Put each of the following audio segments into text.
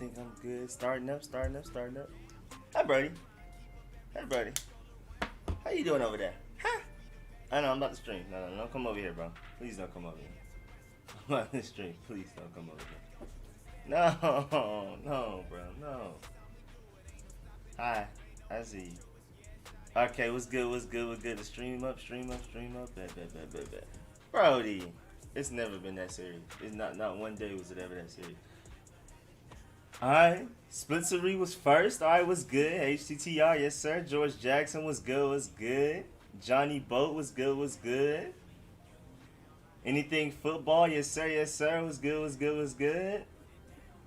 think I'm good. Starting up. Hi, Brody. Hi, Brody. How you doing over there? Huh? I know, I'm about to stream. No, don't come over here, bro. Please don't come over here. I'm about to stream. Please don't come over here. No, bro, no. Hi, I see you. Okay, what's good? The stream up. Bet. Brody, it's never been that serious. It's not one day was it ever that serious. Alright, Spencery was first. Alright, was good. HTTR, yes sir. George Jackson was good. Johnny Boat was good. Anything football, yes sir. Was good.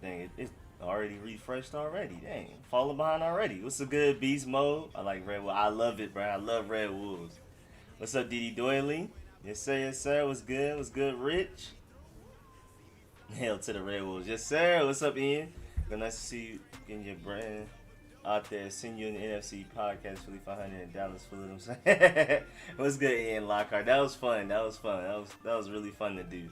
Dang, it already refreshed already. Dang, falling behind already. What's a good beast mode? I like Red Wolves. I love it, bro. I love Red Wolves. What's up, Didi Doily? Yes sir. Was good, Rich? Hail to the Red Wolves. Yes sir. What's up, Ian? Good, nice to see you getting your brand out there. Send you in the NFC podcast, Philly 500 in Dallas, full of them. What's good, Ian Lockhart? That was fun. That was really fun to do.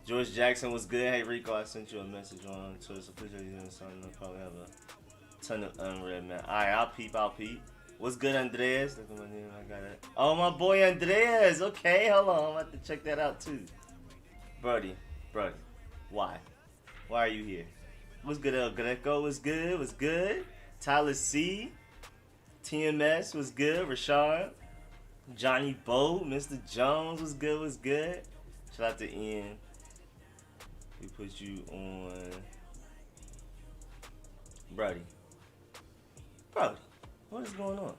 George Jackson was good. Hey Rico, I sent you a message on Twitter, so appreciate you doing something. I'll probably have a ton of unread, man. Alright, I'll peep. What's good, Andreas? Look at my name, I got it. Oh, my boy Andreas. Okay, hold on. I'm about to check that out too. Brody, why? Why are you here? What's good, El Greco? Was good. Tyler C. TMS was good. Rashard. Johnny Boat. Mr. Jones was good. Shout out to Ian. We put you on. Brody, what is going on?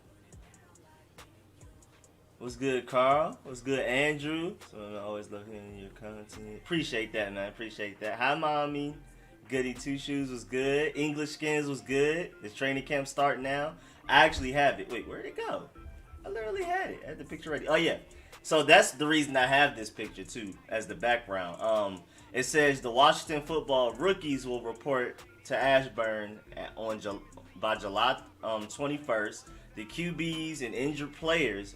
What's good, Carl? What's good, Andrew? So I always love hearing your content. Appreciate that, man. Hi, mommy. Goody Two Shoes was good. English Skins was good. The training camp start now. I actually have it. Wait, where'd it go? I literally had it. I had the picture ready. Oh yeah. So that's the reason I have this picture too as the background. It says the Washington football rookies will report to Ashburn by July 21st. The QBs and injured players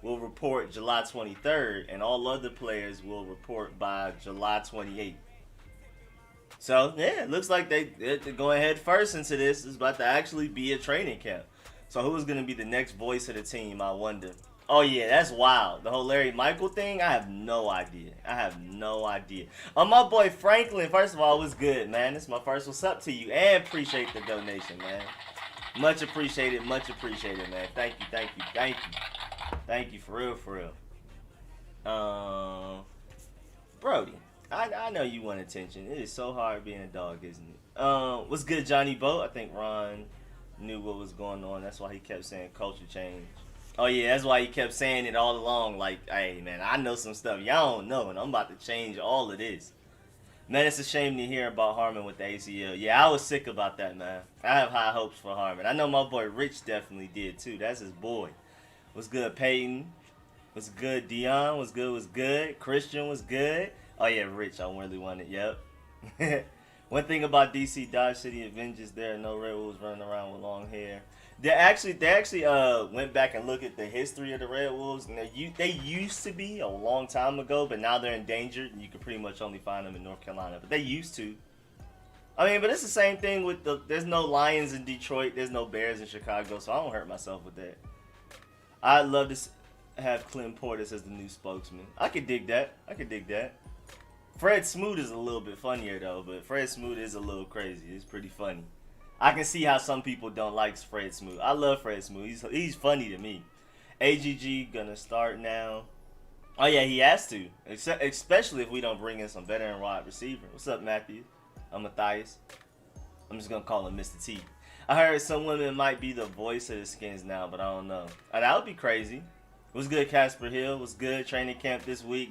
will report July 23rd, and all other players will report by July 28th. So, yeah, it looks like they're going head first into this. It's about to actually be a training camp. So who's going to be the next voice of the team, I wonder. Oh, yeah, that's wild. The whole Larry Michael thing, I have no idea. My boy Franklin, first of all, was good, man. This is my first what's up to you, and appreciate the donation, man. Much appreciated, man. Thank you. Thank you, for real. Brody, I know you want attention. It is so hard being a dog, isn't it? What's good, Johnny Boat? I think Ron knew what was going on. That's why he kept saying culture change. Oh, yeah, that's why he kept saying it all along. Like, hey, man, I know some stuff y'all don't know, and I'm about to change all of this. Man, it's a shame to hear about Harmon with the ACL. Yeah, I was sick about that, man. I have high hopes for Harmon. I know my boy Rich definitely did, too. That's his boy. What's good, Peyton? What's good, Dion? What's good? Christian was good. Oh, yeah, Rich, I really wanted. Yep. One thing about DC Dodge City Avengers, there are no Red Wolves running around with long hair. They actually went back and looked at the history of the Red Wolves, and they used to be a long time ago, but now they're endangered, and you can pretty much only find them in North Carolina. But they used to. I mean, but it's the same thing with there's no Lions in Detroit, there's no Bears in Chicago, so I don't hurt myself with that. I'd love to have Clem Portis as the new spokesman. I could dig that. Fred Smoot is a little bit funnier, though, but Fred Smoot is a little crazy. It's pretty funny. I can see how some people don't like Fred Smoot. I love Fred Smoot. He's funny to me. AGG gonna start now. Oh, yeah, he has to. Especially if we don't bring in some veteran wide receiver. What's up, Matthew? I'm Matthias. I'm just gonna call him Mr. T. I heard some women might be the voice of the Skins now, but I don't know. That would be crazy. What's good, Casper Hill? What's good? Training camp this week?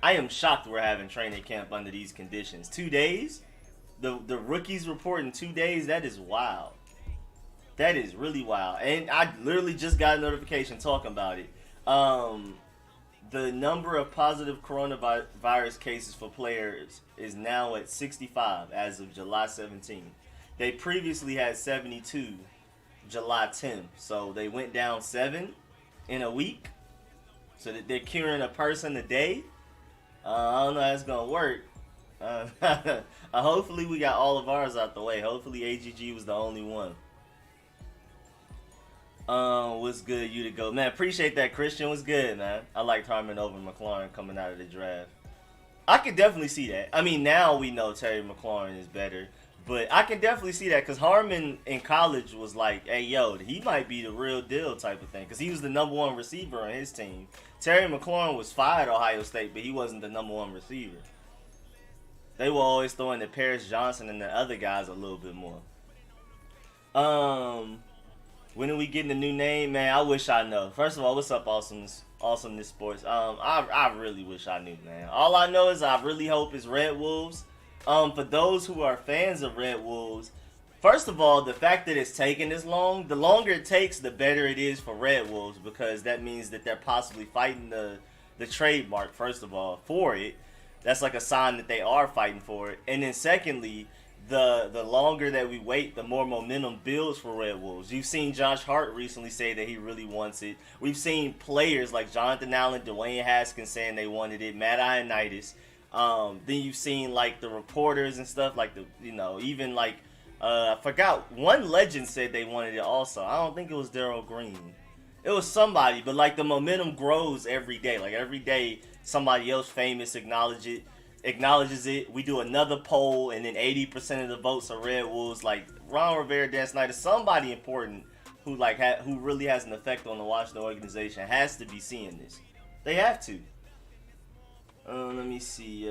I am shocked we're having training camp under these conditions. 2 days? The rookies report in 2 days? That is wild. That is really wild. And I literally just got a notification talking about it. The number of positive coronavirus cases for players is now at 65 as of July 17th. They previously had 72 July 10th. So they went down 7 in a week. So that they're curing a person a day. I don't know how it's going to work. Hopefully we got all of ours out the way. Hopefully AGG was the only one. What's good, you to go, man? Appreciate that, Christian. Was good, man. I liked Harmon over McLaurin coming out of the draft. I could definitely see that. I mean, now we know Terry McLaurin is better, but I can definitely see that because Harmon in college was like, hey, yo, he might be the real deal type of thing because he was the #1 receiver on his team. Terry McLaurin was fired at Ohio State, but he wasn't the #1 receiver. They were always throwing to Paris Johnson and the other guys a little bit more. When are we getting a new name, man? I wish I know. First of all, what's up, Awesomeness Sports? I really wish I knew, man. All I know is I really hope it's Red Wolves. For those who are fans of Red Wolves, first of all, the fact that it's taking this long, the longer it takes, the better it is for Red Wolves because that means that they're possibly fighting the trademark, first of all, for it. That's like a sign that they are fighting for it. And then secondly, the longer that we wait, the more momentum builds for Red Wolves. You've seen Josh Hart recently say that he really wants it. We've seen players like Jonathan Allen, Dwayne Haskins saying they wanted it, Matt Ioannidis. Then you've seen like the reporters and stuff, like even like I forgot, one legend said they wanted it also. I don't think it was Darryl Green. It was somebody, but like the momentum grows every day. Like every day somebody else famous acknowledges it. We do another poll, and then 80% of the votes are Red Wolves. Like Ron Rivera, Dan Snyder, somebody important who who really has an effect on the Washington organization has to be seeing this. They have to. Let me see.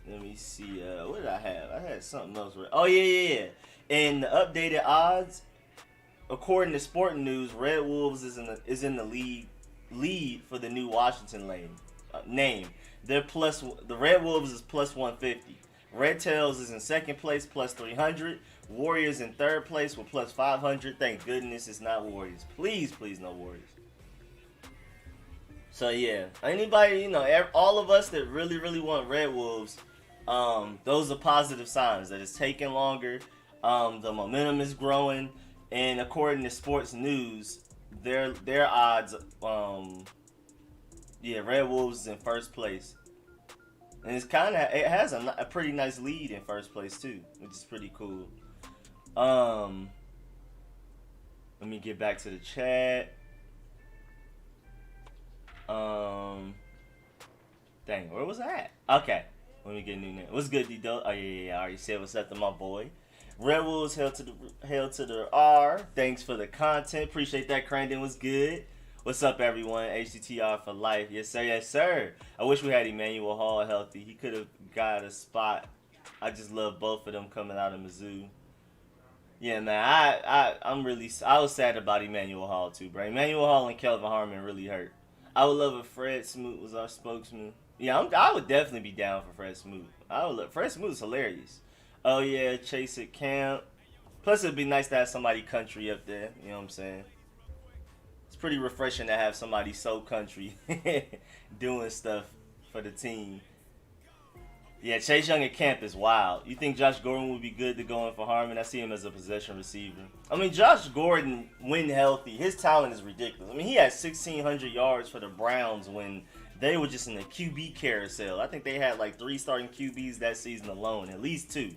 What did I have? I had something else. Oh yeah. And the updated odds, according to Sporting News, Red Wolves is in the lead for the new Washington name. They're the Red Wolves is plus 150. Red Tails is in second place, plus 300. Warriors in third place with plus 500. Thank goodness it's not Warriors. Please, no Warriors. So yeah, anybody, all of us that really, really want Red Wolves, those are positive signs that it's taking longer. The momentum is growing, and according to Sports News, their odds, Red Wolves is in first place, and it has a pretty nice lead in first place too, which is pretty cool. Let me get back to the chat. Dang, where was I at? Okay, let me get a new name. What's good, D-Dope? Oh yeah, I already said what's up to my boy. Red Wolves, hail to the R. Thanks for the content. Appreciate that. Crandon was good. What's up, everyone? HTTR for life. Yes, sir. Yes, sir. I wish we had Emmanuel Hall healthy. He could have got a spot. I just love both of them coming out of Mizzou. Yeah, man. I was sad about Emmanuel Hall too, bro. Emmanuel Hall and Kelvin Harmon really hurt. I would love if Fred Smoot was our spokesman. Yeah, I would definitely be down for Fred Smoot. Fred Smoot is hilarious. Oh yeah, Chase at camp. Plus, it'd be nice to have somebody country up there. You know what I'm saying? It's pretty refreshing to have somebody so country doing stuff for the team. Yeah, Chase Young at camp is wild. You think Josh Gordon would be good to go in for Harmon? I see him as a possession receiver. I mean, Josh Gordon, when healthy, his talent is ridiculous. I mean, he had 1,600 yards for the Browns when they were just in the QB carousel. I think they had like 3 starting QBs that season alone, at least 2.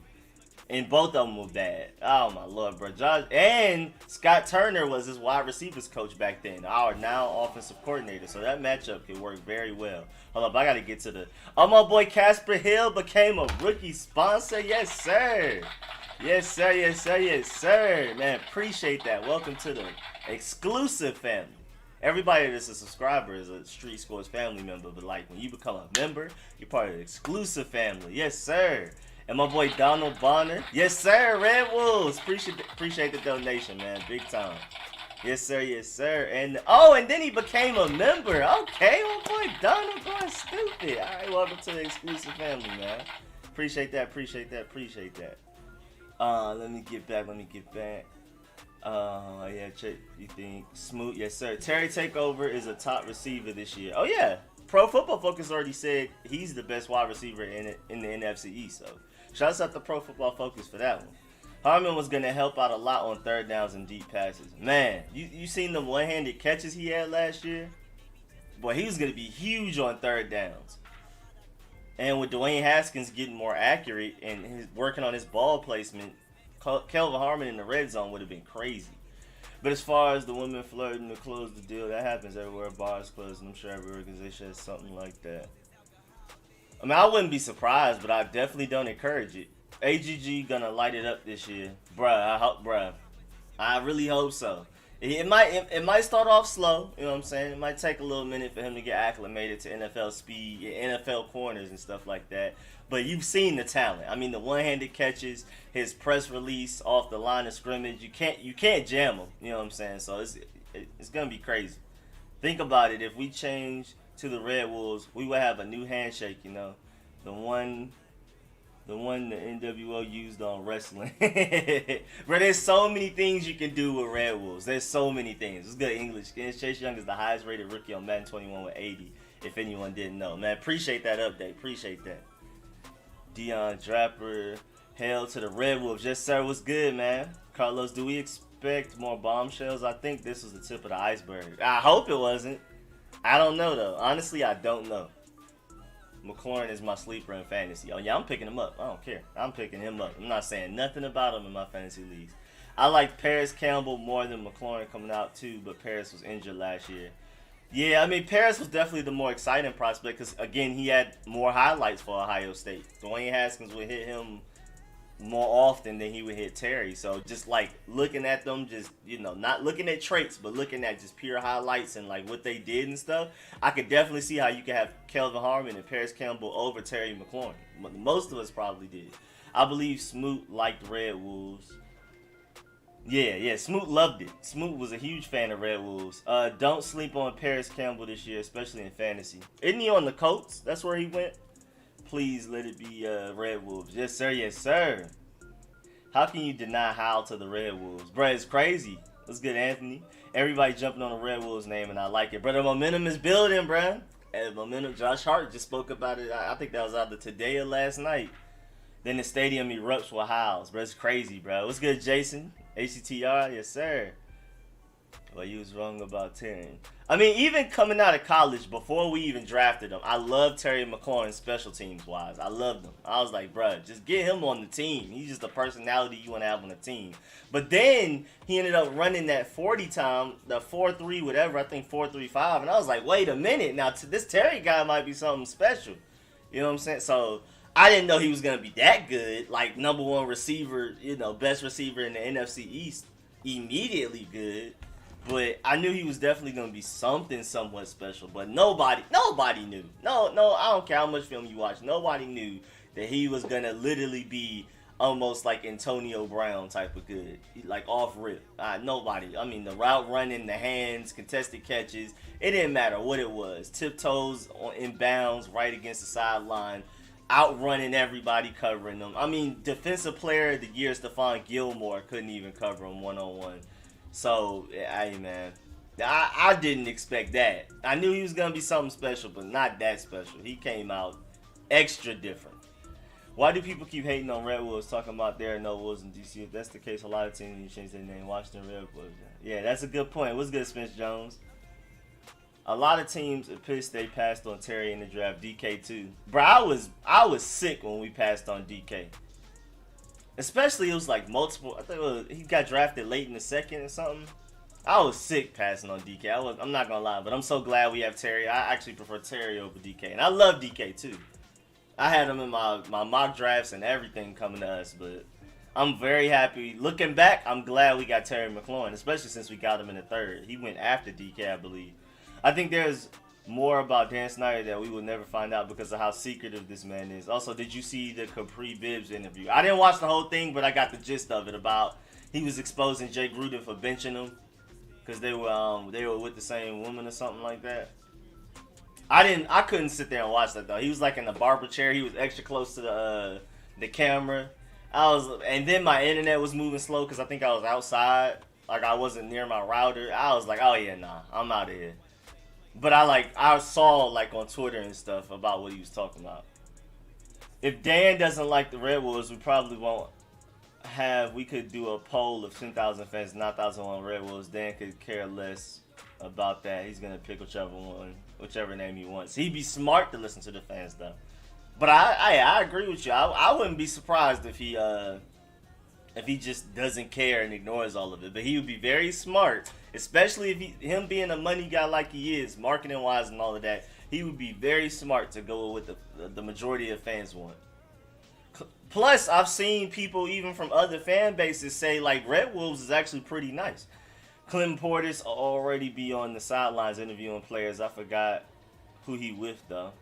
And both of them were bad. Oh, my Lord, bro. Josh and Scott Turner was his wide receivers coach back then, our now offensive coordinator. So that matchup could work very well. Hold up, I got to get to the... Oh, my boy Casper Hill became a rookie sponsor. Yes, sir. Yes, sir. Yes, sir. Yes, sir. Man, appreciate that. Welcome to the exclusive family. Everybody that's a subscriber is a Street Scores family member. But, like, when you become a member, you're part of the exclusive family. Yes, sir. And my boy Donald Bonner. Yes, sir. Red Wolves. Appreciate the donation, man. Big time. Yes, sir. Yes, sir. And then he became a member. Okay, my boy Donald going stupid. All right, welcome to the exclusive family, man. Appreciate that. Let me get back. Yeah, you think Smoot? Yes, sir. Terry Takeover is a top receiver this year. Oh, yeah. Pro Football Focus already said he's the best wide receiver in the NFC East, so shouts out to Pro Football Focus for that one. Harmon was going to help out a lot on third downs and deep passes. Man, you seen the one-handed catches he had last year? Boy, he was going to be huge on third downs. And with Dwayne Haskins getting more accurate and working on his ball placement, Kelvin Harmon in the red zone would have been crazy. But as far as the women flirting to close the deal, that happens everywhere. Bars closed, and I'm sure every organization has something like that. I mean, I wouldn't be surprised, but I definitely don't encourage it. AGG gonna light it up this year, bruh. I really hope so. It might start off slow, you know what I'm saying? It might take a little minute for him to get acclimated to NFL speed, NFL corners and stuff like that. But you've seen the talent. I mean, the one-handed catches, his press release off the line of scrimmage, you can't jam him, you know what I'm saying? So it's gonna be crazy. Think about it. If we change to the Red Wolves, we would have a new handshake, you know, the one the NWO used on wrestling. Bro, there's so many things you can do with Red Wolves. There's so many things. It's good English. Chase Young is the highest rated rookie on Madden 21 with 80, if anyone didn't know. Man, appreciate that update. Appreciate that. Dion Draper, hail to the Red Wolves. Yes, sir. What's good, man? Carlos, do we expect more bombshells? I think this was the tip of the iceberg. I hope it wasn't. I don't know, though. Honestly, I don't know. McLaurin is my sleeper in fantasy. Oh, yeah, I'm picking him up. I don't care. I'm picking him up. I'm not saying nothing about him in my fantasy leagues. I like Paris Campbell more than McLaurin coming out, too, but Paris was injured last year. Yeah, I mean, Paris was definitely the more exciting prospect because, again, he had more highlights for Ohio State. Dwayne Haskins would hit him more often than he would hit Terry. So just like looking at them, just, you know, not looking at traits, but looking at just pure highlights and like what they did and stuff, I could definitely see how you could have Kelvin Harmon and Paris Campbell over Terry McLaurin. Most of us probably did. I believe Smoot liked Red Wolves. Yeah, Smoot loved it. Smoot was a huge fan of Red Wolves. Don't sleep on Paris Campbell this year, especially in fantasy. Isn't he on the Colts? That's where he went. Please let it be Red Wolves. Yes, sir. Yes, sir. How can you deny Howell to the Red Wolves? Bro, it's crazy. What's good, Anthony? Everybody jumping on the Red Wolves name, and I like it. Bro, the momentum is building, bro. And momentum, Josh Hart just spoke about it. I think that was either today or last night. Then the stadium erupts with howls. Bro, it's crazy, bro. What's good, Jason? ACTR? Yes, sir. Well, you was wrong about Terry. I mean, even coming out of college, before we even drafted him, I loved Terry McLaurin special teams wise. I loved him. I was like, bro, just get him on the team. He's just the personality you want to have on the team. But then he ended up running that 40 time, the 4.3 whatever, I think 4.35. And I was like, wait a minute. Now, this Terry guy might be something special. You know what I'm saying? So I didn't know he was going to be that good. Like, number one receiver, you know, best receiver in the NFC East. Immediately good. But I knew he was definitely going to be something somewhat special. But nobody knew. No, I don't care how much film you watch. Nobody knew that he was going to literally be almost like Antonio Brown type of good. Like off rip. Nobody. I mean, the route running, the hands, contested catches. It didn't matter what it was. Tiptoes in bounds right against the sideline. Outrunning everybody, covering them. I mean, defensive player of the year, Stephon Gilmore couldn't even cover him one-on-one. So, hey, man, I didn't expect that. I knew he was going to be something special, but not that special. He came out extra different. Why do people keep hating on Red Wolves, talking about there are no Wolves in DC? If that's the case, a lot of teams need to change their name. Washington Red Wolves. Yeah, that's a good point. What's good, Spence Jones? A lot of teams are pissed they passed on Terry in the draft. DK too. Bro, I was sick when we passed on DK. Especially it was like multiple. I think he got drafted late in the second or something. I was sick passing on DK. I'm not gonna lie, but I'm so glad we have Terry. I actually prefer Terry over DK, and I love DK too. I had him in my mock drafts and everything coming to us, but I'm very happy. Looking back, I'm glad we got Terry McLaurin, especially since we got him in the third. He went after DK, I believe. I think there's more about Dan Snyder that we will never find out because of how secretive this man is. Also, did you see the Capri Bibbs interview? I didn't watch the whole thing, but I got the gist of it about he was exposing Jay Gruden for benching him because they were with the same woman or something like that. I couldn't sit there and watch that though. He was like in the barber chair. He was extra close to the camera. And then my internet was moving slow because I think I was outside, like I wasn't near my router. I was like, oh yeah, nah, I'm out of here. But I saw like on Twitter and stuff about what he was talking about. If Dan doesn't like the Red Wolves, we probably won't we could do a poll of 10,000 fans, 9,001 Red Wolves. Dan could care less about that. He's going to pick whichever name he wants. He'd be smart to listen to the fans though. But I agree with you. I wouldn't be surprised if he just doesn't care and ignores all of it. But he would be very smart, especially if him being a money guy like he is, marketing wise and all of that. He would be very smart to go with the majority of fans want. Plus, I've seen people even from other fan bases say like Red Wolves is actually pretty nice. Clinton Portis already be on the sidelines interviewing players. I forgot who he with though.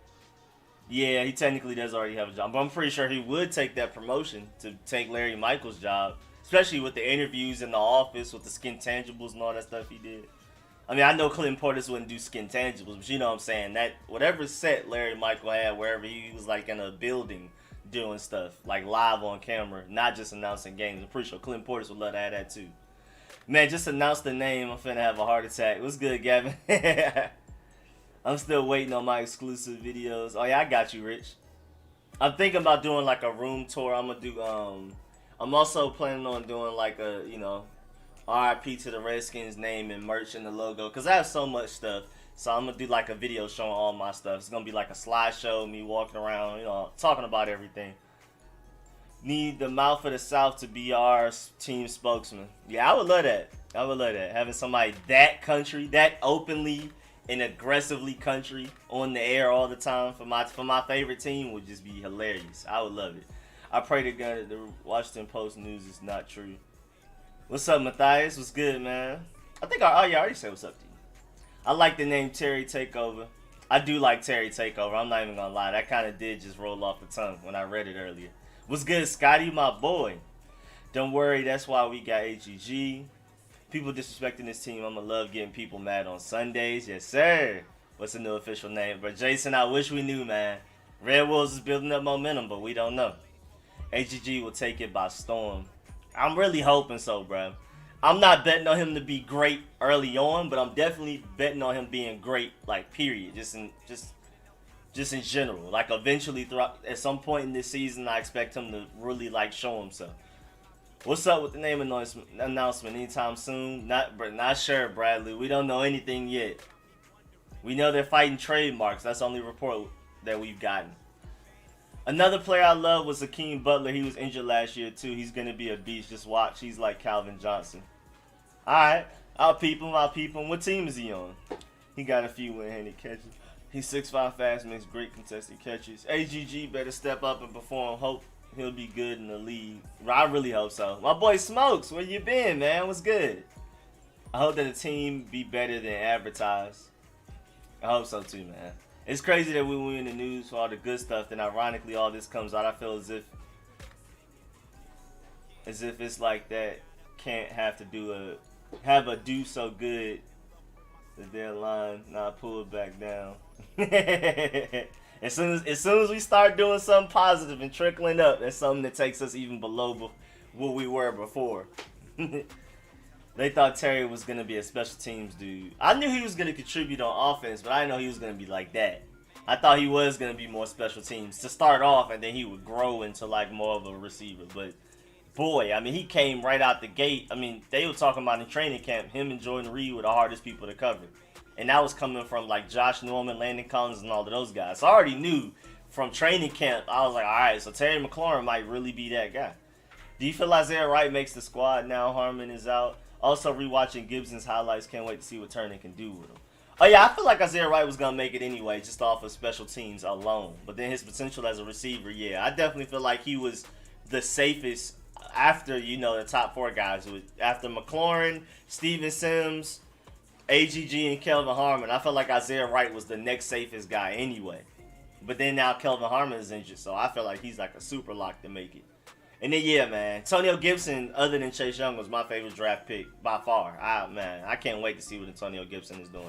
Yeah, he technically does already have a job, but I'm pretty sure he would take that promotion to take Larry Michaels' job, especially with the interviews in the office with the skin tangibles and all that stuff he did. I mean, I know Clinton Portis wouldn't do skin tangibles, but you know what I'm saying, that whatever set Larry Michael had, wherever he was like in a building doing stuff, like live on camera, not just announcing games. I'm pretty sure Clinton Portis would love to have that too. Man, just announce the name, I'm finna have a heart attack. What's good, Gavin? I'm still waiting on my exclusive videos. Oh yeah, I got you, Rich. I'm thinking about doing like a room tour. I'm gonna do I'm also planning on doing like a, you know, RIP to the Redskins name and merch and the logo, cause I have so much stuff. So I'm gonna do like a video showing all my stuff. It's gonna be like a slideshow, me walking around, you know, talking about everything. Need the mouth of the South to be our team spokesman. Yeah, I would love that. I would love that. Having somebody that country, that openly and aggressively country on the air all the time for my favorite team would just be hilarious. I would love it. I pray to God that the Washington Post news is not true. What's up, Matthias? What's good, man? I think I already said what's up to you. I like the name Terry Takeover. I do like Terry Takeover. I'm not even gonna lie. That kind of did just roll off the tongue when I read it earlier. What's good, Scotty, my boy? Don't worry, that's why we got HEG. People disrespecting this team, I'ma love getting people mad on Sundays. Yes, sir. What's the new official name? But Jason, I wish we knew, man. Red Wolves is building up momentum, but we don't know. HEG will take it by storm. I'm really hoping so, bro. I'm not betting on him to be great early on, but I'm definitely betting on him being great, like, period. Just in general. Like, eventually, at some point in this season, I expect him to really, like, show himself. What's up with the name announcement anytime soon? Not sure, Bradley. We don't know anything yet. We know they're fighting Trademarks. That's the only report that we've gotten. Another player I love was Akeem Butler. He was injured last year, too. He's going to be a beast. Just watch. He's like Calvin Johnson. All right. I'll peep him. What team is he on? He got a few one-handed catches. He's 6'5", fast, makes great contested catches. AGG better step up and perform. Hope he'll be good in the league. I really hope so. My boy Smokes, where you been, man? What's good? I hope that the team be better than advertised. I hope so too, man. It's crazy that we were in the news for all the good stuff, then ironically all this comes out. I feel as if it's like that can't have a do so good that their line not pull it back down. As soon as we start doing something positive and trickling up, that's something that takes us even below what we were before. They thought Terry was going to be a special teams dude. I knew he was going to contribute on offense, but I didn't know he was going to be like that. I thought he was going to be more special teams to start off, and then he would grow into like more of a receiver. But boy, I mean, he came right out the gate. I mean, they were talking about in training camp, him and Jordan Reed were the hardest people to cover. And that was coming from like Josh Norman, Landon Collins, and all of those guys. So I already knew from training camp, I was like, all right, so Terry McLaurin might really be that guy. Do you feel Isaiah Wright makes the squad now Harmon is out? Also, rewatching Gibson's highlights. Can't wait to see what Turner can do with him. Oh, yeah, I feel like Isaiah Wright was going to make it anyway, just off of special teams alone. But then his potential as a receiver, yeah. I definitely feel like he was the safest after, you know, the top four guys. After McLaurin, Steven Sims, AGG, and Kelvin Harmon. I felt like Isaiah Wright was the next safest guy anyway. But then now Kelvin Harmon is injured, so I feel like he's like a super lock to make it. And then, yeah, man, Antonio Gibson, other than Chase Young, was my favorite draft pick by far. I can't wait to see what Antonio Gibson is doing.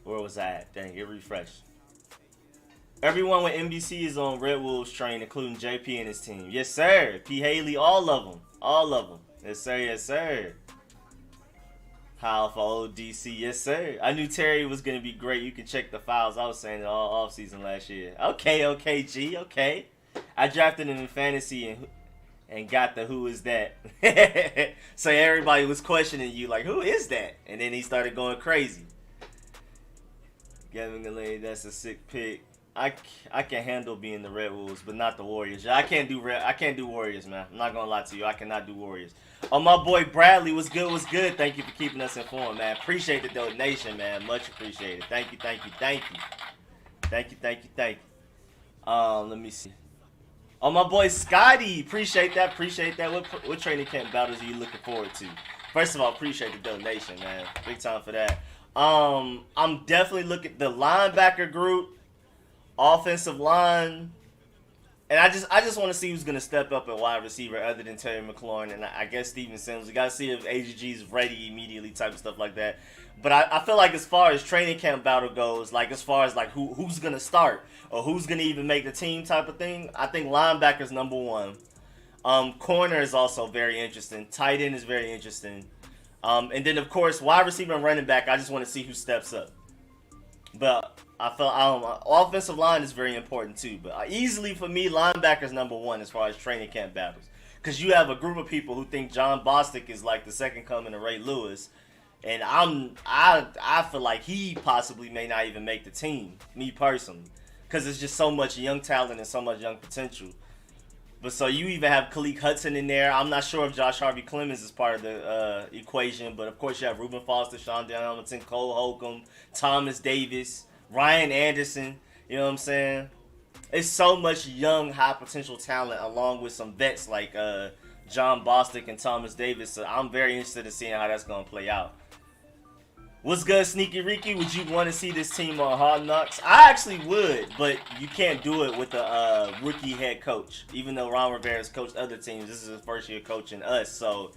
Where was I at? Dang, it refreshed. Everyone with NBC is on Red Wolves train, including JP and his team. Yes, sir. P. Haley, all of them. All of them. Yes, sir. Yes, sir. How for old DC? Yes, sir. I knew Terry was going to be great. You can check the files. I was saying it all offseason last year. Okay, G. Okay. I drafted him in fantasy and got the who is that. So everybody was questioning you like, who is that? And then he started going crazy. Gavin Galay, that's a sick pick. I can handle being the Red Wolves, but not the Warriors. I can't do Warriors, man. I'm not gonna lie to you. I cannot do Warriors. Oh, my boy Bradley, what's good? What's good? Thank you for keeping us informed, man. Appreciate the donation, man. Much appreciated. Thank you, thank you, thank you, thank you, thank you, thank you. Let me see. Oh, my boy Scotty, appreciate that, appreciate that. What training camp battles are you looking forward to? First of all, appreciate the donation, man. Big time for that. I'm definitely looking at the linebacker group, offensive line, and I just want to see who's gonna step up at wide receiver other than Terry McLaurin and I guess Steven Sims. We gotta see if AGG is ready immediately, type of stuff like that. But I feel like as far as training camp battle goes, like as far as like who's gonna start or who's gonna even make the team type of thing, I think linebacker's number one. Corner is also very interesting. Tight end is very interesting. And then of course wide receiver and running back, I just want to see who steps up. But I felt offensive line is very important too. But easily for me, linebacker's number one as far as training camp battles. Because you have a group of people who think John Bostic is like the second coming of Ray Lewis. And I feel like he possibly may not even make the team, me personally. Because there's just so much young talent and so much young potential. But so you even have Khaleke Hudson in there. I'm not sure if Josh Harvey Clemens is part of the equation. But of course you have Reuben Foster, Sean Hamilton, Cole Holcomb, Thomas Davis, Ryan Anderson. You know what I'm saying? It's so much young, high potential talent along with some vets like John Bostic and Thomas Davis. So I'm very interested in seeing how that's going to play out. What's good, Sneaky Ricky? Would you want to see this team on Hard Knocks? I actually would, but you can't do it with a rookie head coach. Even though Ron Rivera's coached other teams, this is his first year coaching us. So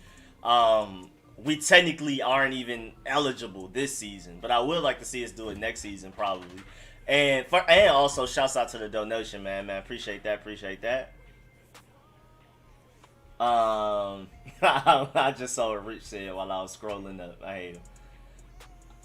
we technically aren't even eligible this season. But I would like to see us do it next season probably. And also, shouts out to the donation, man. Appreciate that, appreciate that. I just saw what Rich said while I was scrolling up. I hate him.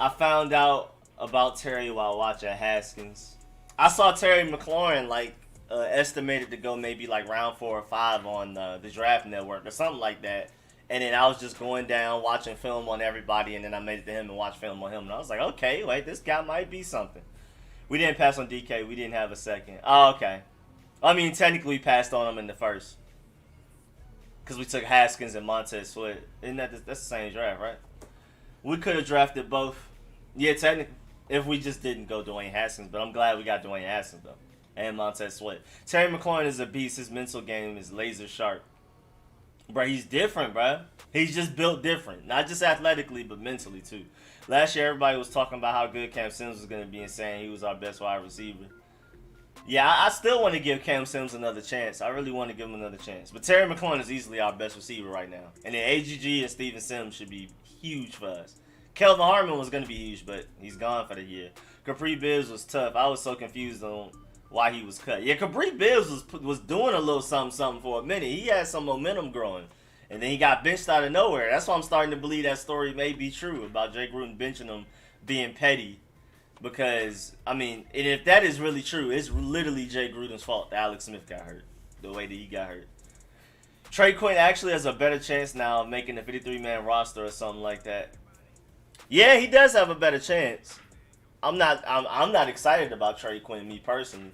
I found out about Terry while watching Haskins. I saw Terry McLaurin estimated to go maybe like round 4 or 5 on the Draft Network or something like that. And then I was just going down watching film on everybody, and then I made it to him and watched film on him. And I was like, okay, wait, this guy might be something. We didn't pass on DK. We didn't have a second. Oh, okay. I mean, technically we passed on him in the first. Because we took Haskins and Montez Sweat. Isn't that's the same draft, right? We could have drafted both. Yeah, technically, if we just didn't go Dwayne Haskins. But I'm glad we got Dwayne Haskins, though. And Montez Sweat. Terry McLaurin is a beast. His mental game is laser sharp. Bro, he's different, bro. He's just built different. Not just athletically, but mentally, too. Last year, everybody was talking about how good Cam Sims was going to be and saying he was our best wide receiver. Yeah, I still want to give Cam Sims another chance. I really want to give him another chance. But Terry McLaurin is easily our best receiver right now. And then AGG and Steven Sims should be huge for us. Kelvin Harmon was going to be huge, but he's gone for the year. Capri Bibbs was tough. I was so confused on why he was cut. Yeah, Capri Bibbs was doing a little something for a minute. He had some momentum growing. And then he got benched out of nowhere. That's why I'm starting to believe that story may be true about Jay Gruden benching him being petty. Because, I mean, and if that is really true, it's literally Jay Gruden's fault that Alex Smith got hurt. The way that he got hurt. Trey Quinn actually has a better chance now of making the 53-man roster or something like that. Yeah, he does have a better chance. I'm not excited about Trey Quinn, me personally.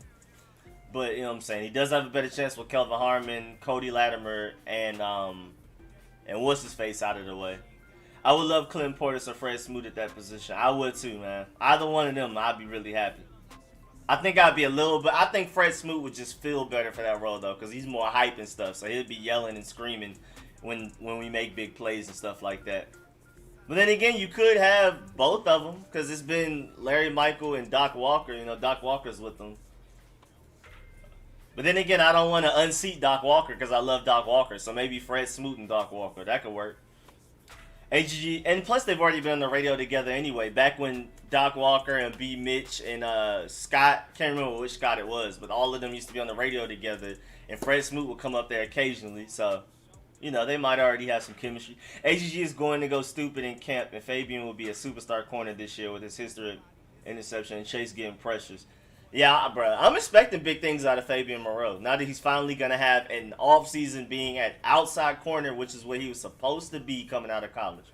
But, you know what I'm saying, he does have a better chance with Kelvin Harmon, Cody Latimer, and what's his face out of the way. I would love Clinton Portis or Fred Smoot at that position. I would too, man. Either one of them, I'd be really happy. I think I'd be a little bit. I think Fred Smoot would just feel better for that role though, because he's more hype and stuff. So he'll be yelling and screaming when we make big plays and stuff like that. But then again, you could have both of them, because it's been Larry Michael and Doc Walker. You know, Doc Walker's with them. But then again, I don't want to unseat Doc Walker because I love Doc Walker. So maybe Fred Smoot and Doc Walker. That could work. AGG, and plus they've already been on the radio together anyway. Back when Doc Walker and B. Mitch and Scott, can't remember which Scott it was, but all of them used to be on the radio together. And Fred Smoot would come up there occasionally. So, you know, they might already have some chemistry. AGG is going to go stupid in camp, and Fabian will be a superstar corner this year with his history of interception and Chase getting pressures. Yeah, bro, I'm expecting big things out of Fabian Moreau. Now that he's finally going to have an offseason being at outside corner, which is what he was supposed to be coming out of college.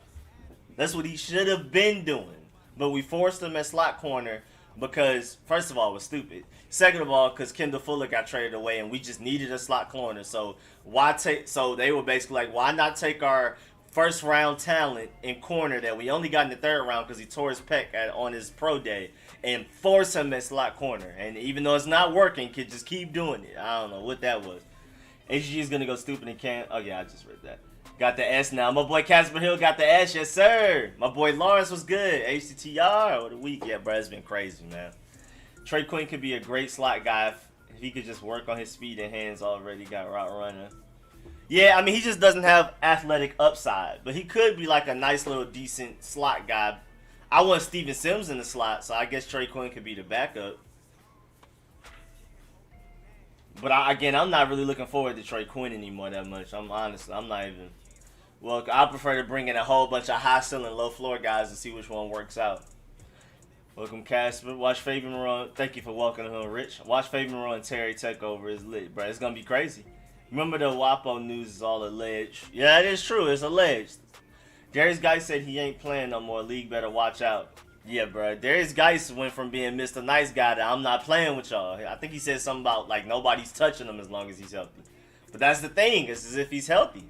That's what he should have been doing. But we forced him at slot corner because first of all, it was stupid. Second of all, because Kendall Fuller got traded away, and we just needed a slot corner. So why take? So they were basically like, why not take our first round talent in corner that we only got in the third round because he tore his pec on his pro day and force him at slot corner? And even though it's not working, could just keep doing it. I don't know what that was. HG is gonna go stupid and can't. Oh yeah, I just read that. Got the S now. My boy Casper Hill got the S, yes sir. My boy Lawrence was good. HCTR over the week. Yeah, bro, it's been crazy, man. Trey Quinn could be a great slot guy if he could just work on his speed and hands already. Got route runner. Yeah, I mean, he just doesn't have athletic upside, but he could be like a nice little decent slot guy. I want Steven Sims in the slot, so I guess Trey Quinn could be the backup. But again, I'm not really looking forward to Trey Quinn anymore that much. I'm not even. Well, I prefer to bring in a whole bunch of high ceiling, low floor guys and see which one works out. Welcome, Casper. Watch Fabian Moreau. Thank you for welcoming him, Rich. Watch Fabian Moreau and Terry Takeover is lit, bro. It's gonna be crazy. Remember the WAPO news is all alleged. Yeah, it is true. It's alleged. Darius Geis said he ain't playing no more. League better watch out. Yeah, bro. Darius Geis went from being Mr. Nice Guy to I'm not playing with y'all. I think he said something about like nobody's touching him as long as he's healthy. But that's the thing. It's as if he's healthy.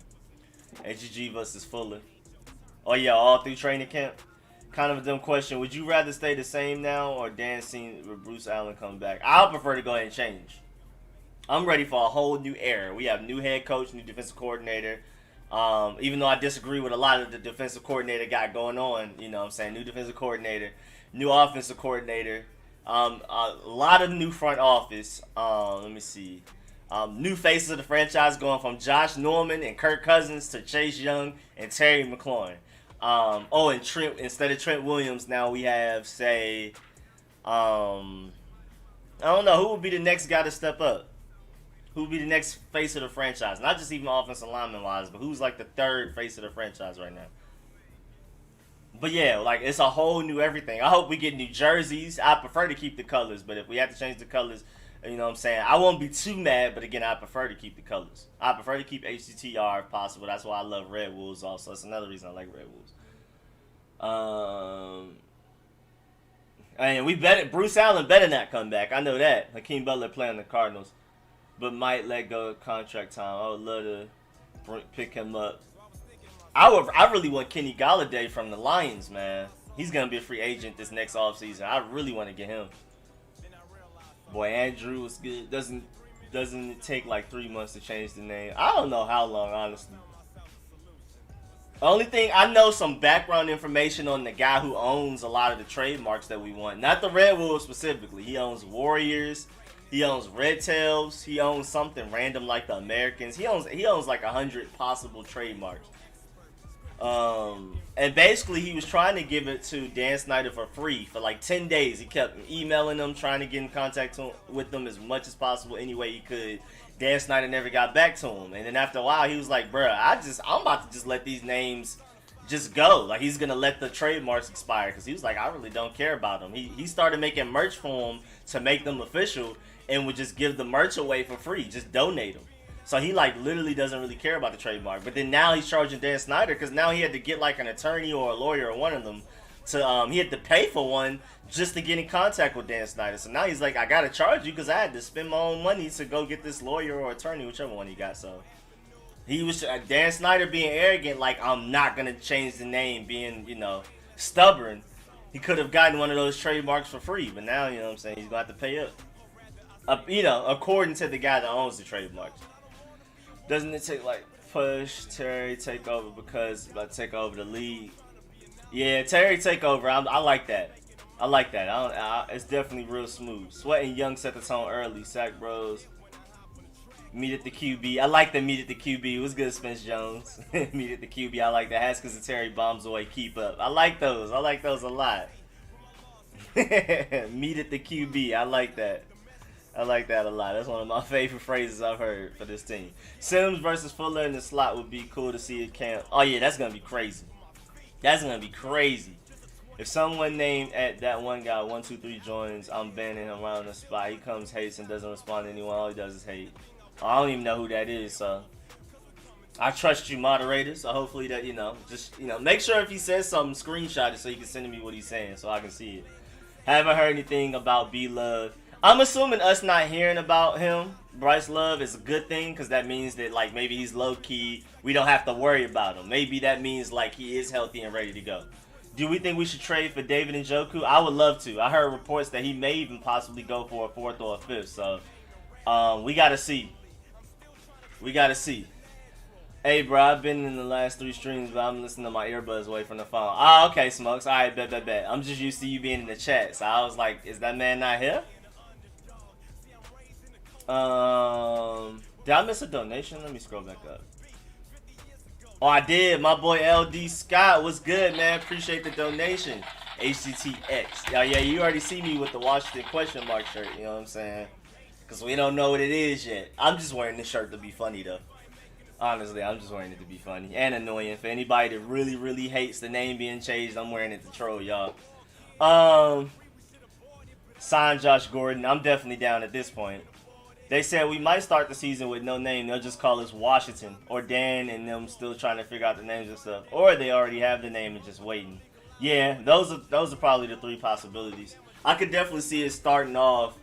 HG versus Fuller. Oh yeah, all through training camp. Kind of a dumb question. Would you rather stay the same now or dancing with Bruce Allen come back? I'll prefer to go ahead and change. I'm ready for a whole new era. We have new head coach, new defensive coordinator. Even though I disagree with a lot of the defensive coordinator got going on, you know what I'm saying? New defensive coordinator, new offensive coordinator, a lot of new front office. Let me see. New faces of the franchise going from Josh Norman and Kirk Cousins to Chase Young and Terry McLaurin. And Trent, instead of Trent Williams, now we have, say, I don't know, who would be the next guy to step up? Who would be the next face of the franchise? Not just even offensive lineman wise, but who's like the third face of the franchise right now? But yeah, like it's a whole new everything. I hope we get new jerseys. I prefer to keep the colors, but if we have to change the colors, you know what I'm saying? I won't be too mad, but again, I prefer to keep the colors. I prefer to keep HCTR if possible. That's why I love Red Wolves also. That's another reason I like Red Wolves. And we bet Bruce Allen better not come back. I know that. Hakeem Butler playing the Cardinals, but might let go of contract time. I would love to pick him up. I really want Kenny Golladay from the Lions, man. He's gonna be a free agent this next offseason. I really want to get him. Boy, Andrew was good. Doesn't it take like 3 months to change the name? I don't know how long, honestly. Only thing, I know some background information on the guy who owns a lot of the trademarks that we want. Not the Red Wolves specifically. He owns Warriors. He owns Red Tails. He owns something random like the Americans. He owns like 100 possible trademarks. And basically he was trying to give it to Dan Snyder for free for like 10 days. He kept emailing them, trying to get in contact with them as much as possible any way he could. Dan Snyder never got back to him. And then after a while he was like, bruh, I'm about to just let these names just go. Like he's gonna let the trademarks expire because he was like, I really don't care about them. He started making merch for them to make them official and would just give the merch away for free, just donate them. So he like literally doesn't really care about the trademark. But then now he's charging Dan Snyder because now he had to get like an attorney or a lawyer or one of them to he had to pay for one just to get in contact with Dan Snyder. So now he's like, I gotta charge you because I had to spend my own money to go get this lawyer or attorney, whichever one he got. So he was Dan Snyder being arrogant, like I'm not gonna change the name, being stubborn. He could have gotten one of those trademarks for free, but now what I'm saying, he's gonna have to pay up. According to the guy that owns the trademarks. Doesn't it take like push Terry take over because take over the league? Yeah, Terry take over. I like that. I like that. It's definitely real smooth. Sweat and Young set the tone early. Sack Bros. Meet at the QB. I like the meet at the QB. It was good, Spence Jones. Meet at the QB. I like that. Haskins and Terry bombs away. Keep up. I like those. I like those a lot. Meet at the QB. I like that. I like that a lot. That's one of my favorite phrases I've heard for this team. Sims versus Fuller in the slot would be cool to see at camp. Oh yeah, that's gonna be crazy. That's gonna be crazy. If someone named at that one guy 123 joins, I'm banning him around the spot. He comes, hates, and doesn't respond to anyone. All he does is hate. I don't even know who that is. So I trust you, moderators. So hopefully that just make sure if he says something, screenshot it so you can send me what he's saying so I can see it. Haven't heard anything about B Love. I'm assuming us not hearing about him, Bryce Love, is a good thing because that means that like maybe he's low key. We don't have to worry about him. Maybe that means like he is healthy and ready to go. Do we think we should trade for David Njoku? I would love to. I heard reports that he may even possibly go for a fourth or a fifth. So we gotta see. We gotta see. Hey, bro, I've been in the last 3 streams, but I'm listening to my earbuds away from the phone. Ah, okay, Smokes. All right, bet. I'm just used to you being in the chat, so I was like, is that man not here? Did I miss a donation? Let me scroll back up. Oh, I did. My boy LD Scott, what's good, man? Appreciate the donation. HCTX. Yeah, you already see me with the Washington question mark shirt, you know what I'm saying? Because we don't know what it is yet. I'm just wearing this shirt to be funny, though. Honestly, I'm just wearing it to be funny and annoying. For anybody that really, really hates the name being changed, I'm wearing it to troll y'all. Sign Josh Gordon. I'm definitely down at this point. They said we might start the season with no name. They'll just call us Washington. Or Dan and them still trying to figure out the names and stuff. Or they already have the name and just waiting. Yeah, those are probably the 3 possibilities. I could definitely see it starting off.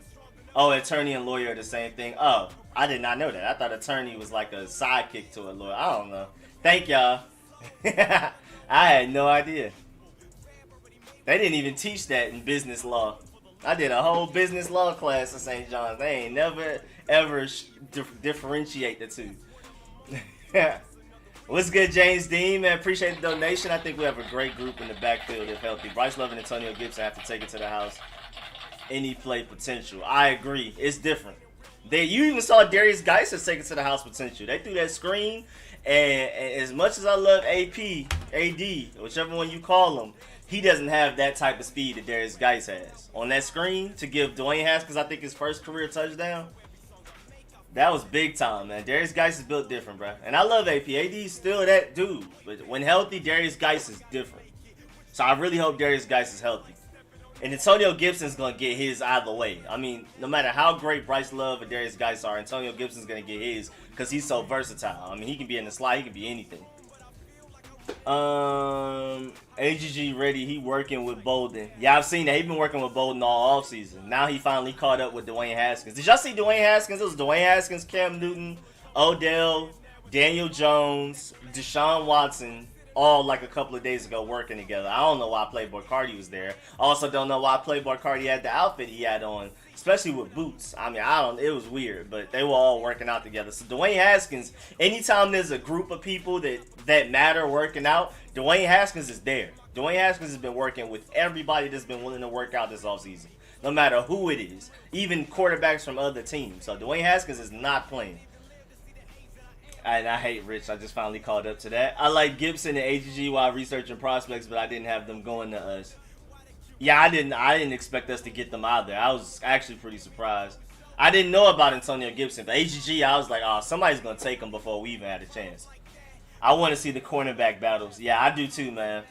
Oh, attorney and lawyer are the same thing. Oh, I did not know that. I thought attorney was like a sidekick to a lawyer. I don't know. Thank y'all. I had no idea. They didn't even teach that in business law. I did a whole business law class at St. John's. They ain't never, ever differentiate the 2. What's good, James Dean, man? Appreciate the donation. I think we have a great group in the backfield if healthy. Bryce Love and Antonio Gibson have to take it to the house. Any play potential. I agree. It's different. You even saw Darius Geisler take it to the house potential. They threw that screen, and as much as I love AD, whichever one you call him, he doesn't have that type of speed that Darius Geisler has. On that screen, to give Dwayne Haskins, I think, his first career touchdown, that was big time, man. Darius Geisler is built different, bro. And I love AP. AD's still that dude. But when healthy, Darius Geisler is different. So I really hope Darius Geisler is healthy. And Antonio Gibson's going to get his either way. I mean, no matter how great Bryce Love and Darius Geisler are, Antonio Gibson's going to get his because he's so versatile. I mean, he can be in the slot. He can be anything. AGG ready. He working with Bolden. Yeah, I've seen that. He's been working with Bolden all offseason. Now he finally caught up with Dwayne Haskins. Did y'all see Dwayne Haskins? It was Dwayne Haskins, Cam Newton, Odell, Daniel Jones, Deshaun Watson, all like a couple of days ago working together. I don't know why Playboy Cardi was there. I also don't know why Playboy Cardi had the outfit he had on, especially with boots. I mean, it was weird, but they were all working out together. So Dwayne Haskins, anytime there's a group of people that matter working out, Dwayne Haskins is there. Dwayne Haskins has been working with everybody that's been willing to work out this offseason, no matter who it is, even quarterbacks from other teams. So Dwayne Haskins is not playing. And I hate Rich. I just finally caught up to that. I like Gibson and AGG while researching prospects, but I didn't have them going to us. Yeah, I didn't expect us to get them out there. I was actually pretty surprised. I didn't know about Antonio Gibson, but AGG, I was like, oh, somebody's going to take him before we even had a chance. I want to see the cornerback battles. Yeah, I do too, man.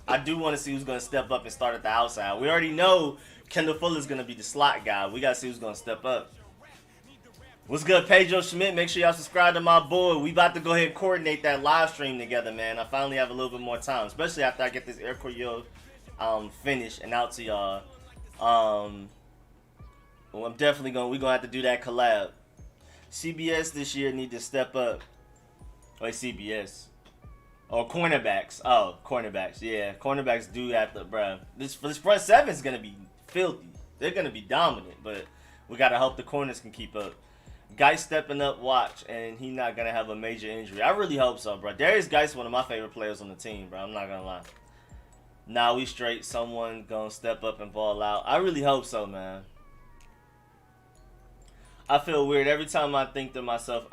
I do want to see who's going to step up and start at the outside. We already know Kendall Fuller's going to be the slot guy. We got to see who's going to step up. What's good, Pedro Schmidt? Make sure y'all subscribe to my boy. We about to go ahead and coordinate that live stream together, man. I finally have a little bit more time, especially after I get this Air Coryell finished and out to y'all. Well, I'm definitely we're gonna have to do that collab. CBS this year need to step up. Wait, CBS. Or cornerbacks. Oh, cornerbacks. Yeah, cornerbacks do have to, bruh. This front seven is gonna be filthy. They're gonna be dominant, but we gotta hope the corners can keep up. Guy stepping up, watch, and he not gonna have a major injury. I really hope so, bro. Darius Geis one of my favorite players on the team, bro. I'm not gonna lie. Now we straight. Someone gonna step up and ball out. I really hope so, man. I feel weird every time I think to myself,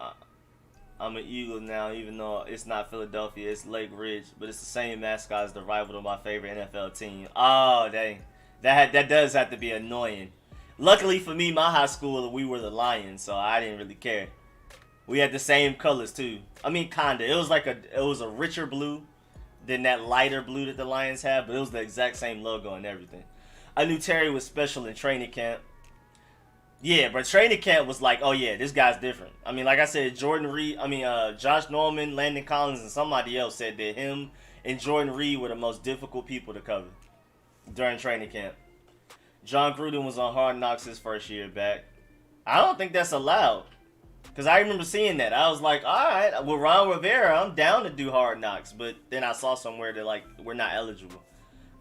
I'm an Eagle now, even though it's not Philadelphia, it's Lake Ridge, but it's the same mascot as the rival to my favorite NFL team. Oh, dang. That does have to be annoying. Luckily for me, my high school, we were the Lions, so I didn't really care. We had the same colors too. I mean, kinda. It was a richer blue than that lighter blue that the Lions have, but it was the exact same logo and everything. I knew Terry was special in training camp. Yeah, but training camp was like, oh yeah, this guy's different. I mean, like I said, Josh Norman, Landon Collins, and somebody else said that him and Jordan Reed were the most difficult people to cover during training camp. John Gruden was on Hard Knocks his first year back. I don't think that's allowed. Because I remember seeing that. I was like, all right, with Ron Rivera, I'm down to do Hard Knocks. But then I saw somewhere that, like, we're not eligible.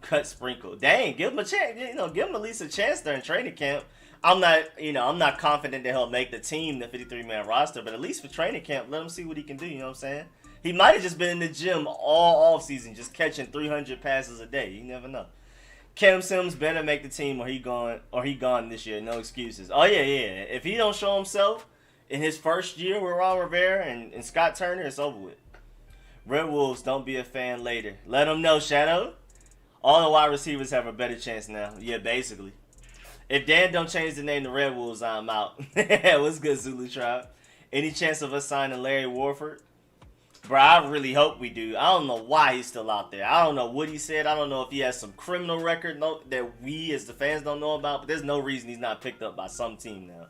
Cut sprinkle. Dang, give him a chance. Give him at least a chance during training camp. I'm not confident that he'll make the team, the 53-man roster. But at least for training camp, let him see what he can do. You know what I'm saying? He might have just been in the gym all offseason, just catching 300 passes a day. You never know. Cam Sims better make the team or he gone this year. No excuses. Oh, yeah. If he don't show himself in his first year with Ron Rivera and Scott Turner, it's over with. Red Wolves, don't be a fan later. Let them know, Shadow. All the wide receivers have a better chance now. Yeah, basically. If Dan don't change the name to Red Wolves, I'm out. What's good, Zulu Tribe? Any chance of us signing Larry Warford? Bro, I really hope we do. I don't know why he's still out there. I don't know what he said. I don't know if he has some criminal record that we as the fans don't know about. But there's no reason he's not picked up by some team now.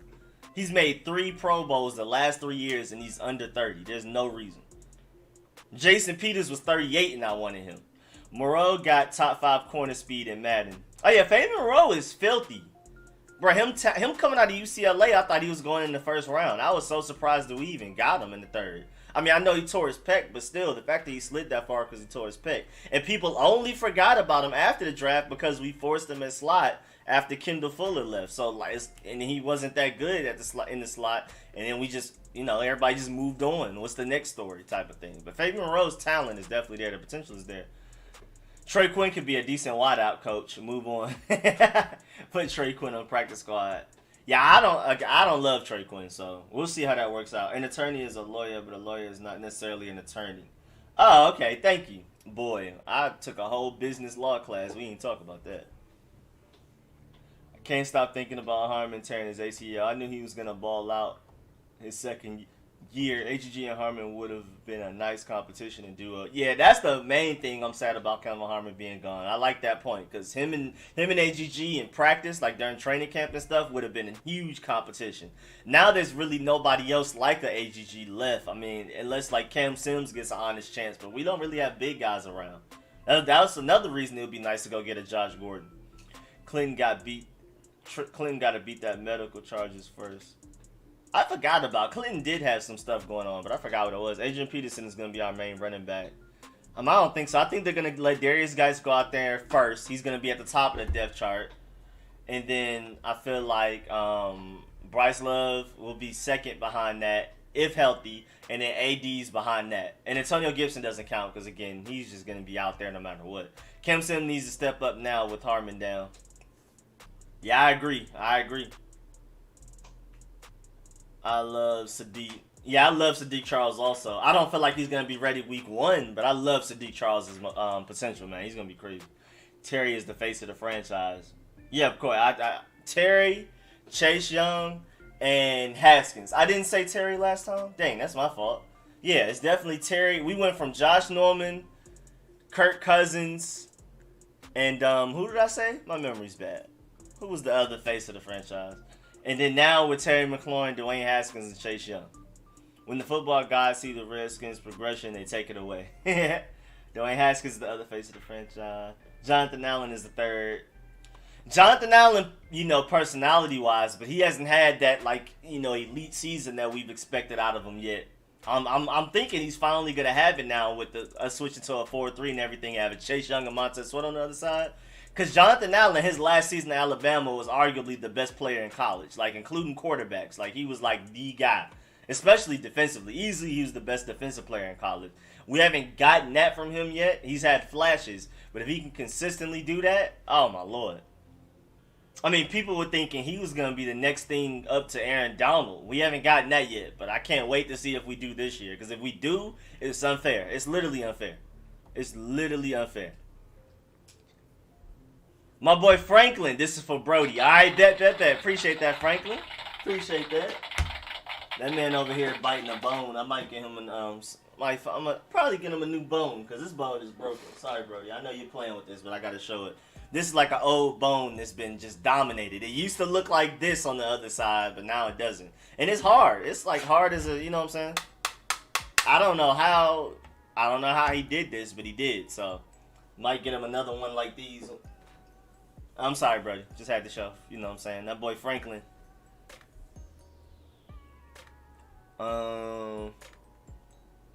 He's made 3 Pro Bowls the last 3 years and he's under 30. There's no reason. Jason Peters was 38 and I wanted him. Moreau got top 5 corner speed in Madden. Oh yeah, Fabian Moreau is filthy. Bro, him coming out of UCLA, I thought he was going in the first round. I was so surprised that we even got him in the third. I mean, I know he tore his pec, but still, the fact that he slid that far because he tore his pec. And people only forgot about him after the draft because we forced him at slot after Kendall Fuller left. So, like, and he wasn't that good at in the slot. And then we just, everybody just moved on. What's the next story type of thing. But Fabian Moreau's talent is definitely there. The potential is there. Trey Quinn could be a decent wideout coach. Move on. Put Trey Quinn on practice squad. Yeah, I don't love Trey Quinn, so we'll see how that works out. An attorney is a lawyer, but a lawyer is not necessarily an attorney. Oh, okay. Thank you. Boy, I took a whole business law class. We didn't talk about that. I can't stop thinking about Harmon tearing his ACL. I knew he was going to ball out his second year. HG and Harmon would have been a nice competition and duo. Yeah, that's the main thing I'm sad about Kevin Harmon being gone. I like that point because him and HG in practice, like during training camp and stuff, would have been a huge competition. Now there's really nobody else like the HG left. I mean, unless like Cam Sims gets an honest chance, but we don't really have big guys around. That was another reason it would be nice to go get a Josh Gordon. Clinton got to beat that medical charges first. I forgot about Clinton did have some stuff going on, but I forgot what it was. Adrian Peterson is going to be our main running back. I don't think so. I think they're going to let Darius Geis go out there first. He's going to be at the top of the depth chart. And then I feel like Bryce Love will be second behind that, if healthy, and then AD's behind that. And Antonio Gibson doesn't count because, again, he's just going to be out there no matter what. Cam Sim needs to step up now with Harmon down. Yeah, I agree. I love Sadiq. Yeah, I love Sadiq Charles also. I don't feel like he's going to be ready week 1, but I love Sadiq Charles' potential, man. He's going to be crazy. Terry is the face of the franchise. Yeah, of course. Terry, Chase Young, and Haskins. I didn't say Terry last time? Dang, that's my fault. Yeah, it's definitely Terry. We went from Josh Norman, Kirk Cousins, and who did I say? My memory's bad. Who was the other face of the franchise? And then now with Terry McLaurin, Dwayne Haskins, and Chase Young. When the football guys see the Redskins' progression, they take it away. Dwayne Haskins is the other face of the franchise. Jonathan Allen is the third. Jonathan Allen, personality-wise, but he hasn't had that, elite season that we've expected out of him yet. I'm thinking he's finally going to have it now with us switching to a 4-3 and everything, having Chase Young and Montez Sweat on the other side. Because Jonathan Allen, his last season at Alabama, was arguably the best player in college, including quarterbacks. He was the guy, especially defensively. Easily, he was the best defensive player in college. We haven't gotten that from him yet. He's had flashes, but if he can consistently do that, oh my Lord. I mean, people were thinking he was going to be the next thing up to Aaron Donald. We haven't gotten that yet, but I can't wait to see if we do this year. Because if we do, it's unfair. It's literally unfair. My boy Franklin, this is for Brody. All right, bet. Appreciate that, Franklin. Appreciate that. That man over here biting a bone. I might get him I'm gonna probably get him a new bone because this bone is broken. Sorry, Brody. I know you're playing with this, but I gotta show it. This is like an old bone that's been just dominated. It used to look like this on the other side, but now it doesn't. And it's hard. It's hard as you know what I'm saying? I don't know how he did this, but he did. So might get him another one like these. I'm sorry, brother. Just had to show. You know what I'm saying? That boy Franklin. Alright,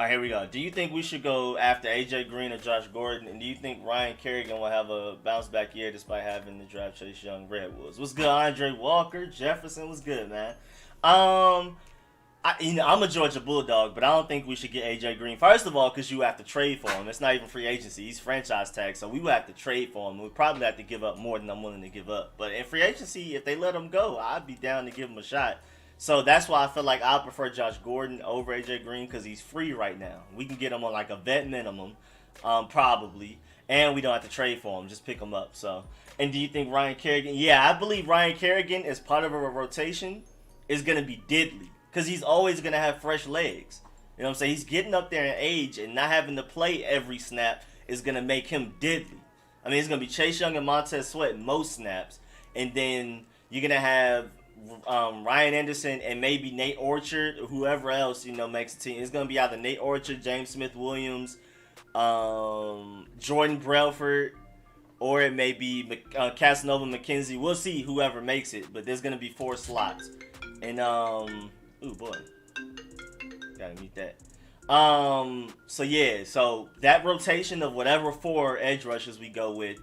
here we go. Do you think we should go after AJ Green or Josh Gordon? And do you think Ryan Kerrigan will have a bounce back year despite having to draft Chase Young Redwoods? What's good, Andre Walker? Jefferson was good, man. I'm a Georgia Bulldog, but I don't think we should get AJ Green. First of all, because you have to trade for him. It's not even free agency. He's franchise tag, so we would have to trade for him. We'd probably have to give up more than I'm willing to give up. But in free agency, if they let him go, I'd be down to give him a shot. So that's why I feel like I prefer Josh Gordon over AJ Green because he's free right now. We can get him on like a vet minimum, probably, and we don't have to trade for him. Just pick him up. So, and do you think Ryan Kerrigan? Yeah, I believe Ryan Kerrigan as part of a rotation is gonna be deadly. Because he's always going to have fresh legs. You know what I'm saying? He's getting up there in age, and not having to play every snap is going to make him deadly. I mean, it's going to be Chase Young and Montez Sweat most snaps. And then you're going to have Ryan Anderson and maybe Nate Orchard or whoever else, makes the team. It's going to be either Nate Orchard, James Smith-Williams, Jordan Brelford, or it may be Casanova McKenzie. We'll see whoever makes it, but there's going to be 4 slots. And, ooh, boy. Gotta mute that. So that rotation of whatever 4 edge rushers we go with,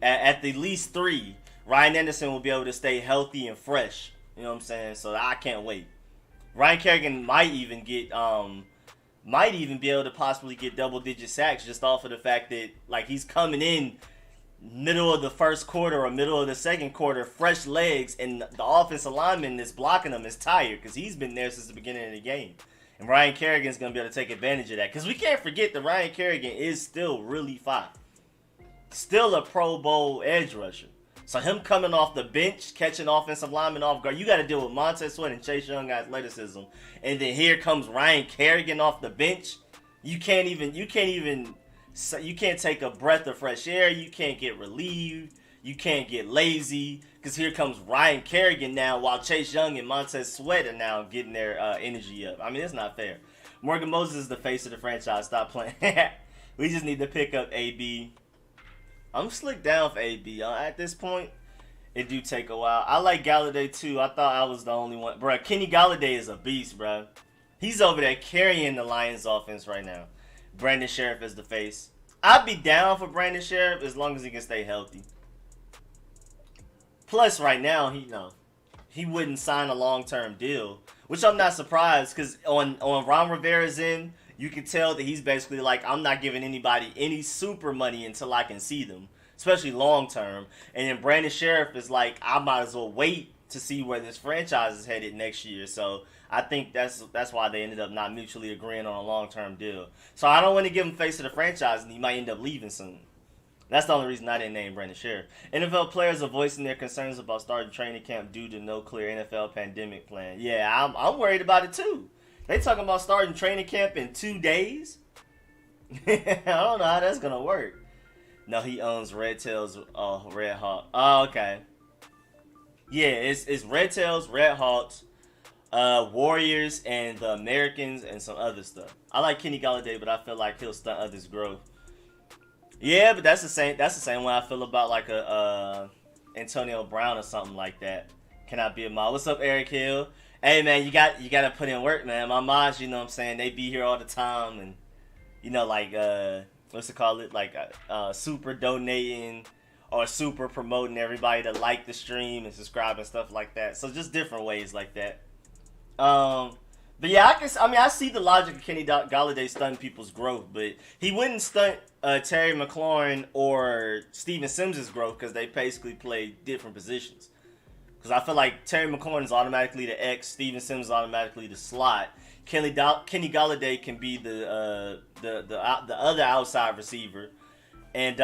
at the least 3, Ryan Anderson will be able to stay healthy and fresh. You know what I'm saying? So I can't wait. Ryan Kerrigan might even be able to possibly get double-digit sacks just off of the fact that, like, he's coming in middle of the first quarter or middle of the second quarter, fresh legs, and the offensive lineman that's blocking him is tired because he's been there since the beginning of the game. And Ryan Kerrigan's going to be able to take advantage of that because we can't forget that Ryan Kerrigan is still really fine. Still a Pro Bowl edge rusher. So him coming off the bench, catching offensive linemen off guard, you got to deal with Montez Sweat and Chase Young athleticism. And then here comes Ryan Kerrigan off the bench. You can't take a breath of fresh air. You can't get relieved. You can't get lazy. Because here comes Ryan Kerrigan now while Chase Young and Montez Sweat are now getting their energy up. I mean, it's not fair. Morgan Moses is the face of the franchise. Stop playing. We just need to pick up AB. I'm slick down for AB. At this point, it do take a while. I like Galladay too. I thought I was the only one. Bruh, Kenny Galladay is a beast, bruh. He's over there carrying the Lions offense right now. Brandon Sheriff is the face. I'd be down for Brandon Sheriff as long as he can stay healthy. Plus, right now, he wouldn't sign a long-term deal, which I'm not surprised because on Ron Rivera's end, you can tell that he's basically like, I'm not giving anybody any super money until I can see them, especially long-term. And then Brandon Sheriff is like, I might as well wait to see where this franchise is headed next year. So I think that's why they ended up not mutually agreeing on a long-term deal. So I don't want to give him face to the franchise, and he might end up leaving soon. That's the only reason I didn't name Brandon Sheriff. NFL players are voicing their concerns about starting training camp due to no clear NFL pandemic plan. Yeah, I'm worried about it too. They talking about starting training camp in 2 days? I don't know how that's going to work. No, he owns Red Tails, Red Hawk. Oh, okay. Yeah, it's Red Tails, Red Hawks, Warriors, and the Americans, and some other stuff. I like Kenny Galladay, but I feel like he'll stunt others' growth. Yeah, but that's the same way I feel about like a Antonio Brown or something like that. Can I be a mod? What's up, Eric Hill? Hey man, you got to put in work, man. My mods, you know what I'm saying, they be here all the time, and like what's it called? Like super donating or super promoting everybody to like the stream and subscribe and stuff like that. So just different ways like that. But yeah, I see the logic of Kenny Galladay stunting people's growth, but he wouldn't stunt Terry McLaurin or Steven Sims' growth because they basically play different positions. Because I feel like Terry McLaurin is automatically the X, Steven Sims is automatically the slot. Kenny Galladay can be the other outside receiver, and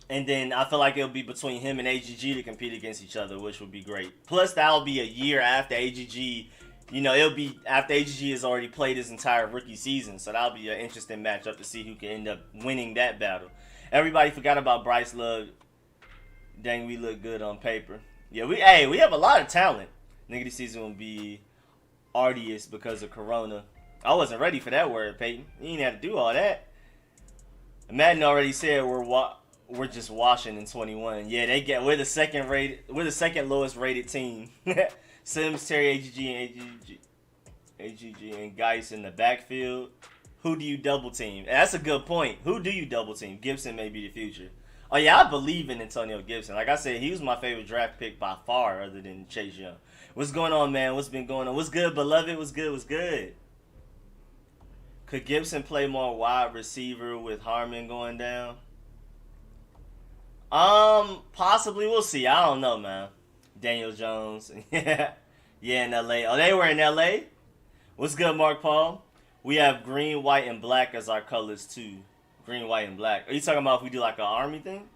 then I feel like it'll be between him and AGG to compete against each other, which would be great. Plus, that'll be a year after AGG. It'll be after AGG has already played his entire rookie season, so that'll be an interesting matchup to see who can end up winning that battle. Everybody forgot about Bryce Love. Dang, we look good on paper. Yeah, we have a lot of talent. Nigga, this season will be arduous because of Corona. I wasn't ready for that word, Peyton. You didn't have to do all that. Madden already said we're we're just washing in 21. Yeah, we're the second lowest rated team. Sims, Terry, AGG, and Geis in the backfield. Who do you double team? And that's a good point. Who do you double team? Gibson may be the future. Oh yeah, I believe in Antonio Gibson. Like I said, he was my favorite draft pick by far, other than Chase Young. What's going on, man? What's been going on? What's good, beloved? What's good? What's good? Could Gibson play more wide receiver with Harmon going down? Possibly. We'll see. I don't know, man. Daniel Jones. Yeah, in LA. Oh, they were in LA? What's good, Mark Paul? We have green, white, and black as our colors, too. Green, white, and black. Are you talking about if we do like an army thing?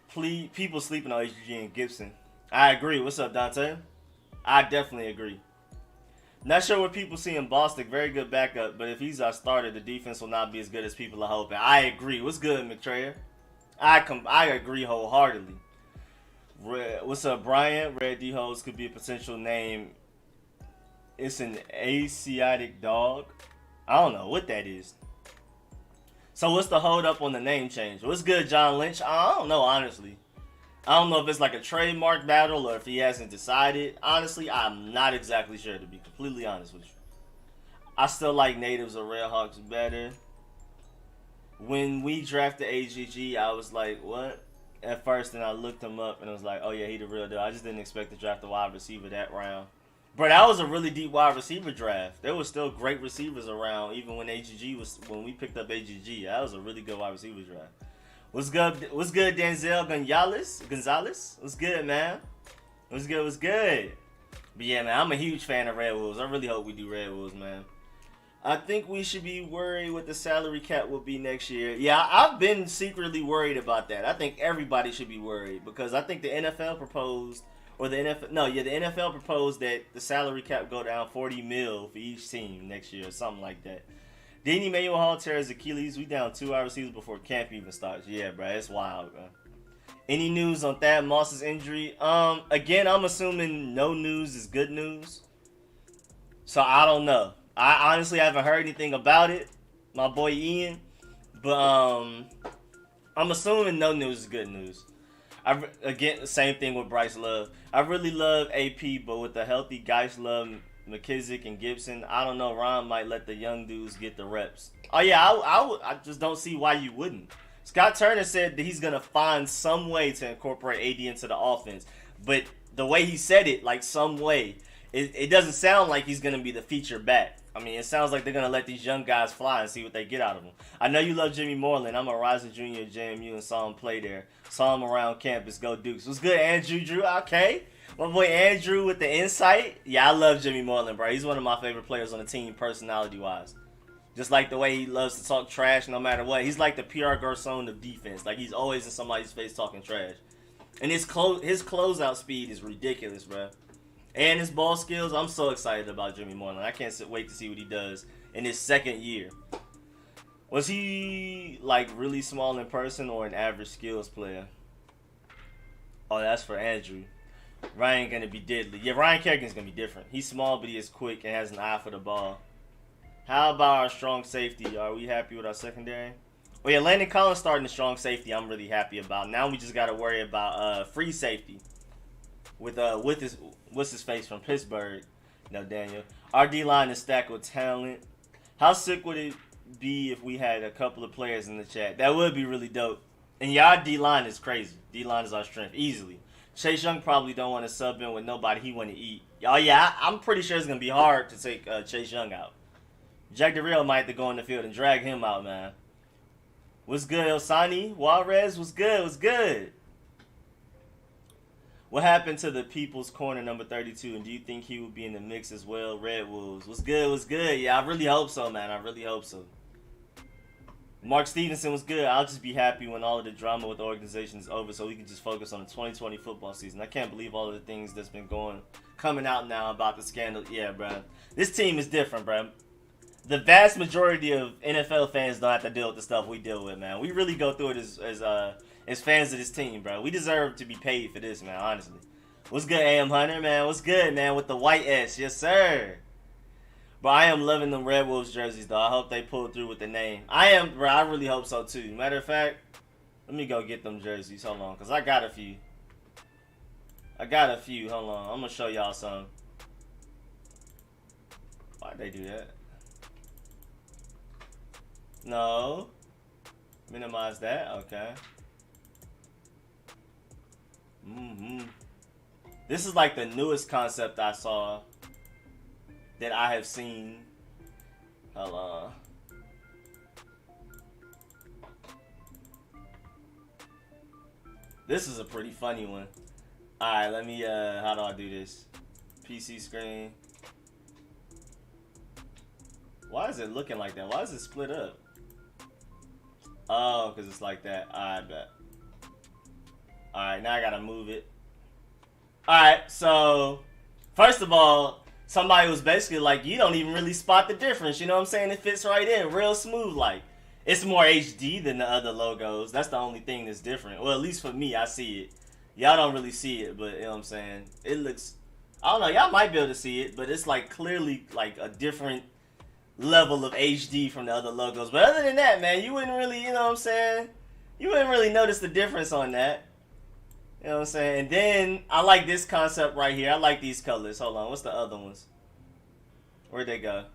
Please, people sleeping on HGG and Gibson. I agree. What's up, Dante? I definitely agree. Not sure what people see in Bostic. Very good backup, but if he's our starter, the defense will not be as good as people are hoping. I agree. What's good, McTrayer? I agree wholeheartedly. What's up, Brian? Red D-Holes could be a potential name. It's an Asiatic dog. I don't know what that is. So what's the hold up on the name change? What's good, John Lynch? I don't know, honestly. I don't know if it's like a trademark battle or if he hasn't decided. Honestly, I'm not exactly sure, to be completely honest with you. I still like Natives or Red Hawks better. When we drafted AGG, I was like, what? At first, and I looked him up, and I was like, oh yeah, he the real deal. I just didn't expect to draft a wide receiver that round. But that was a really deep wide receiver draft. There was still great receivers around, even when when we picked up AGG. That was a really good wide receiver draft. What's good, Denzel Gonzalez? What's good, man? What's good? But yeah, man, I'm a huge fan of Red Wolves. I really hope we do Red Wolves, man. I think we should be worried what the salary cap will be next year. Yeah, I've been secretly worried about that. I think everybody should be worried because I think the NFL proposed, the NFL proposed that the salary cap go down $40 million for each team next year or something like that. Didn't Emmanuel Hall tear his Achilles? We down 2 wide receivers before camp even starts. Yeah, bro, it's wild, bro. Any news on Thad Moss's injury? Again, I'm assuming no news is good news. So I don't know. I honestly haven't heard anything about it, my boy Ian. But I'm assuming no news is good news. Again, same thing with Bryce Love. I really love AP, but with the healthy Geis, Love, McKissick, and Gibson, I don't know. Ron might let the young dudes get the reps. Oh yeah, I just don't see why you wouldn't. Scott Turner said that he's gonna find some way to incorporate AD into the offense, but the way he said it, like some way, it doesn't sound like he's gonna be the feature back. I mean, it sounds like they're going to let these young guys fly and see what they get out of them. I know you love Jimmy Moreland. I'm a rising junior at JMU and saw him play there. Saw him around campus. Go Dukes. What's good, Andrew Drew? Okay. My boy Andrew with the insight. Yeah, I love Jimmy Moreland, bro. He's one of my favorite players on the team personality-wise. Just like the way he loves to talk trash no matter what. He's like the Pierre Garçon of defense. Like, he's always in somebody's face talking trash. And his closeout speed is ridiculous, bro. And his ball skills, I'm so excited about Jimmy Moreland. I can't wait to see what he does in his second year. Was he, like, really small in person or an average skills player? Oh, that's for Andrew. Ryan going to be deadly. Yeah, Ryan Kerrigan's going to be different. He's small, but he is quick and has an eye for the ball. How about our strong safety? Are we happy with our secondary? Oh, yeah, Landon Collins starting the strong safety I'm really happy about. Now we just got to worry about free safety. With what's his face from Pittsburgh, Daniel. Our D-line is stacked with talent. How sick would it be if we had a couple of players in the chat? That would be really dope. And yeah, our D-line is crazy. D-line is our strength, easily. Chase Young probably don't want to sub in with nobody he want to eat. Oh yeah, I'm pretty sure it's gonna be hard to take Chase Young out. Jack DeReal might have to go in the field and drag him out, man. What's good, Elsani? Juarez, what's good? What's good? What happened to the People's Corner number 32, and do you think he will be in the mix as well? Red Wolves. What's good? What's good? Yeah, I really hope so, man. I really hope so. Mark Stevenson was good. I'll just be happy when all of the drama with the organization is over so we can just focus on the 2020 football season. I can't believe all of the things that's been coming out now about the scandal. Yeah, bro. This team is different, bro. The vast majority of NFL fans don't have to deal with the stuff we deal with, man. We really go through it as fans of this team, bro. We deserve to be paid for this, man, honestly. What's good, AM Hunter, man? What's good, man, with the white S? Yes, sir. But I am loving them Red Wolves jerseys, though. I hope they pull through with the name. I am, bro. I really hope so, too. Matter of fact, Let me go get them jerseys. Hold on, cause I got a few. Hold on, I'm gonna show y'all some. Why'd they do that? No. Minimize that. Okay. This is like the newest concept I saw that I have seen. Hold on. This is a pretty funny one. Alright, let me, how do I do this? PC screen. Why is it looking like that? Why is it split up? Oh, because it's like that. I bet. Alright, now I gotta move it. Alright, so, first of all, somebody was basically like, you don't even really spot the difference. You know what I'm saying? It fits right in, real smooth like. It's more HD than the other logos. That's the only thing that's different. Well, at least for me, I see it. Y'all don't really see it, but you know what I'm saying? It looks, I don't know, y'all might be able to see it, but it's like clearly like a different level of HD from the other logos. But other than that, man, you wouldn't really, you know what I'm saying? You wouldn't really notice the difference on that. You know what I'm saying? And then I like this concept right here. I like these colors. Hold on, what's the other ones? Where'd they go?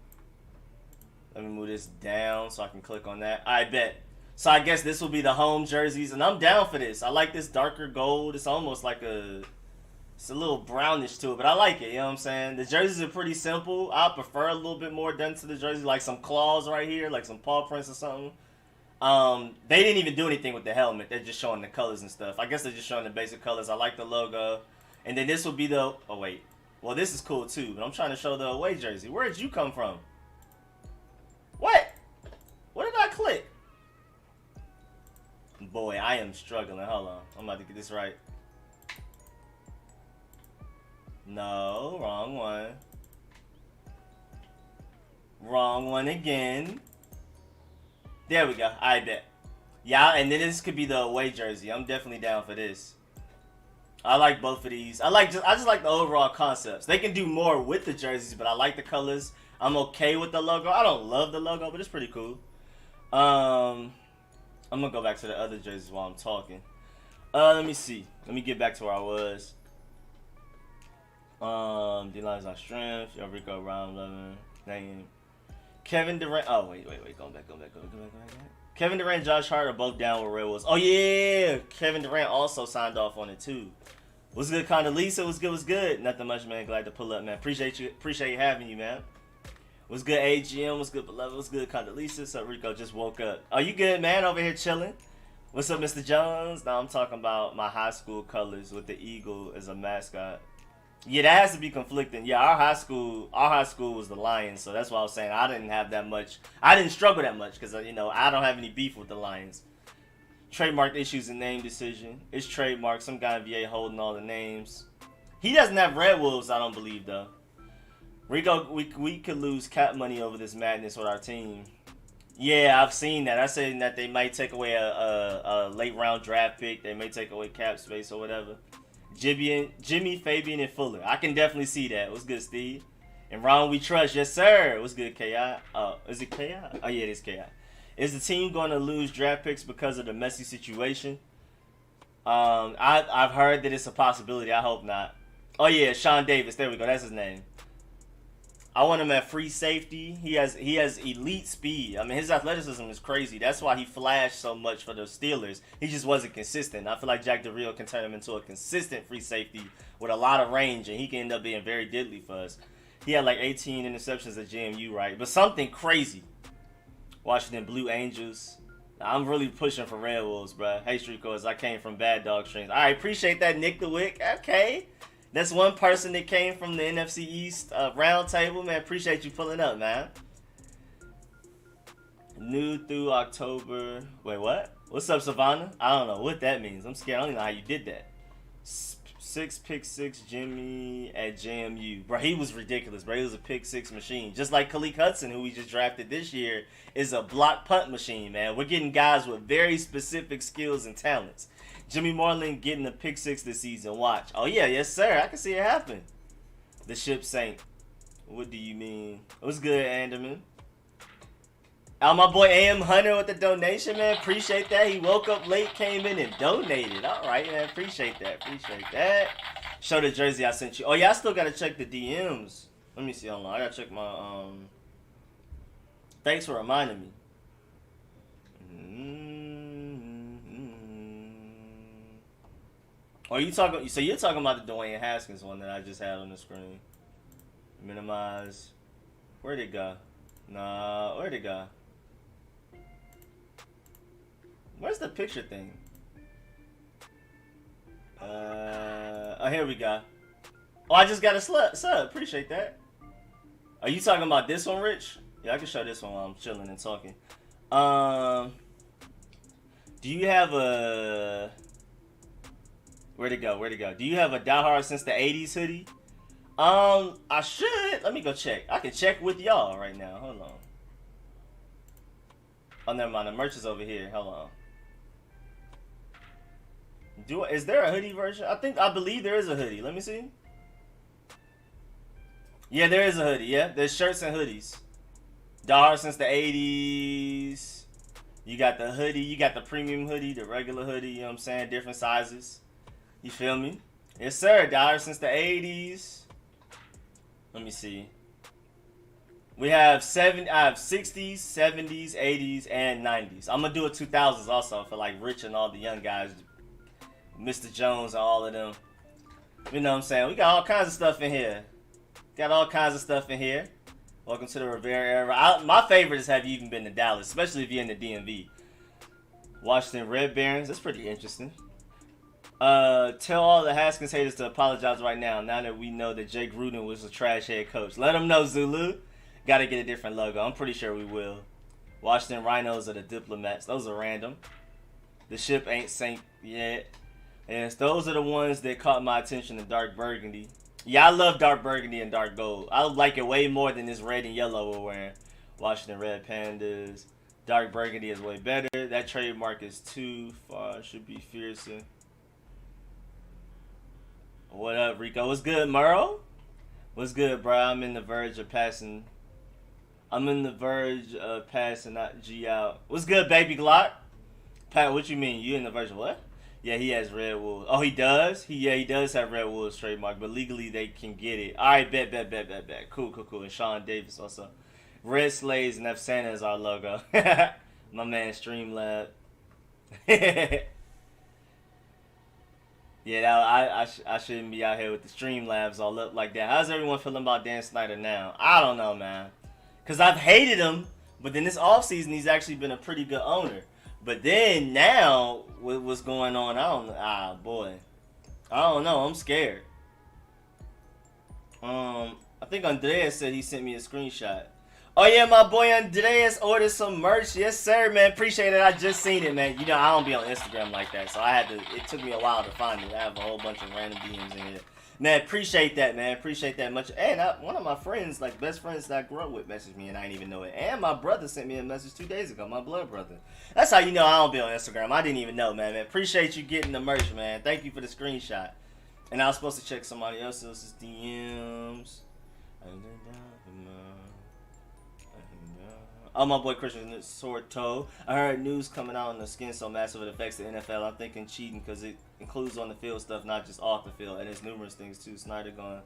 Let me move this down so I can click on that. I bet. So I guess this will be the home jerseys, and I'm down for this. I like this darker gold. It's almost like it's a little brownish to it, but I like it. You know what I'm saying? The jerseys are pretty simple. I prefer a little bit more done to the jersey, like some claws right here, like some paw prints or something. They didn't even do anything with the helmet. They're just showing the colors and stuff. I guess they're just showing the basic colors. I like the logo. And then this will be the, oh wait. Well, this is cool too, but I'm trying to show the away jersey. Where did you come from? What? What did I click? Boy, I am struggling. Hold on. I'm about to get this right. No, wrong one. Wrong one again. There we go. I bet. Yeah, and then this could be the away jersey. I'm definitely down for this. I like both of these. I just like the overall concepts. They can do more with the jerseys, but I like the colors. I'm okay with the logo. I don't love the logo, but it's pretty cool. I'm gonna go back to the other jerseys while I'm talking. Let me see. Let me get back to where I was. D-line's our strength. Yo, Rico, round 11. Name. Kevin Durant. Oh, wait. Going back. Kevin Durant, Josh Hart are both down with Red Wolves. Oh, yeah. Kevin Durant also signed off on it, too. What's good, Condoleezza? What's good? Nothing much, man. Glad to pull up, man. Appreciate having you, man. What's good, AGM? What's good, beloved? What's good, Condoleezza? What's up, Rico? Just woke up. Oh, you good, man? Over here chilling. What's up, Mr. Jones? Now I'm talking about my high school colors with the eagle as a mascot. Yeah, that has to be conflicting. Yeah, our high school was the Lions, so that's why I was saying I didn't have that much. I didn't struggle that much because I don't have any beef with the Lions. Trademark issues and name decision. It's trademark. Some guy in VA holding all the names. He doesn't have Red Wolves, I don't believe though. Rico, we could lose cap money over this madness with our team. Yeah, I've seen that. I said that they might take away a late round draft pick. They may take away cap space or whatever. Jimmy, Fabian, and Fuller. I can definitely see that. What's good, Steve? And Ron, we trust. Yes, sir. What's good, KI? Oh, is it KI? Oh, yeah, it is KI. Is the team going to lose draft picks because of the messy situation? I've heard that it's a possibility. I hope not. Oh, yeah, Sean Davis. There we go. That's his name. I want him at free safety. He has elite speed. I mean, his athleticism is crazy. That's why he flashed so much for the Steelers. He just wasn't consistent. I feel like Jack DeRio can turn him into a consistent free safety with a lot of range, and he can end up being very deadly for us. He had like 18 interceptions at JMU, right? But something crazy. Washington Blue Angels. I'm really pushing for Red Wolves, bro. Hey, Streetcores, I came from Bad Dog Strings. All right, appreciate that, Nick the Wick. Okay. That's one person that came from the NFC East round table, man. Appreciate you pulling up, man. New through October. Wait, what? What's up, Savannah? I don't know what that means. I'm scared. I don't even know how you did that. 6 Jimmy at JMU. Bro, he was ridiculous, bro. He was a pick six machine. Just like Khaleke Hudson, who we just drafted this year, is a block punt machine, man. We're getting guys with very specific skills and talents. Jimmy Marlin getting a pick six this season. Watch. Oh, yeah. Yes, sir. I can see it happen. The ship sank. What do you mean? What's good, Anderman? My boy AM Hunter with the donation, man. Appreciate that. He woke up late, came in and donated. All right, man. Appreciate that. Appreciate that. Show the jersey I sent you. Oh yeah, I still gotta check the DMs. Let me see. Hold on. I gotta check my Thanks for reminding me. Oh, you talking? So you're talking about the Dwayne Haskins one that I just had on the screen? Minimize. Where'd it go? Nah, where'd it go? Where's the picture thing? Oh, here we go. Oh, I just got a sub. Appreciate that. Are you talking about this one, Rich? Yeah, I can show this one while I'm chilling and talking. Do you have a... Where'd it go? Where'd it go? Do you have a Die Hard Since the 80s hoodie? I should. Let me go check. I can check with y'all right now. Hold on. Oh, never mind. The merch is over here. Hold on. Is there a hoodie version? I believe there is a hoodie. Let me see. Yeah, there is a hoodie. Yeah, there's shirts and hoodies. Die Hard Since the 80s. You got the hoodie. You got the premium hoodie, the regular hoodie. You know what I'm saying? Different sizes. You feel me? Yes, sir. Die Hard Since the 80s. Let me see. We have I have 60s, 70s, 80s, and 90s. I'm gonna do a 2000s also for like Rich and all the young guys, Mr. Jones and all of them. You know what I'm saying? We got all kinds of stuff in here. Got all kinds of stuff in here. Welcome to the Rivera era. My favorite is Have You Even Been to Dallas, especially if you're in the DMV. Washington Red Barons. That's pretty interesting. Tell all the Haskins haters to apologize right now that we know that Jay Gruden was a trash head coach. Let them know, Zulu. Gotta get a different logo. I'm pretty sure we will. Washington Rhinos are the diplomats. Those are random. The ship ain't sank yet. And those are the ones that caught my attention in dark burgundy. Yeah, I love dark burgundy and dark gold. I like it way more than this red and yellow we're wearing. Washington Red Pandas. Dark burgundy is way better. That trademark is too far. Should be fiercer. What up, Rico? What's good, Murrow? What's good, bro? I'm in the verge of passing that G out. What's good, baby Glock? Pat, what you mean? You in the verge of what? Yeah, he has red wool. Oh, he does? He does have red wool as trademark, but legally they can get it. All right, bet. Cool. And Sean Davis also. Red Slaves and F Santa is our logo. My man Streamlab. Yeah, I shouldn't be out here with the Streamlabs all up like that. How's everyone feeling about Dan Snyder now? I don't know, man. Because I've hated him, but then this offseason he's actually been a pretty good owner. But then now, with what's going on, I don't know. I'm scared. I think Andreas said he sent me a screenshot. Oh yeah, my boy Andreas ordered some merch. Yes, sir, man. Appreciate it. I just seen it, man. You know, I don't be on Instagram like that, so it took me a while to find it. I have a whole bunch of random DMs in here. Man, appreciate that, man. Appreciate that much. And one of my friends, like best friends that I grew up with, messaged me and I didn't even know it. And my brother sent me a message 2 days ago, my blood brother. That's how you know I don't be on Instagram. I didn't even know, man. Appreciate you getting the merch, man. Thank you for the screenshot. And I was supposed to check somebody else's DMs. Oh, my boy Christian Sorto. I heard news coming out on the skin so massive it affects the NFL. I'm thinking cheating because it includes on the field stuff, not just off the field. And there's numerous things too. Snyder gonna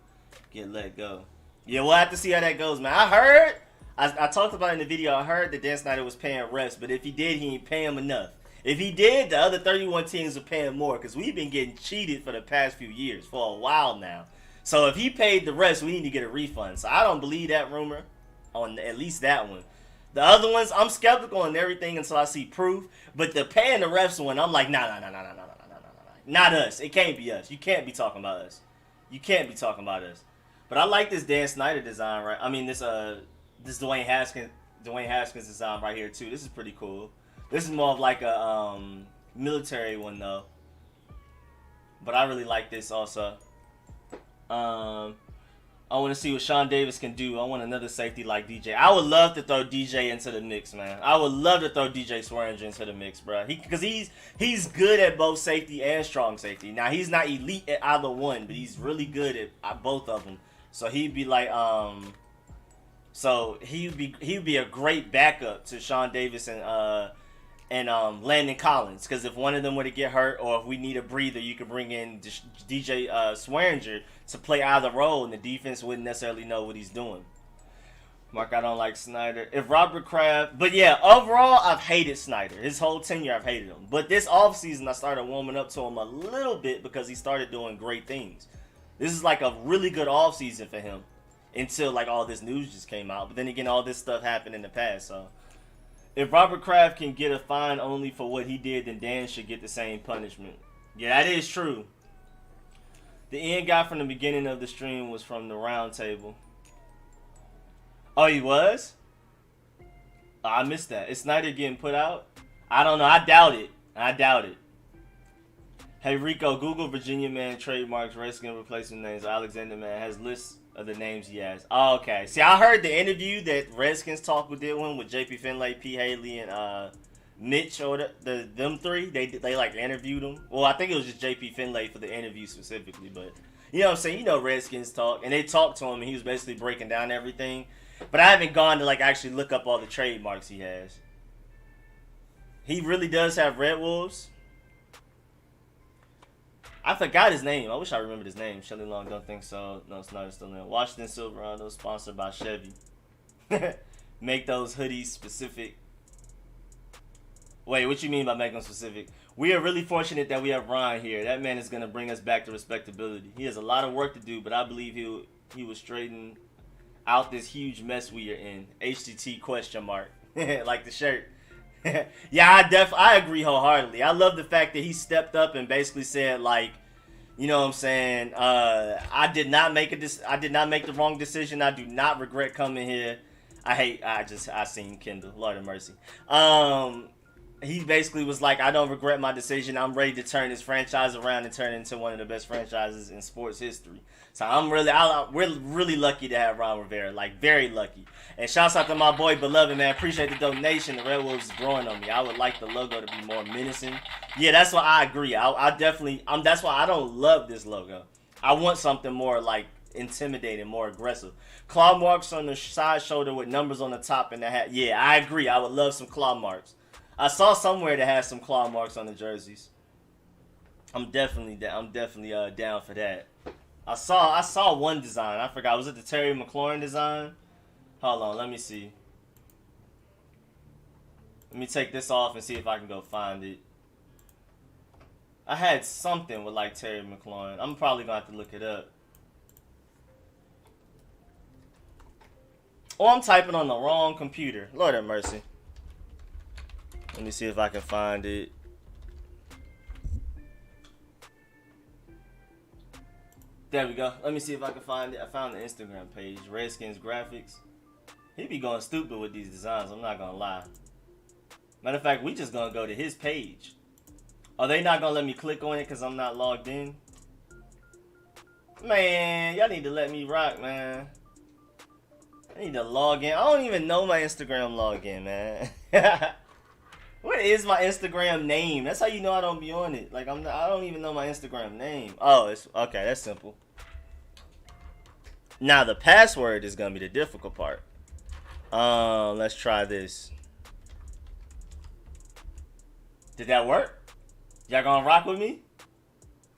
get let go. Yeah, we'll have to see how that goes, man. I heard, I talked about it in the video, I heard that Dan Snyder was paying refs, but if he did, he ain't pay him enough. If he did, the other 31 teams are paying more because we've been getting cheated for the past few years, for a while now. So if he paid the refs, we need to get a refund. So I don't believe that rumor on at least that one. The other ones, I'm skeptical on everything until I see proof. But the paying the refs one, I'm like, nah. Not us. It can't be us. You can't be talking about us. You can't be talking about us. But I like this Dan Snyder design, right? I mean, this Dwayne Haskins design right here too. This is pretty cool. This is more of like a military one though. But I really like this also. I want to see what Sean Davis can do. I want another safety like DJ. I would love to throw DJ into the mix, man. I would love to throw DJ Swearinger into the mix, bro. Because he's good at both safety and strong safety. Now, he's not elite at either one, but he's really good at both of them. So he'd be like, So he'd be a great backup to Sean Davis and Landon Collins, because if one of them were to get hurt or if we need a breather, you could bring in DJ Swearinger to play either role, and the defense wouldn't necessarily know what he's doing. Mark, I don't like Snyder. If Robert Kraft, but yeah, overall, I've hated Snyder. His whole tenure, I've hated him. But this offseason, I started warming up to him a little bit because he started doing great things. This is like a really good offseason for him until like all this news just came out. But then again, all this stuff happened in the past. So if Robert Kraft can get a fine only for what he did, then Dan should get the same punishment. Yeah, that is true. The end guy from the beginning of the stream was from the round table. Oh, he was? Oh, I missed that. Is Snyder getting put out? I don't know. I doubt it. I doubt it. Hey, Rico, Google Virginia man trademarks, Redskin replacement names. Alexander man has lists of the names he has. Oh, okay. See, I heard the interview that Redskins talk with one with JP Finlay, P. Haley, and Mitch, or them three. They like interviewed him. Well, I think it was just JP Finlay for the interview specifically, but you know what I'm saying? You know Redskins talk, and they talked to him, and he was basically breaking down everything. But I haven't gone to like actually look up all the trademarks he has. He really does have Red Wolves. I forgot his name. I wish I remembered his name. Shelly Long, don't think so. No, it's not still in. Washington Silverado, sponsored by Chevy. Make those hoodies specific. Wait, what you mean by make them specific? We are really fortunate that we have Ron here. That man is going to bring us back to respectability. He has a lot of work to do, but I believe he will straighten out this huge mess we are in. HTT question mark. Like the shirt. Yeah, I agree wholeheartedly. I love the fact that he stepped up and basically said, like, you know what I'm saying, I did not make the wrong decision. I do not regret coming here. I seen Kendall, Lord have mercy. He basically was like, I don't regret my decision. I'm ready to turn this franchise around and turn it into one of the best franchises in sports history. So we're really lucky to have Ron Rivera, like very lucky. And shouts out to my boy Beloved, man. Appreciate the donation. The Red Wolves is growing on me. I would like the logo to be more menacing. Yeah, that's why I agree. That's why I don't love this logo. I want something more like intimidating, more aggressive. Claw marks on the side shoulder with numbers on the top and the hat. Yeah, I agree. I would love some claw marks. I saw somewhere that has some claw marks on the jerseys. I'm definitely down for that. I saw one design. I forgot. Was it the Terry McLaurin design? Hold on, let me see. Let me take this off and see if I can go find it. I had something with like Terry McLaurin. I'm probably gonna have to look it up. Or I'm typing on the wrong computer. Lord have mercy. Let me see if I can find it. There we go. Let me see if I can find it. I found the Instagram page. Redskins Graphics. He be going stupid with these designs. I'm not going to lie. Matter of fact, we just going to go to his page. Are they not going to let me click on it because I'm not logged in? Man, y'all need to let me rock, man. I need to log in. I don't even know my Instagram login, man. What is my Instagram name? That's how you know I don't be on it. Like I don't even know my Instagram name. Oh, it's okay. That's simple. Now the password is gonna be the difficult part. Let's try this. Did that work? Y'all gonna rock with me?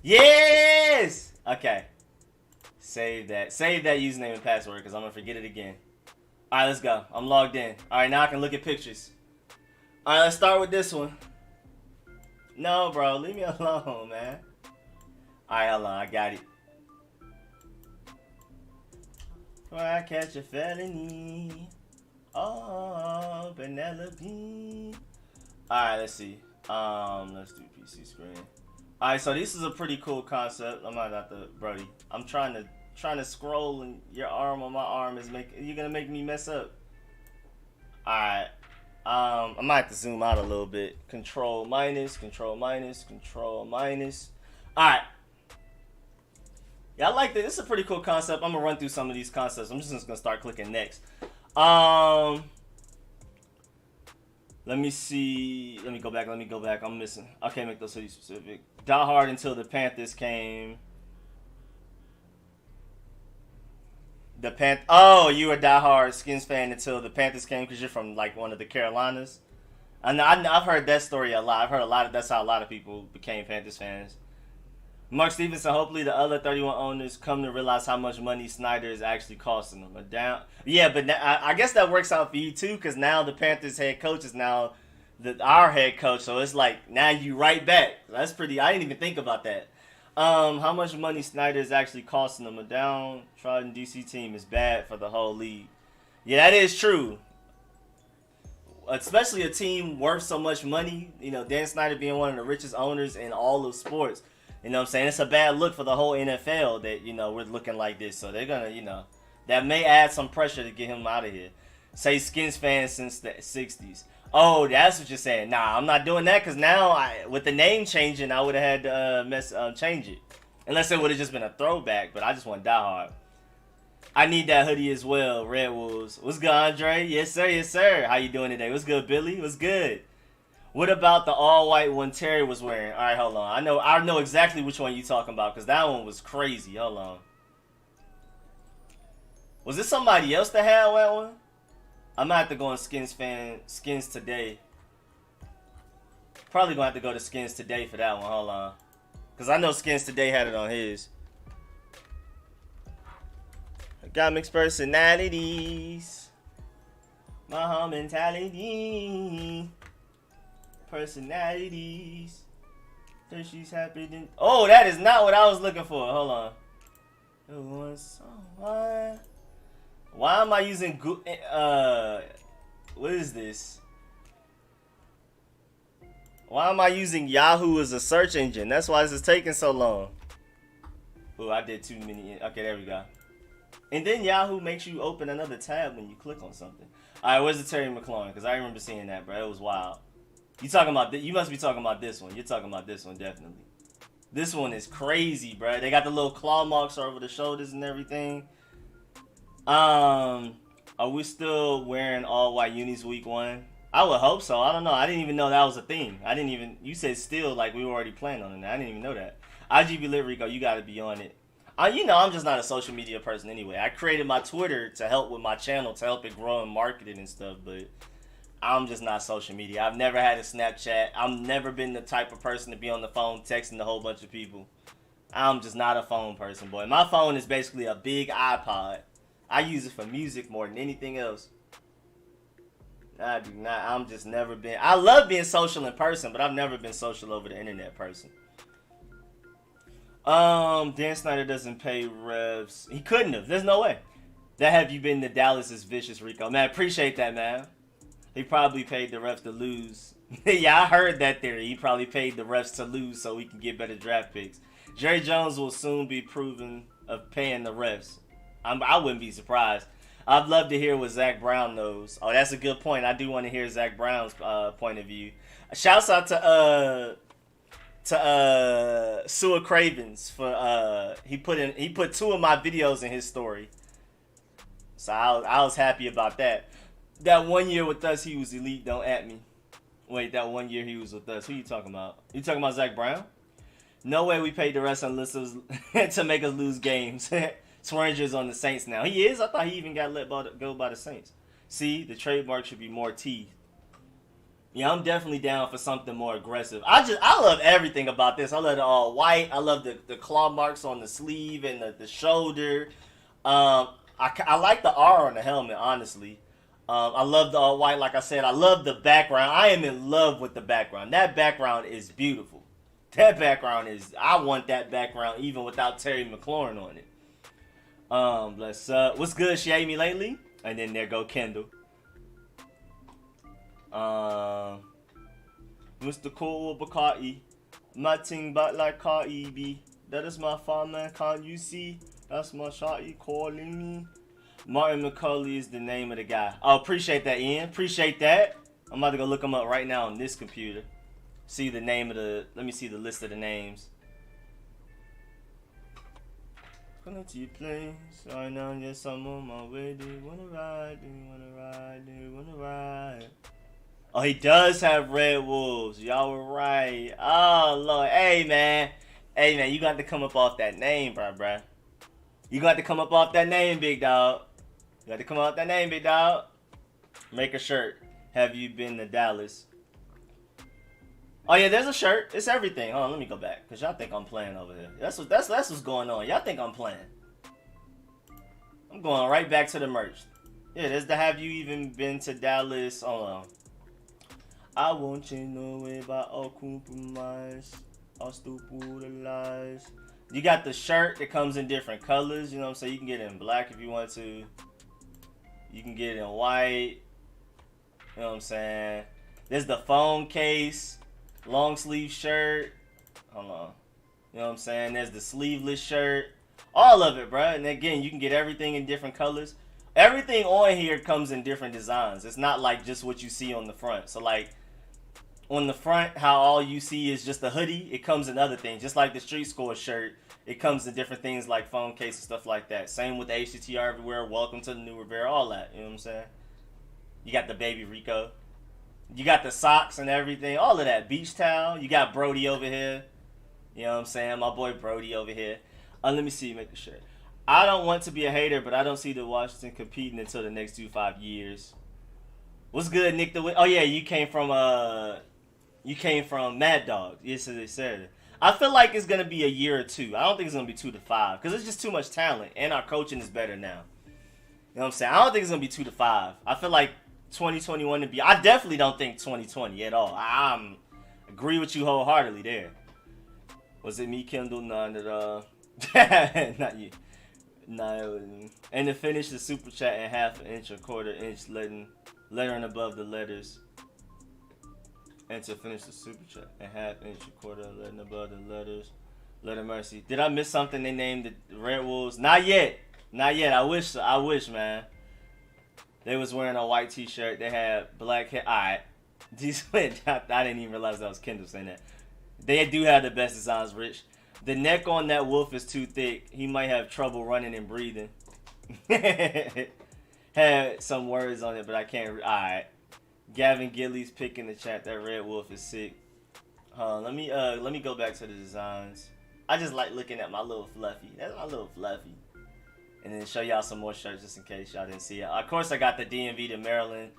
Yes. Okay. Save that username and password because I'm gonna forget it again. All right, let's go. I'm logged in. All right, now I can look at pictures. All right, let's start with this one. No, bro, leave me alone, man. All right, hold on, I got it. Where I catch a felony. Oh, Penelope. All right, let's see. Let's do PC screen. All right, so this is a pretty cool concept. I might have to, Brody. I'm trying to scroll, and your arm on my arm is you're gonna make me mess up. All right. I might have to zoom out a little bit. Control minus, control minus, control minus. Alright. Yeah, I like this. This is a pretty cool concept. I'm gonna run through some of these concepts. I'm just gonna start clicking next. Let me see. Let me go back. I'm missing. I can't make those city specific. Die Hard until the Panthers came. The Oh, you were a diehard Skins fan until the Panthers came because you're from like one of the Carolinas. I've heard that story a lot. I've heard a lot of that's how a lot of people became Panthers fans. Mark Stevenson, hopefully the other 31 owners come to realize how much money Snyder is actually costing them. Yeah, but I guess that works out for you too, because now the Panthers head coach is now our head coach, so it's like now you right back. That's pretty. I didn't even think about that. How much money Snyder is actually costing them? A downtrodden DC team is bad for the whole league. Yeah, that is true. Especially a team worth so much money. You know, Dan Snyder being one of the richest owners in all of sports. You know what I'm saying? It's a bad look for the whole NFL that, you know, we're looking like this. So they're going to, you know, that may add some pressure to get him out of here. Say Skins fans since the 60s. Oh, that's what you're saying. Nah, I'm not doing that because now with the name changing, I would have had to change it. Unless it would have just been a throwback, but I just want Die Hard. I need that hoodie as well, Red Wolves. What's good, Andre? Yes, sir. Yes, sir. How you doing today? What's good, Billy? What's good? What about the all-white one Terry was wearing? All right, hold on. I know exactly which one you talking about because that one was crazy. Hold on. Was this somebody else that had that one? I'm gonna have to go on Skins Today. Probably gonna have to go to Skins Today for that one. Hold on, because I know Skins Today had it on his. I got mixed personalities. My whole mentality. Personalities. So she's happy. Oh, that is not what I was looking for. Hold on. It was someone. Why am I using what is this? Why am I using Yahoo as a search engine? That's why this is taking so long. Oh, I did too many. Okay, there we go. And then Yahoo makes you open another tab when you click on something. All right, where's the Terry McLaurin? Because I remember seeing that, bro. It was wild. You talking about? You must be talking about this one. You're talking about this one, definitely. This one is crazy, bro. They got the little claw marks over the shoulders and everything. Are we still wearing all white unis week 1? I would hope so. I don't know. I didn't even know that was a thing. You said still like we were already planning on it. I didn't even know that. IGB Lit Rico, you got to be on it. You know, I'm just not a social media person anyway. I created my Twitter to help with my channel, to help it grow and market it and stuff, but I'm just not social media. I've never had a Snapchat. I've never been the type of person to be on the phone texting a whole bunch of people. I'm just not a phone person, boy. My phone is basically a big iPod. I use it for music more than anything else. I do not. I'm just never been. I love being social in person, but I've never been social over the internet person. Dan Snyder doesn't pay refs. He couldn't have. There's no way. That have you been to Dallas is vicious, Rico. Man, appreciate that, man. He probably paid the refs to lose. Yeah, I heard that theory. He probably paid the refs to lose so he can get better draft picks. Jerry Jones will soon be proven of paying the refs. I wouldn't be surprised. I'd love to hear what Zach Brown knows. Oh, that's a good point. I do want to hear Zach Brown's point of view. Shouts out to Sua Cravens for he put 2 of my videos in his story. So I was happy about that. That 1 year with us, he was elite. Don't at me. Wait, that 1 year he was with us. Who you talking about? You talking about Zach Brown? No way we paid the rest unless it was to make us lose games. Swearinger's on the Saints now. He is? I thought he even got let go by the Saints. See, the trademark should be more teeth. Yeah, I'm definitely down for something more aggressive. I love everything about this. I love the all white. I love the claw marks on the sleeve and the shoulder. I like the R on the helmet, honestly. I love the all white. Like I said, I love the background. I am in love with the background. That background is beautiful. That background is... I want that background even without Terry McLaurin on it. What's good? She ate me lately? And then there go Kendall. Mr. Cole Bakai. My ting back like K.E.B. That is my farmer, can't you see? That's my shotty calling me. Martin McCulley is the name of the guy. Oh, appreciate that, Ian. Appreciate that. I'm about to go look him up right now on this computer. See the name of the... Let me see the list of the names. Gonna to your place right now, yes, I'm on my way. Do you wanna ride? Do you wanna ride? Do you wanna ride? Oh, he does have Red Wolves. Y'all were right. Oh, Lord. Hey, man. Hey, man, you got to come up off that name, bruh. You got to come up off that name, big dog. You got to come off that name, big dog. Make a shirt. Have you been to Dallas? Oh yeah, there's a shirt. It's everything. Hold on, let me go back, cause y'all think I'm playing over here. That's what's going on. Y'all think I'm playing. I'm going right back to the merch. Yeah, there's the have you even been to Dallas? Hold on. I won't change no way by all compromise. All stupid lies. You got the shirt that comes in different colors. You know what I'm saying? You can get it in black if you want to. You can get it in white. You know what I'm saying? There's the phone case. Long sleeve shirt. Hold on. You know what I'm saying? There's the sleeveless shirt. All of it, bro. And again, you can get everything in different colors. Everything on here comes in different designs. It's not like just what you see on the front. So like on the front, how all you see is just a hoodie. It comes in other things. Just like the RicoScores shirt. It comes in different things like phone case and stuff like that. Same with the HTTR everywhere. Welcome to the New Rivera. All that. You know what I'm saying? You got the baby Rico. You got the socks and everything. All of that. Beach towel. You got Brody over here. You know what I'm saying? My boy Brody over here. Let me see you make a shirt. I don't want to be a hater, but I don't see the Washington competing until the next 5 years. What's good, Nick? Oh yeah, you came from Mad Dog. Yes, they said. I feel like it's gonna be a year or two. I don't think it's gonna be 2 to 5 because it's just too much talent, and our coaching is better now. You know what I'm saying? I don't think it's gonna be 2 to 5. I feel like 2021 to be. I definitely don't think 2020 at all. I agree with you wholeheartedly there. Was it me, Kendall? None at all. Not you. No. And to finish the super chat in 1/2 inch or 1/4 inch, lettering above the letters. And to finish the super chat in 1/2 inch or 1/4, lettering above the letters. Letter mercy. Did I miss something? They named the Red Wolves. Not yet. Not yet. I wish, man. They was wearing a white t-shirt. They had black hair. Alright. I didn't even realize that was Kendall saying that. They do have the best designs, Rich. The neck on that wolf is too thick. He might have trouble running and breathing. Had some words on it, but I can't. Alright. Gavin Gillies picking the chat. That red wolf is sick. Let me go back to the designs. I just like looking at my little fluffy. That's my little fluffy. And then show y'all some more shirts just in case y'all didn't see it. Of course, I got the DMV to Maryland,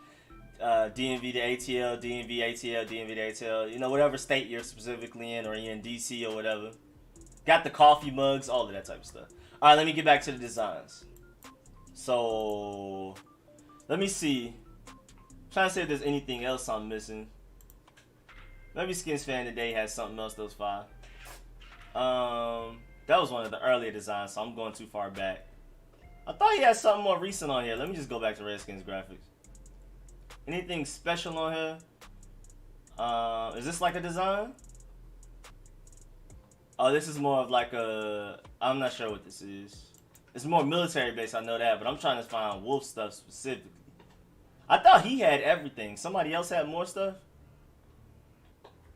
DMV to ATL, DMV ATL, DMV to ATL. You know, whatever state you're specifically in, or you're in DC or whatever. Got the coffee mugs, all of that type of stuff. All right, let me get back to the designs. So, let me see. I'm trying to see if there's anything else I'm missing. Maybe Skins Fan Today has something else that was fire. That was one of the earlier designs, so I'm going too far back. I thought he had something more recent on here. Let me just go back to Redskins graphics. Anything special on here? Is this like a design? Oh, this is more of like a... I'm not sure what this is. It's more military based, I know that, but I'm trying to find Wolf stuff specifically. I thought he had everything. Somebody else had more stuff?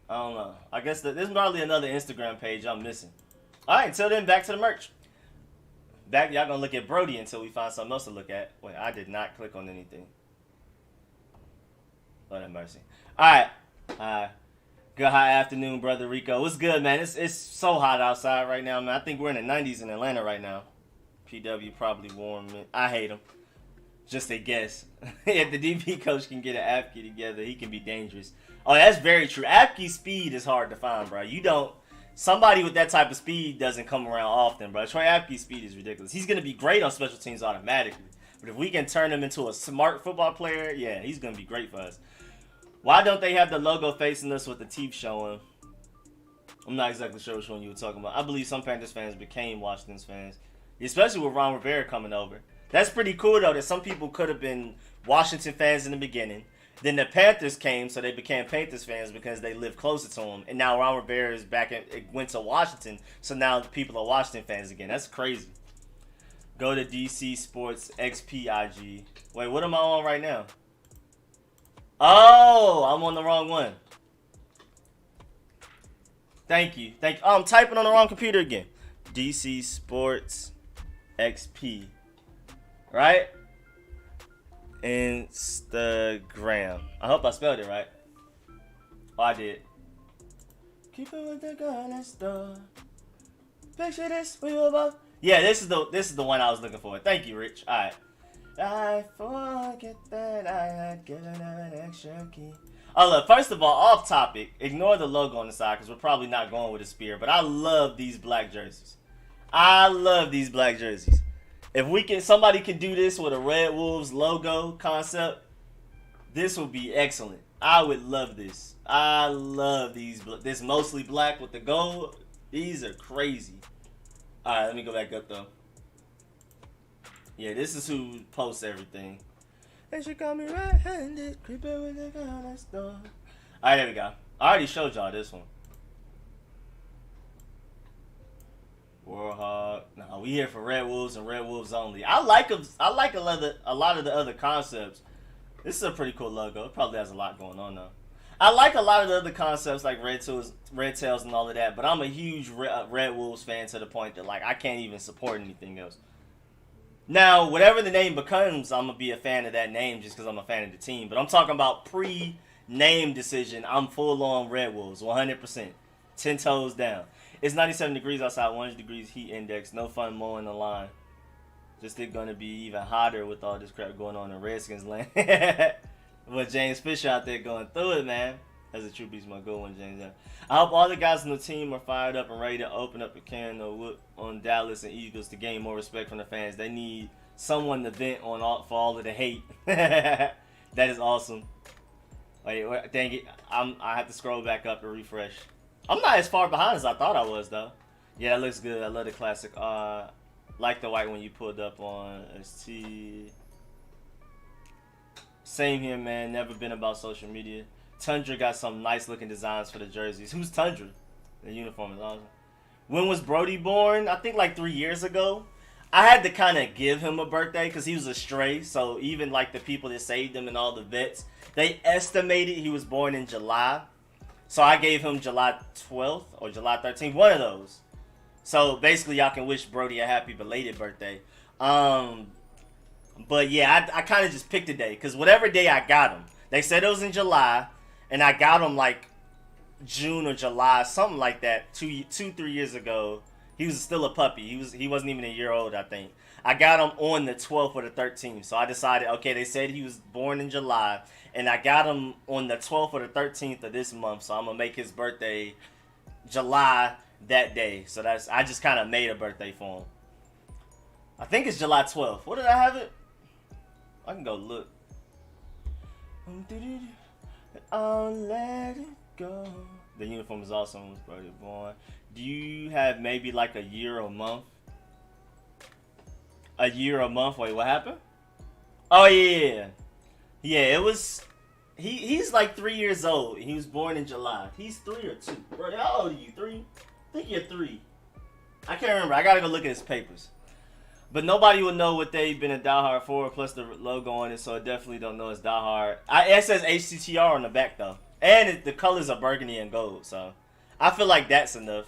I don't know. I guess there's probably another Instagram page I'm missing. Alright, until then, back to the merch. Y'all gonna look at Brody until we find something else to look at. Wait, I did not click on anything. Lord have mercy. Alright. Good hot afternoon, brother Rico. What's good, man? It's so hot outside right now, man. I think we're in the 90s in Atlanta right now. PW probably warm. I hate him. Just a guess. If the DB coach can get an Apke together, he can be dangerous. Oh, that's very true. Apke's speed is hard to find, bro. Somebody with that type of speed doesn't come around often, bro. Troy Apke's speed is ridiculous. He's going to be great on special teams automatically. But if we can turn him into a smart football player, yeah, he's going to be great for us. Why don't they have the logo facing us with the teeth showing? I'm not exactly sure which one you were talking about. I believe some Panthers fans became Washington's fans, especially with Ron Rivera coming over. That's pretty cool, though, that some people could have been Washington fans in the beginning. Then the Panthers came, so they became Panthers fans because they lived closer to him. And now Ron Rivera is back and went to Washington, so now people are Washington fans again. That's crazy. Go to DC Sports XPIG. Wait, what am I on right now? Oh, I'm on the wrong one. Thank you. Oh, I'm typing on the wrong computer again. DC Sports XP. Right? Instagram. I hope I spelled it right. Oh, I did. Keep it with the girl, let's go. Picture this, we were both. Yeah, this is the one I was looking for. Thank you, Rich. All right. I forget that I had given her an extra key. Oh, look, first of all, off topic, ignore the logo on the side because we're probably not going with a spear, but I love these black jerseys. I love these black jerseys. If somebody can do this with a Red Wolves logo concept, this would be excellent. I would love this. I love these. This mostly black with the gold. These are crazy. All right, let me go back up though. Yeah, this is who posts everything. And she got me right-handed, creeping with the girl next door. All right, there we go. I already showed y'all this one. Warhawk. Nah, we here for Red Wolves and Red Wolves only. I like a lot of the other concepts. This is a pretty cool logo. It probably has a lot going on though. I like a lot of the other concepts like Red Tails and all of that, but I'm a huge Red Wolves fan to the point that like I can't even support anything else. Now, whatever the name becomes, I'm going to be a fan of that name just because I'm a fan of the team. But I'm talking about pre-name decision. I'm full-on Red Wolves, 100%. 10 toes down. It's 97 degrees outside, 100 degrees heat index. No fun mowing the line. Just it's going to be even hotter with all this crap going on in Redskins land. With James Fisher out there going through it, man. That's a true beast, my good one, James. I hope all the guys on the team are fired up and ready to open up a can of whoop on Dallas and Eagles to gain more respect from the fans. They need someone to vent on for all of the hate. That is awesome. Wait, dang it. I have to scroll back up to refresh. I'm not as far behind as I thought I was, though. Yeah, that looks good. I love the classic. Like the white one you pulled up on ST. Same here, man. Never been about social media. Tundra got some nice looking designs for the jerseys. Who's Tundra? The uniform is awesome. When was Brody born? I think like 3 years ago. I had to kind of give him a birthday because he was a stray. So even like the people that saved him and all the vets, they estimated he was born in July. So I gave him July 12th or July 13th. One of those. So basically y'all can wish Brody a happy belated birthday. But yeah, I kind of just picked a day because whatever day I got him, they said it was in July. And I got him like June or July, something like that, 3 years ago. He was still a puppy. He wasn't even a year old, I think. I got him on the 12th or the 13th. So I decided, okay, they said he was born in July. And I got him on the 12th or the 13th of this month. So I'm going to make his birthday July that day. So I just kind of made a birthday for him. I think it's July 12th. What did I have it? I can go look. I'll let it go. The uniform is awesome. Was Brody born. Do you have maybe like a year or month? A year or month? Wait, what happened? Oh yeah, it was. He's like 3 years old. He was born in July. He's 3 or 2. Bro, how old are you? 3? I think you're 3. I can't remember. I gotta go look at his papers. But nobody will know what they've been a diehard for, plus the logo on it, so I definitely don't know it's diehard. It says HCTR on the back, though. And the colors are burgundy and gold, so I feel like that's enough.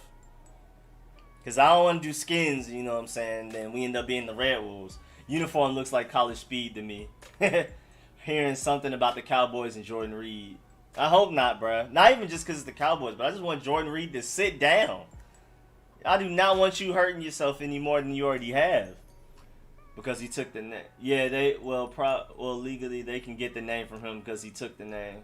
Because I don't want to do skins, you know what I'm saying, then we end up being the Red Wolves. Uniform looks like college speed to me. Hearing something about the Cowboys and Jordan Reed. I hope not, bruh. Not even just because it's the Cowboys, but I just want Jordan Reed to sit down. I do not want you hurting yourself any more than you already have. Because he took the name. Yeah, legally they can get the name from him because he took the name.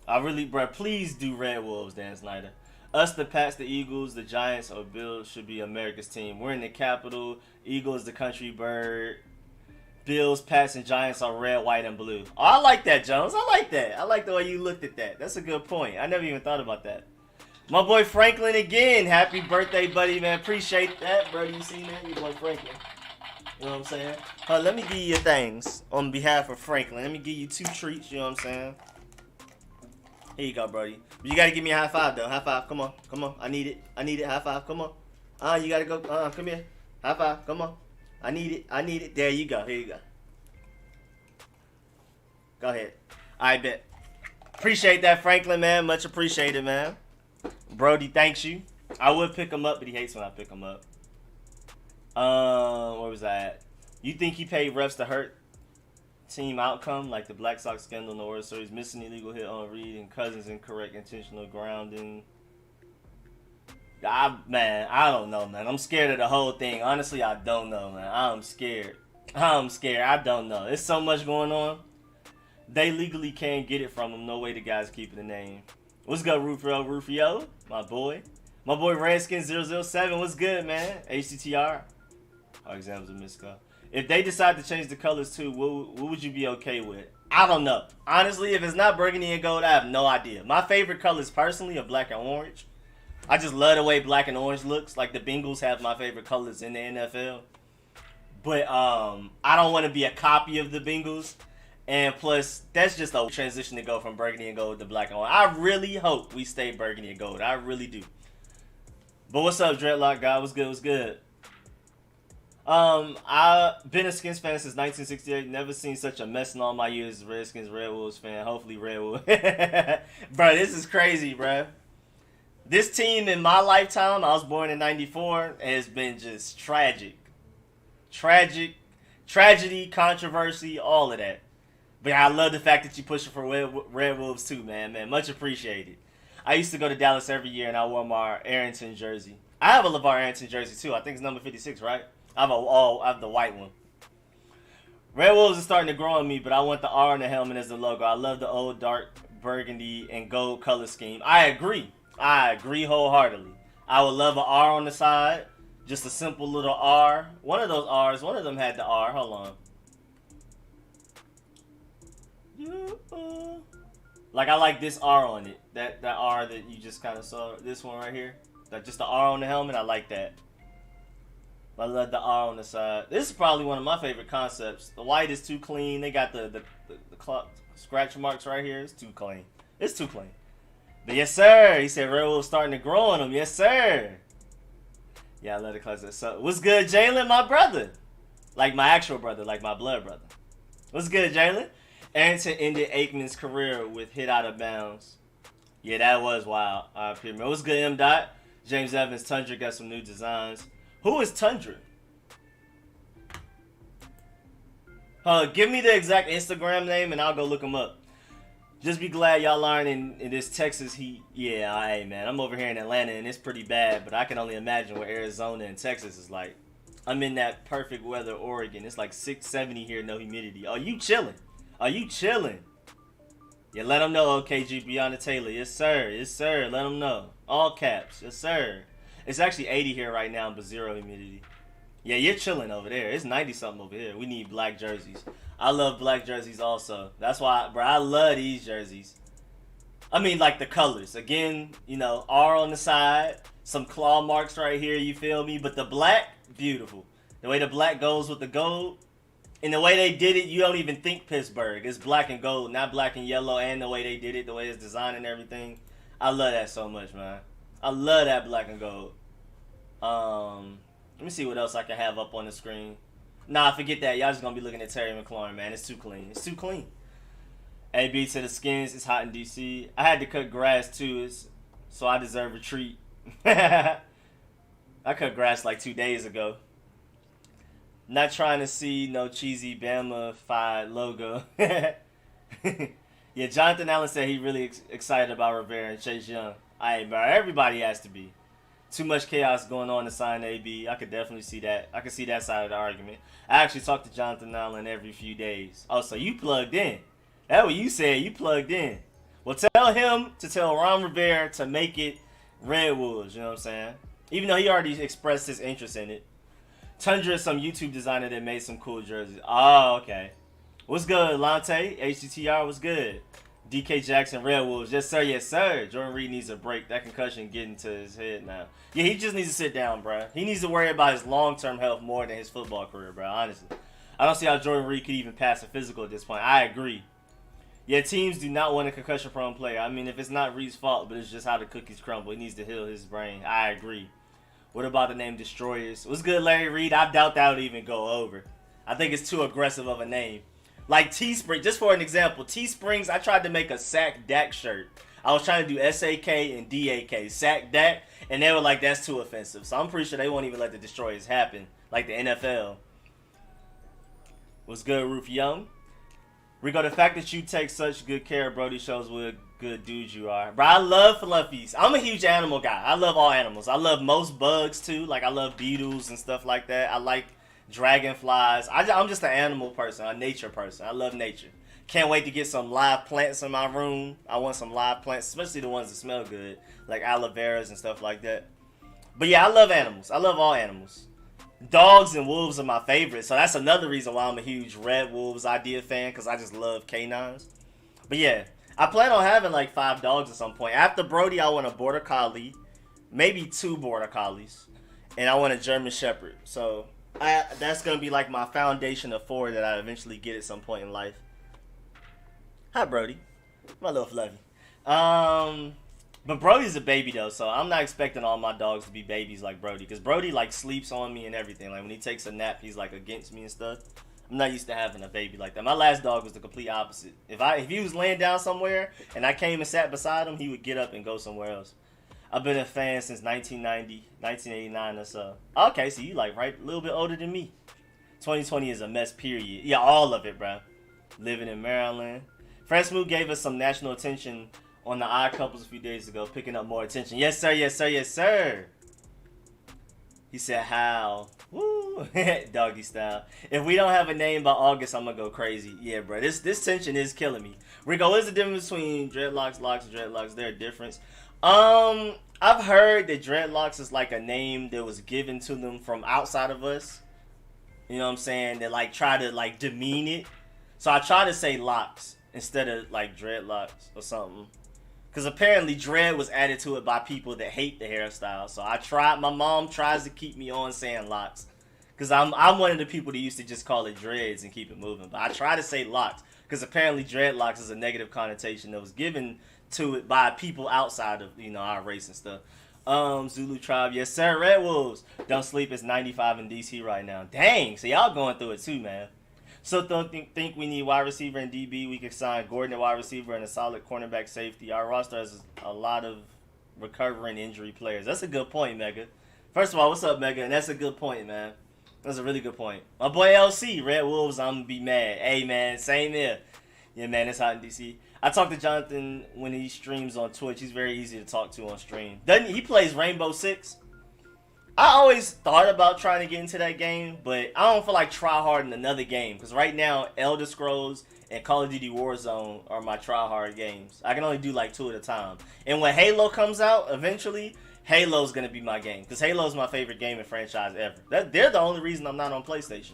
I really, bro, please do Red Wolves, Dan Snyder. Us, the Pats, the Eagles, the Giants, or Bills should be America's team. We're in the capital. Eagles, the country bird. Bills, Pats, and Giants are red, white, and blue. Oh, I like that, Jones. I like that. I like the way you looked at that. That's a good point. I never even thought about that. My boy Franklin again. Happy birthday, buddy, man. Appreciate that, bro. You see that? Your boy Franklin. You know what I'm saying? Let me give you your things on behalf of Franklin. Let me give you 2 treats, you know what I'm saying? Here you go, Brody. But you gotta give me a high five, though. High five, come on. Come on. I need it. I need it. High five, come on. You gotta go. Come here. High five, come on. I need it. I need it. There you go. Here you go. Go ahead. I bet. Appreciate that, Franklin, man. Much appreciated, man. Brody, thanks you. I would pick him up, but he hates when I pick him up. Where was I at? You think he paid refs to hurt team outcome, like the Black Sox scandal in the World Series, missing illegal hit on Reed and Cousins incorrect intentional grounding? Man, I don't know, man. I'm scared of the whole thing. Honestly, I don't know, man. I'm scared. I'm scared. I don't know. There's so much going on. They legally can't get it from him. No way the guy's keeping the name. What's good, Rufio? My boy. My boy Redskins007. What's good, man? HTTR. Our exams are miscall. If they decide to change the colors too, what would you be okay with? I don't know. Honestly, if it's not burgundy and gold, I have no idea. My favorite colors personally are black and orange. I just love the way black and orange looks. Like the Bengals have my favorite colors in the NFL. But I don't want to be a copy of the Bengals. And plus, that's just a transition to go from burgundy and gold to black and white. I really hope we stay burgundy and gold. I really do. But what's up, Dreadlock guy? What's good? What's good? I've been a Skins fan since 1968. Never seen such a mess in all my years as Redskins, Red Wolves fan. Hopefully, Red Wolves. Bro, this is crazy, bro. This team in my lifetime, I was born in 94, has been just tragic. Tragedy, controversy, all of that. But I love the fact that you pushing for Red Wolves too, man. Much appreciated. I used to go to Dallas every year, and I wore my Arrington jersey. I have a LeVar Arrington jersey too. I think it's number 56, right? I have the white one. Red Wolves is starting to grow on me, but I want the R on the helmet as the logo. I love the old dark burgundy and gold color scheme. I agree wholeheartedly. I would love an R on the side. Just a simple little R. One of those R's, one of them had the R. Hold on. Like I like this R on it. That R that you just kind of saw. This one right here. That just the R on the helmet. I like that. I love the R on the side. This is probably one of my favorite concepts. The white is too clean. They got the scratch marks right here. It's too clean. It's too clean. But yes, sir. He said Red Wolves starting to grow on them. Yes, sir. Yeah, I love the class. So, what's good, Jalen, my brother? Like my actual brother, like my blood brother. What's good, Jalen? Arrington ended Aikman's career with hit out of bounds. Yeah, that was wild. What's good, M. Dot? James Evans, Tundra got some new designs. Who is Tundra? Give me the exact Instagram name and I'll go look him up. Just be glad y'all aren't in this Texas heat. Yeah, hey man, I'm over here in Atlanta and it's pretty bad, but I can only imagine what Arizona and Texas is like. I'm in that perfect weather, Oregon. It's like 670 here, no humidity. Are you chilling? Are you chilling? Yeah, let them know, OKG Breonna Taylor. Yes, sir. Yes, sir. Let them know. All caps. Yes, sir. It's actually 80 here right now, but zero humidity. Yeah, you're chilling over there. It's 90-something over here. We need black jerseys. I love black jerseys also. That's why, bro, I love these jerseys. I mean, like the colors. Again, you know, R on the side. Some claw marks right here, you feel me? But the black, beautiful. The way the black goes with the gold. And the way they did it, you don't even think Pittsburgh. It's black and gold, not black and yellow. And the way they did it, the way it's designed and everything. I love that so much, man. I love that black and gold. Let me see what else I can have up on the screen. Nah, forget that. Y'all just gonna be looking at Terry McLaurin, man. It's too clean. It's too clean. AB to the Skins. It's hot in DC. I had to cut grass too, so I deserve a treat. I cut grass like 2 days ago. Not trying to see no cheesy Bama-fied logo. Yeah, Jonathan Allen said he really excited about Rivera and Chase Young. Alright, bro. Everybody has to be. Too much chaos going on to sign AB. I could definitely see that. I could see that side of the argument. I actually talk to Jonathan Allen every few days. Oh, so you plugged in. That's what you said. You plugged in. Well, tell him to tell Ron Rivera to make it Red Wolves. You know what I'm saying? Even though he already expressed his interest in it. Tundra is some YouTube designer that made some cool jerseys. Oh, okay. What's good, Lante? HTTR, what's good? DK Jackson, Red Wolves. Yes, sir. Yes, sir. Jordan Reed needs a break. That concussion getting to his head now. Yeah, he just needs to sit down, bro. He needs to worry about his long-term health more than his football career, bro. Honestly. I don't see how Jordan Reed could even pass a physical at this point. I agree. Yeah, teams do not want a concussion-prone player. I mean, if it's not Reed's fault, but it's just how the cookies crumble. He needs to heal his brain. I agree. What about the name Destroyers? What's good, Larry Reed? I doubt that would even go over. I think it's too aggressive of a name. Like Teespring, just for an example, Teesprings, I tried to make a Sack Dak shirt. I was trying to do S-A-K and D-A-K, Sack Dak, and they were like, that's too offensive. So I'm pretty sure they won't even let the Destroyers happen, like the NFL. What's good, Roof Young? Rico, the fact that you take such good care of Brody shows what a good dude you are. Bro, I love fluffies. I'm a huge animal guy. I love all animals. I love most bugs too. Like I love beetles and stuff like that. I like dragonflies. I'm just an animal person, a nature person. I love nature. Can't wait to get some live plants in my room. I want some live plants, especially the ones that smell good, like aloe veras and stuff like that. But yeah, I love animals. I love all animals. Dogs and wolves are my favorite, so that's another reason why I'm a huge Red Wolves idea fan, because I just love canines. But yeah, I plan on having like 5 dogs at some point. After Brody, I want a Border Collie, maybe 2 Border Collies, and I want a German Shepherd. So that's going to be like my foundation of 4 that I eventually get at some point in life. Hi, Brody. My little fluffy. But Brody's a baby though, so I'm not expecting all my dogs to be babies like Brody, because Brody like sleeps on me and everything. Like when he takes a nap, he's like against me and stuff. I'm not used to having a baby like that. My last dog was the complete opposite. If he was laying down somewhere and I came and sat beside him, he would get up and go somewhere else. I've been a fan since 1990, 1989 or so. Okay, so you like right a little bit older than me. 2020 is a mess, period. Yeah, all of it, bro. Living in Maryland. Fred Smoot gave us some national attention on the Odd Couples a few days ago, picking up more attention. Yes, sir, yes, sir, yes, sir. He said, how? Woo! Doggy style. If we don't have a name by August, I'm going to go crazy. Yeah, bro, this tension is killing me. Rico, what is the difference between dreadlocks, locks, and dreadlocks? Is there a difference? I've heard that dreadlocks is like a name that was given to them from outside of us. You know what I'm saying? That like try to like demean it. So I try to say locks instead of like dreadlocks or something. Because apparently dread was added to it by people that hate the hairstyle. So my mom tries to keep me on saying locks. Because I'm one of the people that used to just call it dreads and keep it moving. But I try to say locks. Because apparently dreadlocks is a negative connotation that was given to it by people outside of, our race and stuff. Zulu Tribe, yes sir, Red Wolves. Don't sleep, it's 95 in DC right now. Dang, so y'all going through it too, man. So don't think we need wide receiver and DB. We can sign Gordon at wide receiver and a solid cornerback safety. Our roster has a lot of recovering injury players. That's a good point, Mega. First of all, what's up, Mega? And that's a good point, man. That's a really good point. My boy LC, Red Wolves, I'm going to be mad. Hey, man, same here. Yeah, man, it's hot in DC. I talk to Jonathan when he streams on Twitch. He's very easy to talk to on stream. He plays Rainbow Six. I always thought about trying to get into that game, but I don't feel like try hard in another game. Because right now, Elder Scrolls and Call of Duty Warzone are my try hard games. I can only do like 2 at a time. And when Halo comes out, eventually, Halo's going to be my game. Because Halo's my favorite gaming franchise ever. They're the only reason I'm not on PlayStation.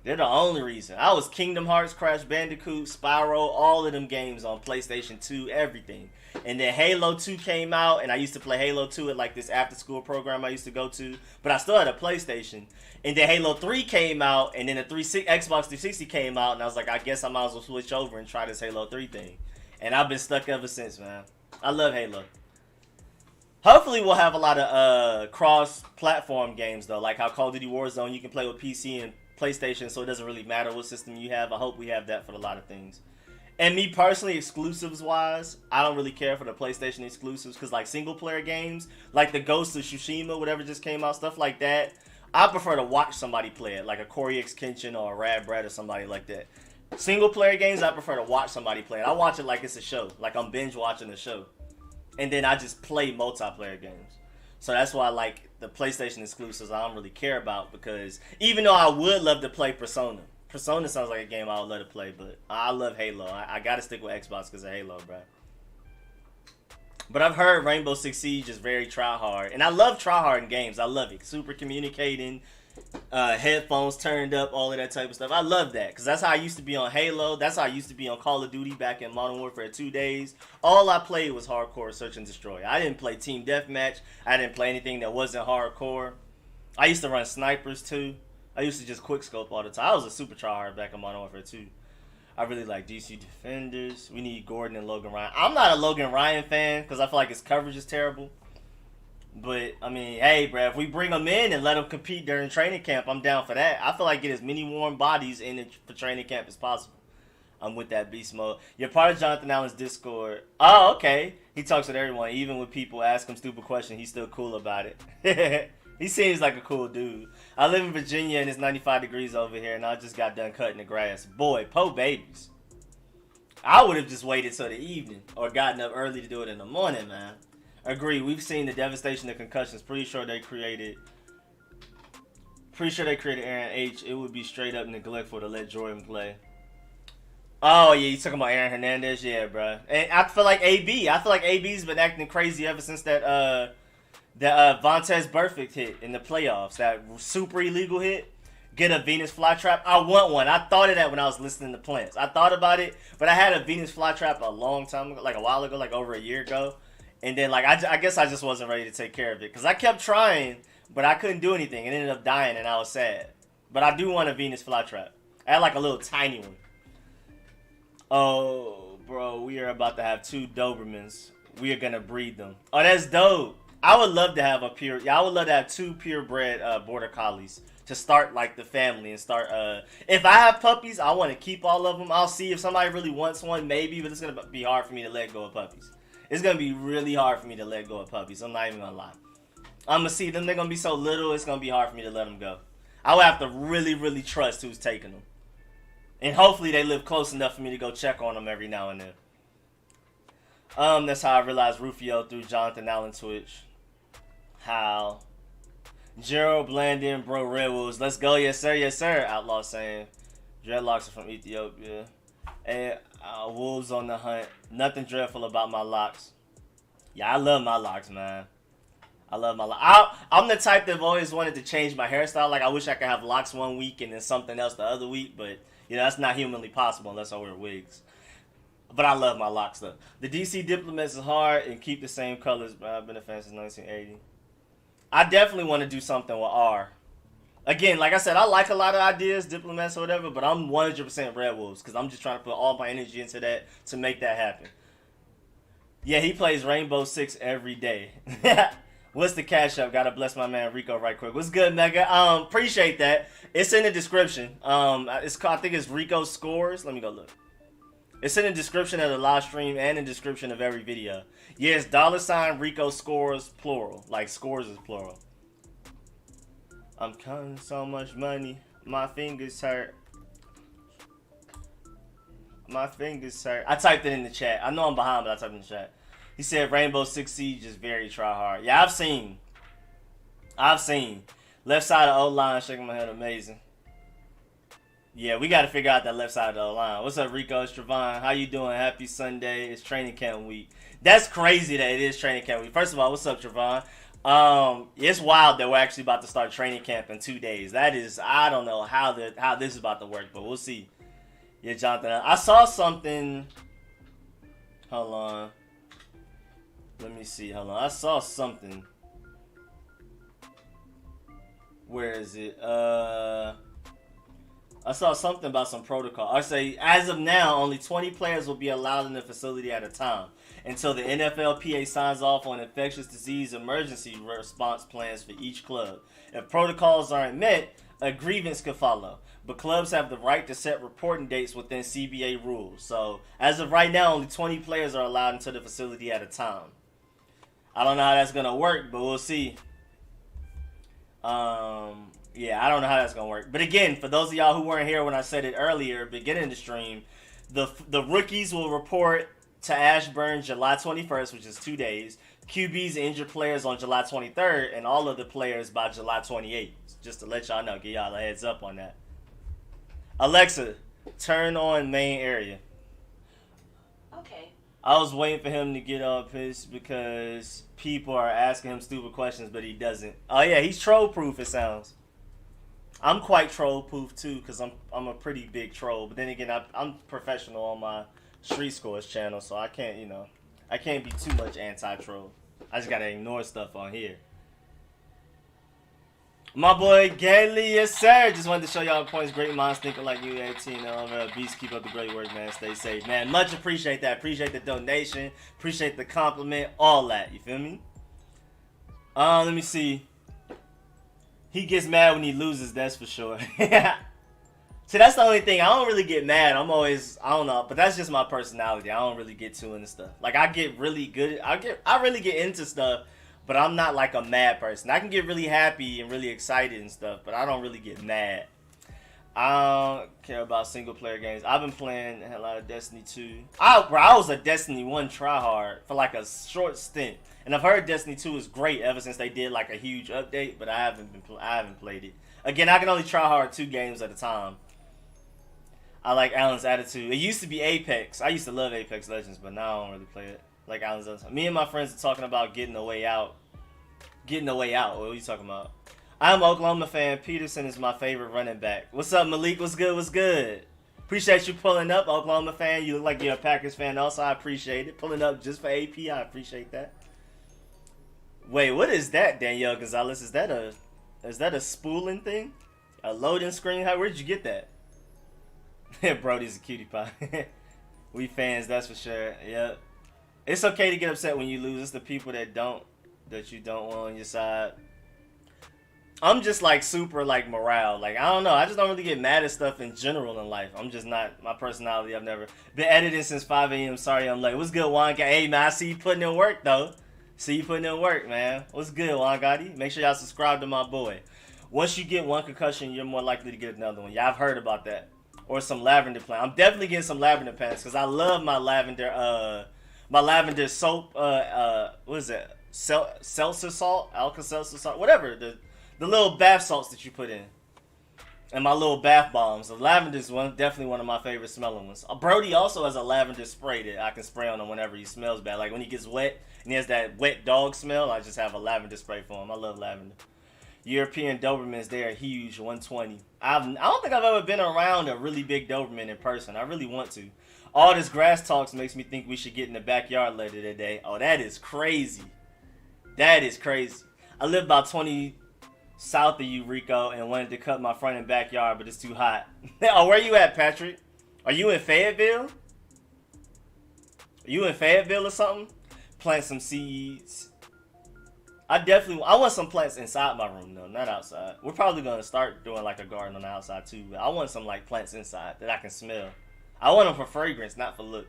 They're the only reason. I was Kingdom Hearts, Crash Bandicoot, Spyro, all of them games on PlayStation 2, everything. And then Halo 2 came out, and I used to play Halo 2 at like this after-school program I used to go to. But I still had a PlayStation. And then Halo 3 came out, and then the Xbox 360 came out, and I was like, I guess I might as well switch over and try this Halo 3 thing. And I've been stuck ever since, man. I love Halo. Hopefully we'll have a lot of cross-platform games, though. Like how Call of Duty Warzone, you can play with PC and PlayStation, so it doesn't really matter what system you have. I hope we have that for a lot of things. And me personally, exclusives wise, I don't really care for the PlayStation exclusives, because like single player games, like the Ghost of Tsushima, whatever just came out, stuff like that, I prefer to watch somebody play it, like a Corey X Kenshin or a Rad Brad or somebody like that. Single player games, I prefer to watch somebody play it. I watch it like it's a show, like I'm binge watching a show, and then I just play multiplayer games. So that's why, like, the PlayStation exclusives I don't really care about, because even though I would love to play Persona sounds like a game I would love to play, but I love Halo. I gotta stick with Xbox because of Halo, bro. But I've heard Rainbow Six Siege is very try-hard, and I love try-hard in games. I love it. Super communicating, headphones turned up, all of that type of stuff. I love that, because that's how I used to be on Halo. That's how I used to be on Call of Duty back in Modern Warfare 2 days. All I played was hardcore search and destroy. I didn't play Team Deathmatch. I didn't play anything that wasn't hardcore. I used to run snipers too. I used to just quickscope all the time. I was a super tryhard back in Modern Warfare 2. I really like DC Defenders. We need Gordon and Logan Ryan. I'm not a Logan Ryan fan because I feel like his coverage is terrible. But, I mean, hey, bro, if we bring him in and let him compete during training camp, I'm down for that. I feel like get as many warm bodies in for training camp as possible. I'm with that beast mode. You're part of Jonathan Allen's Discord. Oh, okay. He talks with everyone. Even when people ask him stupid questions, he's still cool about it. He seems like a cool dude. I live in Virginia and it's 95 degrees over here, and I just got done cutting the grass. Boy, po babies. I would have just waited till the evening or gotten up early to do it in the morning, man. Agree. We've seen the devastation of concussions. Pretty sure they created Aaron H. It would be straight up neglectful to let Jordan play. Oh yeah, you talking about Aaron Hernandez? Yeah, bro. And I feel like AB's been acting crazy ever since that Vontaze Burfict hit in the playoffs. That super illegal hit. Get a Venus flytrap. I want one. I thought of that when I was listening to Plants. I thought about it, but I had a Venus flytrap a long time ago, like a while ago, like over a year ago. And then like I guess I just wasn't ready to take care of it because I kept trying, but I couldn't do anything. It ended up dying, and I was sad. But I do want a Venus flytrap. I had like a little tiny one. Oh, bro, we are about to have 2 Dobermans. We are gonna breed them. Oh, that's dope. I would love to have I would love to have 2 purebred border collies to start like the family and start. If I have puppies, I want to keep all of them. I'll see if somebody really wants one, maybe, but it's gonna be hard for me to let go of puppies. It's gonna be really hard for me to let go of puppies. I'm not even gonna lie. I'm gonna see them. They're gonna be so little. It's gonna be hard for me to let them go. I would have to really, really trust who's taking them, and hopefully they live close enough for me to go check on them every now and then. That's how I realized Rufio through Jonathan Allen Twitch. How? Gerald Blandon, bro, Red Wolves. Let's go, yes sir, yes sir. Outlaw saying, dreadlocks are from Ethiopia. And wolves on the hunt. Nothing dreadful about my locks. Yeah, I love my locks, man. I love my locks. I'm the type that always wanted to change my hairstyle. Like, I wish I could have locks one week and then something else the other week. But, you know, that's not humanly possible unless I wear wigs. But I love my locks, though. The DC Diplomats is hard and keep the same colors, but I've been a fan since 1980. I definitely want to do something with R. Again, like I said, I like a lot of ideas, Diplomats or whatever, but I'm 100% Red Wolves because I'm just trying to put all my energy into that to make that happen. Yeah, he plays Rainbow Six every day. What's the cash up? Gotta bless my man Rico right quick. What's good, Mega? Appreciate that. It's in the description. I think it's RicoScores. Let me go look. It's in the description of the live stream and in the description of every video. Yes, $ RicoScores plural. Like scores is plural. I'm counting so much money. My fingers hurt. My fingers hurt. I typed it in the chat. I know I'm behind, but I typed it in the chat. He said Rainbow Six Siege is very try hard. Yeah, I've seen. Left side of O-line, shaking my head, amazing. Yeah, we got to figure out that left side of the O-line. What's up, Rico? It's Trevon. How you doing? Happy Sunday. It's training camp week. That's crazy that it is training camp week. First of all, what's up, Trevon? It's wild that we're actually about to start training camp in 2 days. That is, I don't know how this is about to work, but we'll see. Yeah, Jonathan. I saw something. Hold on. Let me see. Hold on. I saw something. Where is it? I saw something about some protocol. I say, as of now, only 20 players will be allowed in the facility at a time until the NFLPA signs off on infectious disease emergency response plans for each club. If protocols aren't met, a grievance could follow. But clubs have the right to set reporting dates within CBA rules. So, as of right now, only 20 players are allowed into the facility at a time. I don't know how that's going to work, but we'll see. Yeah, I don't know how that's going to work. But again, for those of y'all who weren't here when I said it earlier, beginning of the stream, the rookies will report to Ashburn July 21st, which is 2 days. QBs and injured players on July 23rd, and all of the players by July 28th. Just to let y'all know, give y'all a heads up on that. Alexa, turn on main area. Okay. I was waiting for him to get all pissed because people are asking him stupid questions, but he doesn't. Oh yeah, he's troll proof, it sounds. I'm quite troll proof too, because I'm a pretty big troll. But then again, I'm professional on my RicoScores channel, so I can't, I can't be too much anti-troll. I just gotta ignore stuff on here. My boy Gailey, yes sir. Just wanted to show y'all the points. Great minds thinking like you, 18. Beast, keep up the great work, man. Stay safe, man. Much appreciate that. Appreciate the donation. Appreciate the compliment. All that. You feel me? Let me see. He gets mad when he loses, that's for sure. See, that's the only thing. I don't really get mad. I'm always, I don't know, but that's just my personality. I don't really get too into stuff. Like, I get really good. I really get into stuff, but I'm not like a mad person. I can get really happy and really excited and stuff, but I don't really get mad. I don't care about single player games. I've been playing a lot of Destiny 2. I was a Destiny 1 tryhard for like a short stint, and I've heard Destiny 2 is great ever since they did like a huge update, but I haven't played it. Again, I can only tryhard 2 games at a time. I like Alan's attitude. It used to be Apex. I used to love Apex Legends, but now I don't really play it. Like Alan's attitude. Me and my friends are talking about getting the way out. Getting the way out. What are you talking about? I'm an Oklahoma fan. Peterson is my favorite running back. What's up, Malik? What's good? What's good? Appreciate you pulling up, Oklahoma fan. You look like you're a Packers fan also. I appreciate it. Pulling up just for AP. I appreciate that. Wait, what is that, Danielle Gonzalez? Is that a spooling thing? A loading screen? Where'd you get that? Brody's a cutie pie. We fans, that's for sure. Yep. It's okay to get upset when you lose. It's the people that you don't want on your side. I'm just like super like morale. Like, I don't know. I just don't really get mad at stuff in general in life. I'm just not my personality. I've never been editing since 5 a.m. Sorry I'm late. What's good, Juan? Hey man, I see you putting in work though. See you putting in work, man. What's good, Juan Gotti? Make sure y'all subscribe to my boy. Once you get one concussion, you're more likely to get another one. Yeah, I've heard about that. Or some lavender plant. I'm definitely getting some lavender plants because I love my lavender soap. What is it? Seltzer salt, Alka-Seltzer salt, whatever. The little bath salts that you put in. And my little bath bombs. The lavender is definitely one of my favorite smelling ones. Brody also has a lavender spray that I can spray on him whenever he smells bad. Like when he gets wet and he has that wet dog smell, I just have a lavender spray for him. I love lavender. European Dobermans, they are huge, 120. I don't think I've ever been around a really big Doberman in person. I really want to. All this grass talks makes me think we should get in the backyard later today. Oh, that is crazy. That is crazy. I live about 20 south of you, Rico, and wanted to cut my front and backyard, but it's too hot. Oh, where you at, Patrick? Are you in Fayetteville? Are you in Fayetteville or something? Plant some seeds. I want some plants inside my room though, not outside. We're probably gonna start doing like a garden on the outside too, but I want some like plants inside that I can smell. I want them for fragrance, not for look.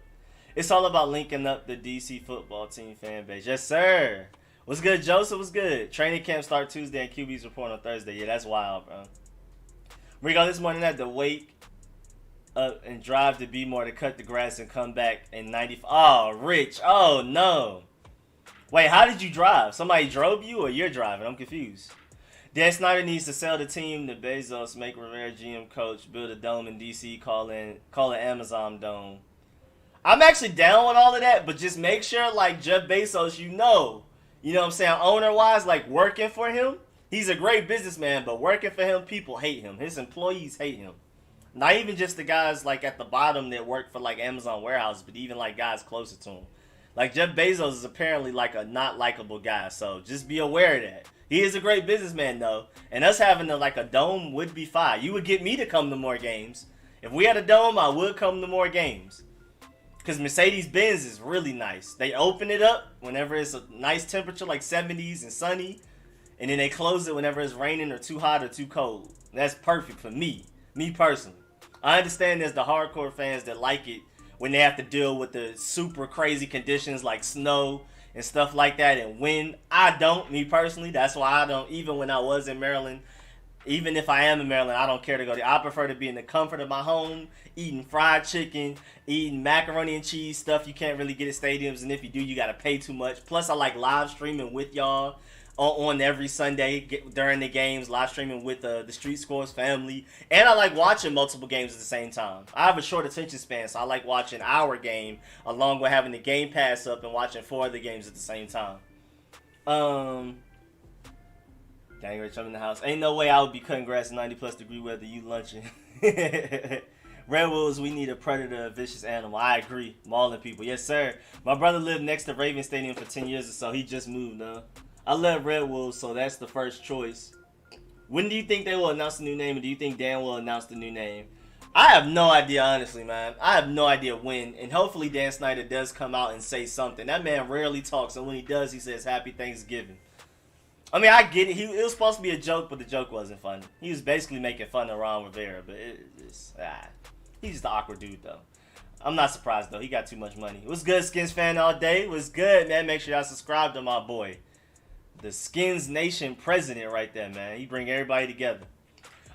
It's all about linking up the DC football team fan base. Yes, sir. What's good, Joseph? What's good? Training camp start Tuesday and QB's report on Thursday. Yeah, that's wild, bro. Rico, this morning I had to wake up and drive to Bmore to cut the grass and come back in 95. Oh, Rich. Oh, no. Wait, how did you drive? Somebody drove you or you're driving? I'm confused. Dan Snyder needs to sell the team to Bezos, make Rivera GM coach, build a dome in DC, call it Amazon Dome. I'm actually down with all of that, but just make sure, like, Jeff Bezos, you know what I'm saying, owner-wise, like, working for him, he's a great businessman, but working for him, people hate him. His employees hate him. Not even just the guys, like, at the bottom that work for, like, Amazon warehouses, but even, like, guys closer to him. Like, Jeff Bezos is apparently, like, a not likable guy, so just be aware of that. He is a great businessman, though, and us having, a dome would be fine. You would get me to come to more games. If we had a dome, I would come to more games. Because Mercedes-Benz is really nice. They open it up whenever it's a nice temperature, like 70s and sunny, and then they close it whenever it's raining or too hot or too cold. That's perfect for me personally. I understand there's the hardcore fans that like it when they have to deal with the super crazy conditions like snow and stuff like that and wind. I don't, me personally. That's why I don't, even when I was in Maryland, even if I am in Maryland, I don't care to go there. I prefer to be in the comfort of my home, eating fried chicken, eating macaroni and cheese stuff you can't really get at stadiums, and if you do, you got to pay too much. Plus, I like live streaming with y'all on every Sunday during the games, live streaming with the RicoScores family. And I like watching multiple games at the same time. I have a short attention span, so I like watching our game along with having the Game Pass up and watching 4 other games at the same time. Dang, Rich, I'm in the house. Ain't no way I would be cutting grass in 90-plus degree weather. You lunching. Red Wolves, we need a predator, a vicious animal. I agree. Mauling people. Yes, sir. My brother lived next to Raven Stadium for 10 years or so. He just moved, huh? I love Red Wolves, so that's the first choice. When do you think they will announce the new name, and do you think Dan will announce the new name? I have no idea, honestly, man. I have no idea when, and hopefully Dan Snyder does come out and say something. That man rarely talks, and when he does, he says Happy Thanksgiving. I mean, I get it. It was supposed to be a joke, but the joke wasn't funny. He was basically making fun of Ron Rivera, but he's just an awkward dude, though. I'm not surprised, though. He got too much money. What's good, Skins fan all day? What's good, man? Make sure y'all subscribe to my boy. The Skins Nation president right there, man. He bring everybody together.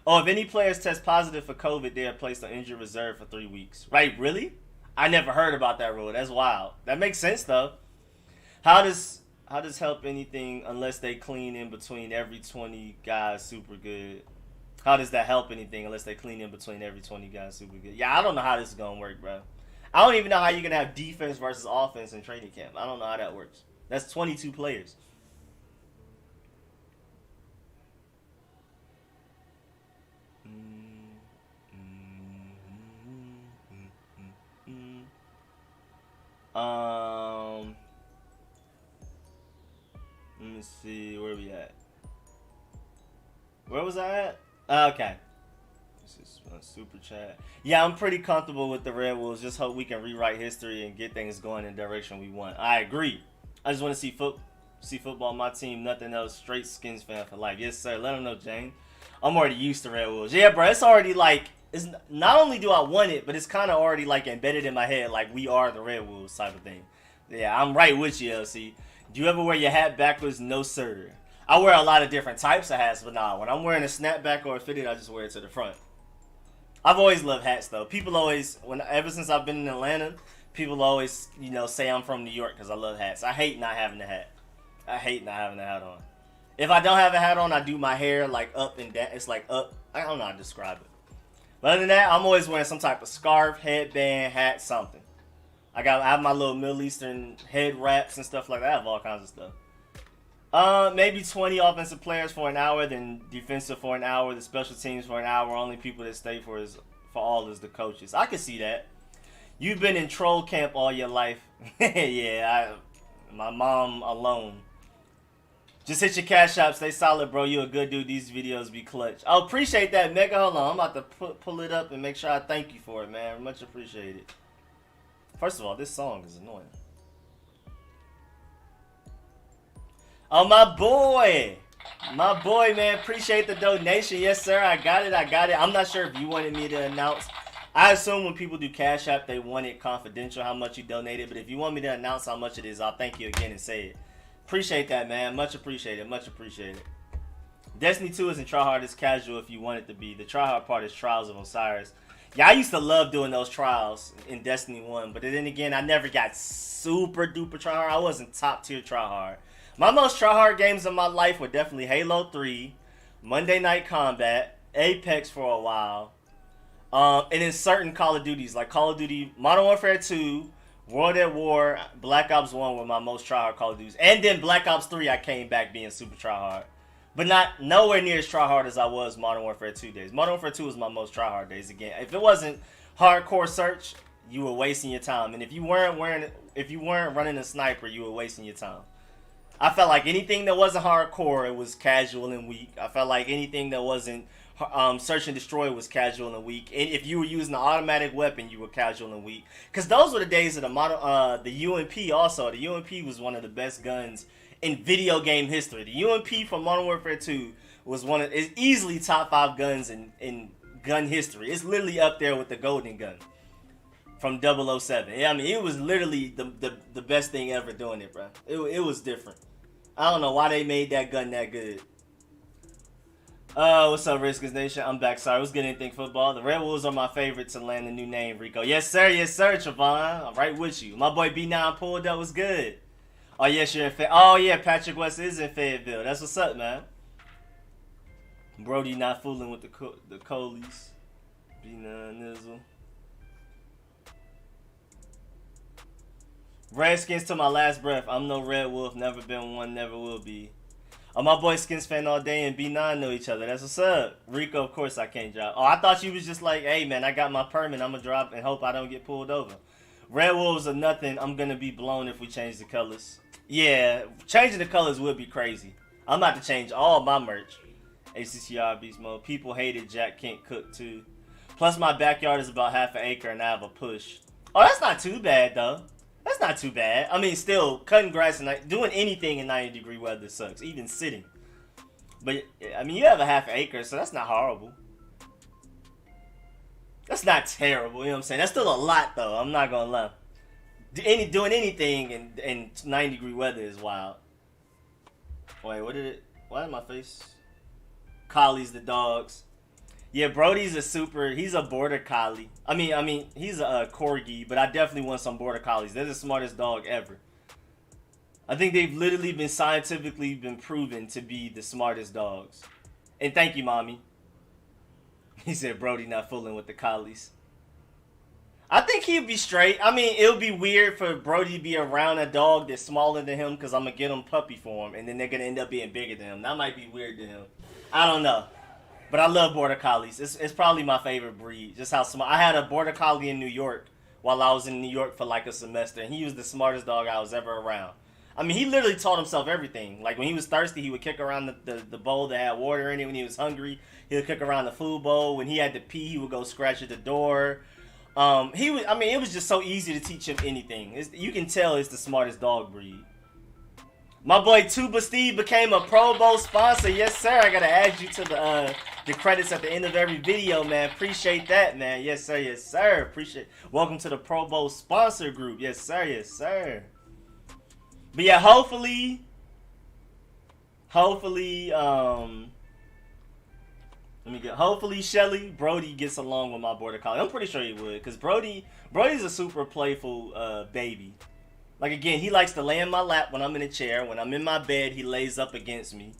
Oh, if any players test positive for COVID, they are placed on injured reserve for 3 weeks. Right, really? I never heard about that rule. That's wild. That makes sense, though. How does help anything unless they clean in between every 20 guys super good? How does that help anything unless they clean in between every 20 guys super good? Yeah, I don't know how this is going to work, bro. I don't even know how you're going to have defense versus offense in training camp. I don't know how that works. That's 22 players. Let me see, where we at? Where was I at? Okay. This is a super chat. Yeah, I'm pretty comfortable with the Red Wolves. Just hope we can rewrite history and get things going in the direction we want. I agree. I just want to see football. My team, nothing else. Straight Skins fan for life. Yes, sir. Let them know, Jane. I'm already used to Red Wolves. Yeah, bro. It's already like, it's not only do I want it, but it's kind of already like embedded in my head, like we are the Red Wolves type of thing. Yeah, I'm right with you, LC. Do you ever wear your hat backwards? No, sir. I wear a lot of different types of hats, but nah, when I'm wearing a snapback or a fitted, I just wear it to the front. I've always loved hats, though. People always, ever since I've been in Atlanta, people always, say I'm from New York because I love hats. I hate not having a hat. I hate not having a hat on. If I don't have a hat on, I do my hair like up and down. It's like up. I don't know how to describe it. But other than that, I'm always wearing some type of scarf, headband, hat, something. I have my little Middle Eastern head wraps and stuff like that. I have all kinds of stuff. Maybe 20 offensive players for an hour, then defensive for an hour, the special teams for an hour. Only people that stay for all is the coaches. I can see that. You've been in troll camp all your life. Yeah, my mom alone. Just hit your cash app. Stay solid, bro. You a good dude. These videos be clutch. I appreciate that, Mega. Hold on. I'm about to pull it up and make sure I thank you for it, man. Much appreciated. First of all, this song is annoying. Oh, my boy. My boy, man. Appreciate the donation. Yes, sir. I got it. I'm not sure if you wanted me to announce. I assume when people do Cash App, they want it confidential how much you donated. But if you want me to announce how much it is, I'll thank you again and say it. Appreciate that, man. Much appreciated. Much appreciated. Destiny 2 isn't tryhard. It's casual if you want it to be. The tryhard part is Trials of Osiris. Yeah, I used to love doing those trials in Destiny 1. But then again, I never got super duper tryhard. I wasn't top tier tryhard. My most tryhard games in my life were definitely Halo 3, Monday Night Combat, Apex for a while, and then certain Call of Duties, like Call of Duty Modern Warfare 2, World at War, Black Ops 1 were my most tryhard Call of Duties. And then Black Ops 3, I came back being super tryhard. But not nowhere near as tryhard as I was Modern Warfare 2 days. Modern Warfare 2 was my most tryhard days again. If it wasn't hardcore search, you were wasting your time. And if you weren't running a sniper, you were wasting your time. I felt like anything that wasn't hardcore, it was casual and weak. I felt like anything that wasn't search and destroy was casual and weak. And if you were using an automatic weapon, you were casual and weak. Because those were the days of the UMP also. The UMP was one of the best guns in video game history. The UMP from Modern Warfare 2 was is easily top 5 guns in gun history. It's literally up there with the Golden Gun from 007. Yeah, I mean, it was literally the best thing ever doing it, bro. It was different. I don't know why they made that gun that good. What's up, Riskins Nation? I'm back. Sorry, what's good? Anything football? The Red Wolves are my favorite to land a new name, Rico. Yes, sir. Yes, sir, Trevon. I'm right with you. My boy B9 pulled up. Was good. Oh, yes, you're in Fayetteville. Oh, yeah, Patrick West is in Fayetteville. That's what's up, man. Brody not fooling with the Coleys. B9 Nizzle. Redskins to my last breath. I'm no Red Wolf. Never been one. Never will be. Oh, my boy Skins fan all day and B9 know each other. That's what's up. Rico, of course I can't drive. Oh, I thought you was just like, hey, man, I got my permit. I'm going to drop and hope I don't get pulled over. Red Wolves are nothing. I'm going to be blown if we change the colors. Yeah, changing the colors would be crazy. I'm about to change all my merch. ACCR Beast Mode. People hated Jack can't cook too. Plus my backyard is about half an acre and I have a push. Oh, that's not too bad though. That's not too bad. I mean, still, cutting grass and doing anything in 90-degree weather sucks. Even sitting. But, I mean, you have a half an acre, so that's not horrible. That's not terrible, you know what I'm saying? That's still a lot, though. I'm not going to lie. Doing anything in 90-degree weather is wild. Wait, what did it? Why is my face? Collies, the dogs. Yeah, Brody's he's a border collie. I mean, he's a corgi, but I definitely want some border collies. They're the smartest dog ever. I think they've literally been scientifically been proven to be the smartest dogs. And thank you, mommy. He said Brody not fooling with the collies. I think he'd be straight. I mean, it would be weird for Brody to be around a dog that's smaller than him because I'm going to get him puppy form and then they're going to end up being bigger than him. That might be weird to him. I don't know. But I love border collies. It's probably my favorite breed. Just how smart. I had a border collie in New York while I was in New York for like a semester, and he was the smartest dog I was ever around. I mean, he literally taught himself everything. Like when he was thirsty, he would kick around the bowl that had water in it. When he was hungry, he would kick around the food bowl. When he had to pee, he would go scratch at the door. It was just so easy to teach him anything. You can tell it's the smartest dog breed. My boy Tuba Steve became a Pro Bowl sponsor. Yes, sir. I gotta add you to the credits at the end of every video, man. Appreciate that, man. Yes, sir. Yes, sir. Appreciate. Welcome to the Pro Bowl sponsor group. Yes, sir. Yes, sir. But yeah, hopefully, hopefully Shelly Brody gets along with my border collie. I'm pretty sure he would, because Brody's a super playful baby. Like, again, he likes to lay in my lap when I'm in a chair. When I'm in my bed, he lays up against me.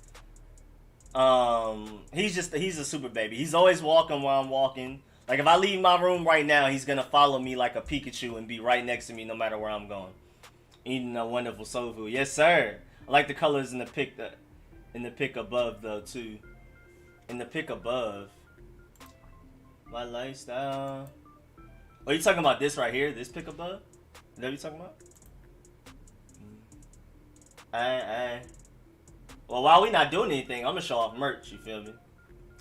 He's a super baby. He's always walking while I'm walking. Like, if I leave my room right now, he's going to follow me like a Pikachu and be right next to me no matter where I'm going. Eating a wonderful soul food. Yes, sir. I like the colors in the pic above, though, too. In the pic above. My lifestyle. Oh, you talking about this right here? This pic above? Is that what you talking about? Well, while we not doing anything, I'm gonna show off merch, you feel me?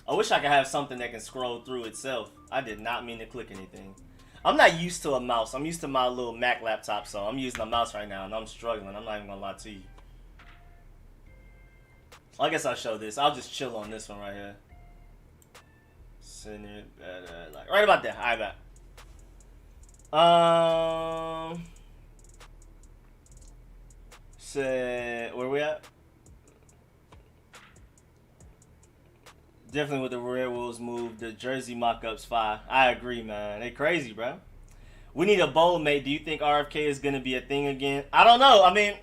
I wish I could have something that can scroll through itself. I did not mean to click anything. I'm not used to a mouse. I'm used to my little Mac laptop, so I'm using a mouse right now, and I'm struggling. I'm not even gonna lie to you. I guess I'll show this. I'll just chill on this one right here. Center, like right about there. Alright, back. Where we at? Definitely with the Red Wolves move, the jersey mock-ups fire. I agree, man. They crazy, bro. We need a bowl, mate. Do you think RFK is going to be a thing again? I don't know. I mean,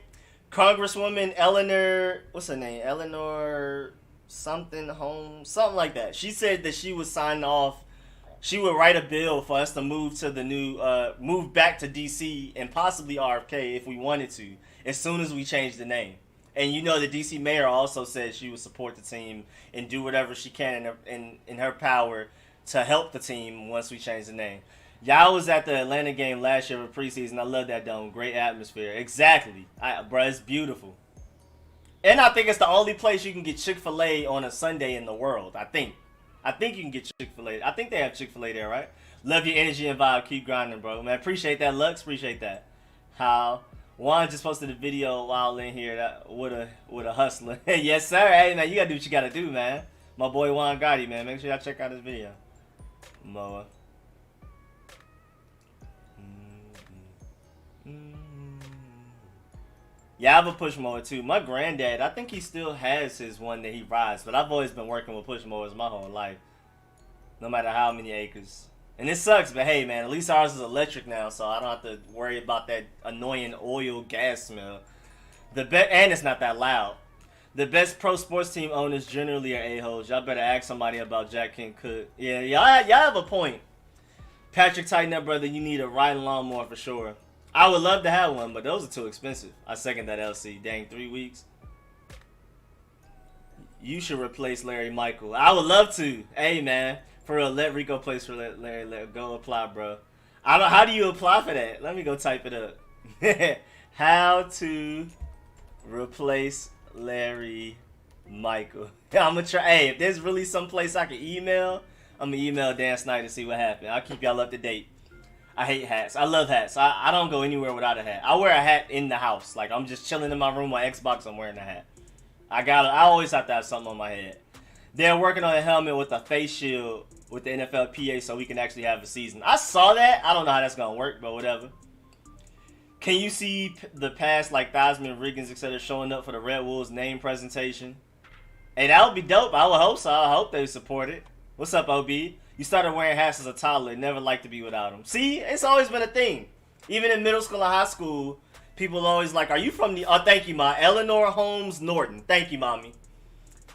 Congresswoman Eleanor, what's her name? Eleanor something Holmes, something like that. She said that she would sign off. She would write a bill for us to move to the new, move back to DC and possibly RFK if we wanted to, as soon as we change the name. And you know the DC mayor also said she would support the team and do whatever she can in her power to help the team once we change the name. Y'all was at the Atlanta game last year for preseason. I love that dome. Great atmosphere. Exactly. Bruh, it's beautiful. And I think it's the only place you can get Chick-fil-A on a Sunday in the world. I think you can get Chick-fil-A. I think they have Chick-fil-A there, right? Love your energy and vibe. Keep grinding, bro. Man, appreciate that, Lux. Appreciate that. How Juan just posted a video while in here that with a hustler. Yes, sir. Hey, man, you gotta do what you gotta do, man. My boy Juan Gotti, man. Make sure y'all check out his video. Moa. Yeah, I have a push mower too. My granddad, I think he still has his one that he rides, but I've always been working with push mowers my whole life. No matter how many acres. And it sucks, but hey, man, at least ours is electric now, so I don't have to worry about that annoying oil gas smell. And it's not that loud. The best pro sports team owners generally are a-holes. Y'all better ask somebody about Jack King Cook. Yeah, y'all have a point. Patrick, tighten up, brother. You need a riding lawnmower for sure. I would love to have one, but those are too expensive. I second that, LC. Dang, 3 weeks. You should replace Larry Michael. I would love to. Hey, man. For real, let Rico place for Larry. Go apply, bro. How do you apply for that? Let me go type it up. How to replace Larry Michael. I'm gonna try. Hey, if there's really some place I can email, I'm gonna email Dan Snyder to see what happened. I'll keep y'all up to date. I hate hats. I love hats. I don't go anywhere without a hat. I wear a hat in the house. Like, I'm just chilling in my room on Xbox, I'm wearing a hat. I always have to have something on my head. They're working on a helmet with a face shield with the NFLPA so we can actually have a season. I saw that. I don't know how that's going to work, but whatever. Can you see the past like Theismann, Riggins, etc. showing up for the Red Wolves name presentation? Hey, that would be dope. I would hope so. I hope they support it. What's up, OB? You started wearing hats as a toddler. Never liked to be without them. See, it's always been a thing. Even in middle school and high school, people always like, are you from the... Oh, thank you, Ma. Eleanor Holmes Norton. Thank you, Mommy.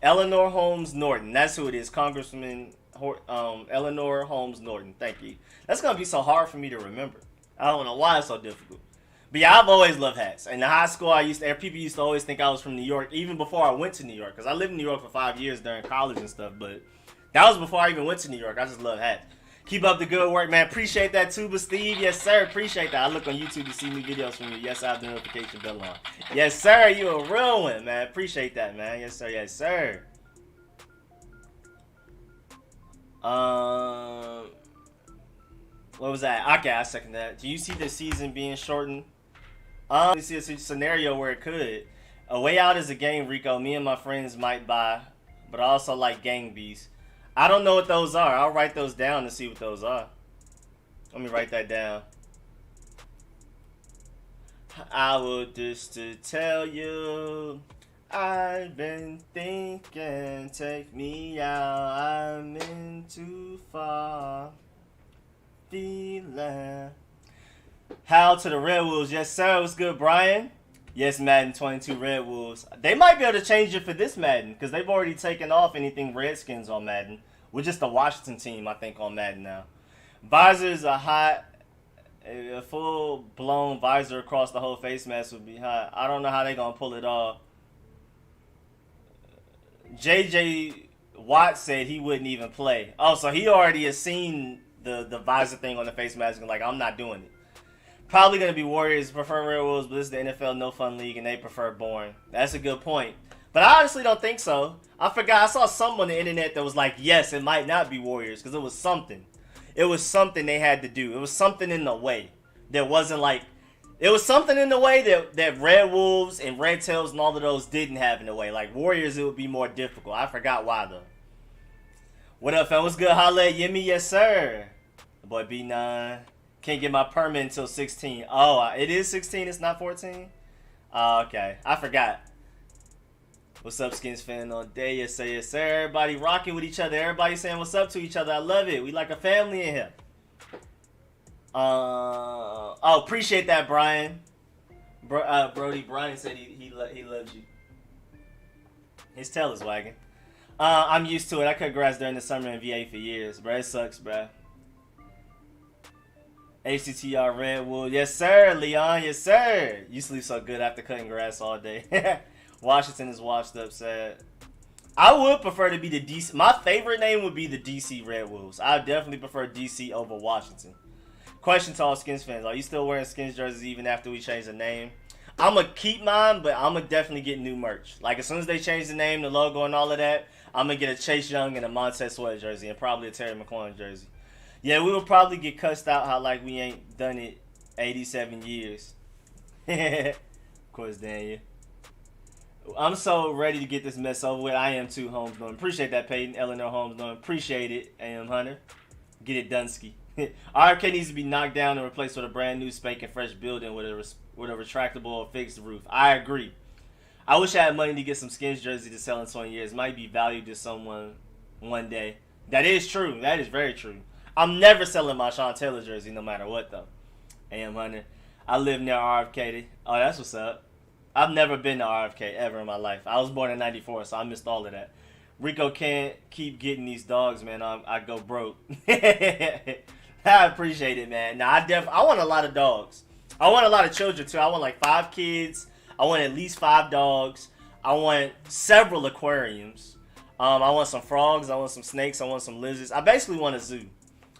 Eleanor Holmes Norton. That's who it is. Congressman Eleanor Holmes Norton. Thank you. That's going to be so hard for me to remember. I don't know why it's so difficult. But yeah, I've always loved hats. In the high school, people used to always think I was from New York, even before I went to New York. Because I lived in New York for 5 years during college and stuff. But that was before I even went to New York. I just love hats. Keep up the good work, man. Appreciate that, Tuba Steve. Yes, sir. Appreciate that. I look on YouTube to see new videos from you. Yes, I have the notification bell on. Yes, sir. You a real one, man. Appreciate that, man. Yes, sir. Yes, sir. What was that? Okay, I second that. Do you see the season being shortened? You see a scenario where it could. A Way Out is a game, Rico. Me and my friends might buy, but I also like Gang Beasts. I don't know what those are. I'll write those down to see what those are. Let me write that down. I will just to tell you, I've been thinking, take me out. I'm in too far. Feeling. How to the Red Wolves. Yes, sir. What's good, Brian? Yes, Madden 22 Red Wolves. They might be able to change it for this Madden because they've already taken off anything Redskins on Madden. We're just the Washington team, I think, on Madden now. Visors are hot. A full-blown visor across the whole face mask would be hot. I don't know how they're going to pull it off. JJ Watt said he wouldn't even play. Oh, so he already has seen the visor thing on the face mask and like, I'm not doing it. Probably going to be Warriors, prefer Red Wolves, but this is the NFL No Fun League, and they prefer boring. That's a good point. But I honestly don't think so. I forgot. I saw something on the internet that was like, yes, it might not be Warriors, because it was something. It was something they had to do. It was something in the way. There wasn't like... It was something in the way that Red Wolves and Red Tails and all of those didn't have in the way. Like Warriors, it would be more difficult. I forgot why, though. What up, fam? What's good? Holla at Yimmy? Yes, sir. The boy B9. Can't get my permit until 16. Oh, it is 16. It's not 14? Oh, okay. I forgot. What's up, Skins fan all day? Yes, sir. Yes, sir. Everybody rocking with each other. Everybody saying what's up to each other. I love it. We like a family in here. Oh, appreciate that, Brian. Brody, Brian said he loves you. His tail is wagging. I'm used to it. I cut grass during the summer in VA for years, bro. It sucks, bro. HCTR Red Wool. Yes, sir. Leon. Yes, sir. You sleep so good after cutting grass all day. Washington is washed up, sad. I would prefer to be the DC. My favorite name would be the DC Red Wolves. I would definitely prefer DC over Washington. Question to all Skins fans. Are you still wearing Skins jerseys even after we change the name? I'm going to keep mine, but I'm going to definitely get new merch. Like, as soon as they change the name, the logo, and all of that, I'm going to get a Chase Young and a Montez Sweat jersey and probably a Terry McLaurin jersey. Yeah, we will probably get cussed out how, like, we ain't done it 87 years. Of course, Daniel. I'm so ready to get this mess over with. I am too, Holmes Norman. Appreciate that, Peyton. Eleanor Holmes Norman. Appreciate it, AM Hunter. Get it, Dunsky. RFK needs to be knocked down and replaced with a brand new spanking fresh building with a retractable or fixed roof. I agree. I wish I had money to get some Skins jersey to sell in 20 years. Might be valued to someone one day. That is true. That is very true. I'm never selling my Sean Taylor jersey no matter what, though. AM Hunter. I live near RFK. Oh, that's what's up. I've never been to RFK ever in my life. I was born in 94, so I missed all of that. Rico can't keep getting these dogs, man. I go broke. I appreciate it, man. Now, I want a lot of dogs. I want a lot of children, too. I want like 5 kids. I want at least 5 dogs. I want several aquariums. I want some frogs. I want some snakes. I want some lizards. I basically want a zoo.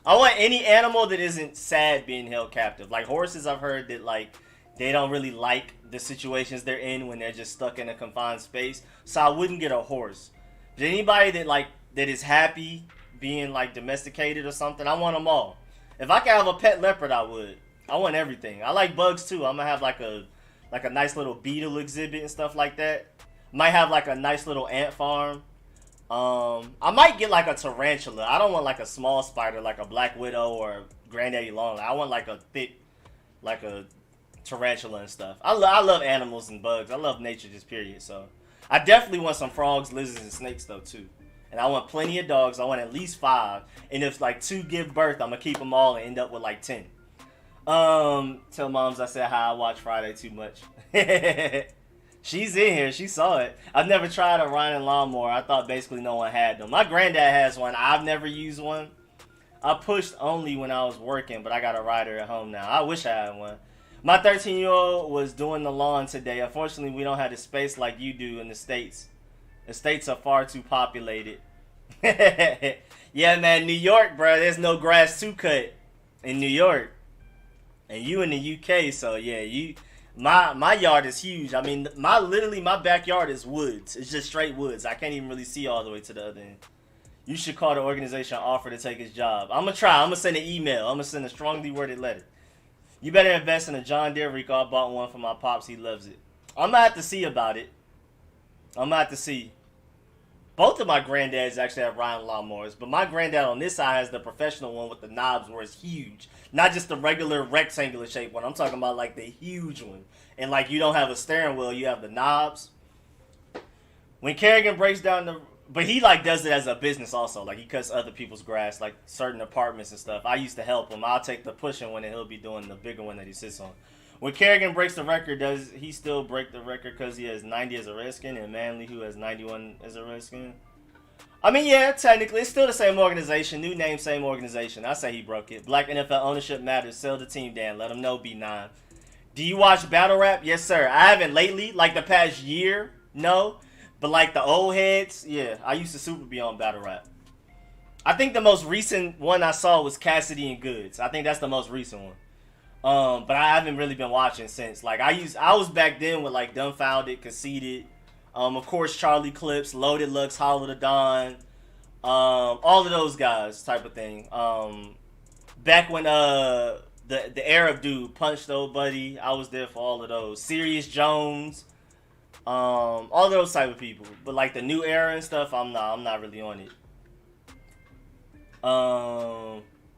I want any animal that isn't sad being held captive. Like horses, I've heard that like they don't really like the situations they're in when they're just stuck in a confined space. So I wouldn't get a horse. But anybody that is happy being like domesticated or something, I want them all. If I could have a pet leopard, I would. I want everything. I like bugs too. I'm gonna have like a nice little beetle exhibit and stuff like that. Might have like a nice little ant farm. I might get like a tarantula. I don't want like a small spider like a black widow or granddaddy long. I want like a thick, like a tarantula and stuff. I love animals and bugs. I love nature just period. So I definitely want some frogs, lizards, and snakes though too. And I want plenty of dogs. I want at least 5. And if like 2 give birth, I'm gonna keep them all and end up with like 10. Tell moms I said hi. I watch Friday too much. She's in here. She saw it. I've never tried a riding lawnmower. I thought basically no one had them. My granddad has one. I've never used one. I pushed only when I was working, but I got a rider at home now. I wish I had one. My 13-year-old was doing the lawn today. Unfortunately, we don't have the space like you do in the States. The States are far too populated. Yeah, man, New York, bro. There's no grass to cut in New York. And you in the UK, so yeah, my yard is huge. I mean, my backyard is woods. It's just straight woods. I can't even really see all the way to the other end. You should call the organization and offer to take his job. I'm gonna try. I'm gonna send an email. I'm gonna send a strongly worded letter. You better invest in a John Deere, Rico. I bought one for my pops. He loves it. I'm gonna have to see about it. I'm gonna have to see. Both of my granddads actually have riding lawnmowers, but my granddad on this side has the professional one with the knobs where it's huge. Not just the regular rectangular shaped one. I'm talking about like the huge one. And like you don't have a steering wheel, you have the knobs. When Kerrigan breaks down the... But he like does it as a business also. Like he cuts other people's grass, like certain apartments and stuff. I used to help him. I'll take the pushing one and he'll be doing the bigger one that he sits on. When Kerrigan breaks the record, does he still break the record because he has 90 as a Redskin and Manley, who has 91 as a Redskin? I mean, yeah, technically, it's still the same organization. New name, same organization. I say he broke it. Black NFL ownership matters. Sell the team, Dan. Let them know, B9. Do you watch battle rap? Yes, sir. I haven't lately. Like the past year, no. But like the old heads, yeah. I used to super be on battle rap. I think the most recent one I saw was Cassidy and Goods. I think that's the most recent one. But I haven't really been watching since. Like I was back then with like Dumbfounded, Conceited, of course Charlie Clips, Loaded Lux, Hollow the Dawn, all of those guys type of thing. Back when the Arab dude punched old buddy, I was there for all of those. Serious Jones, all those type of people. But like the new era and stuff, I'm not really on it.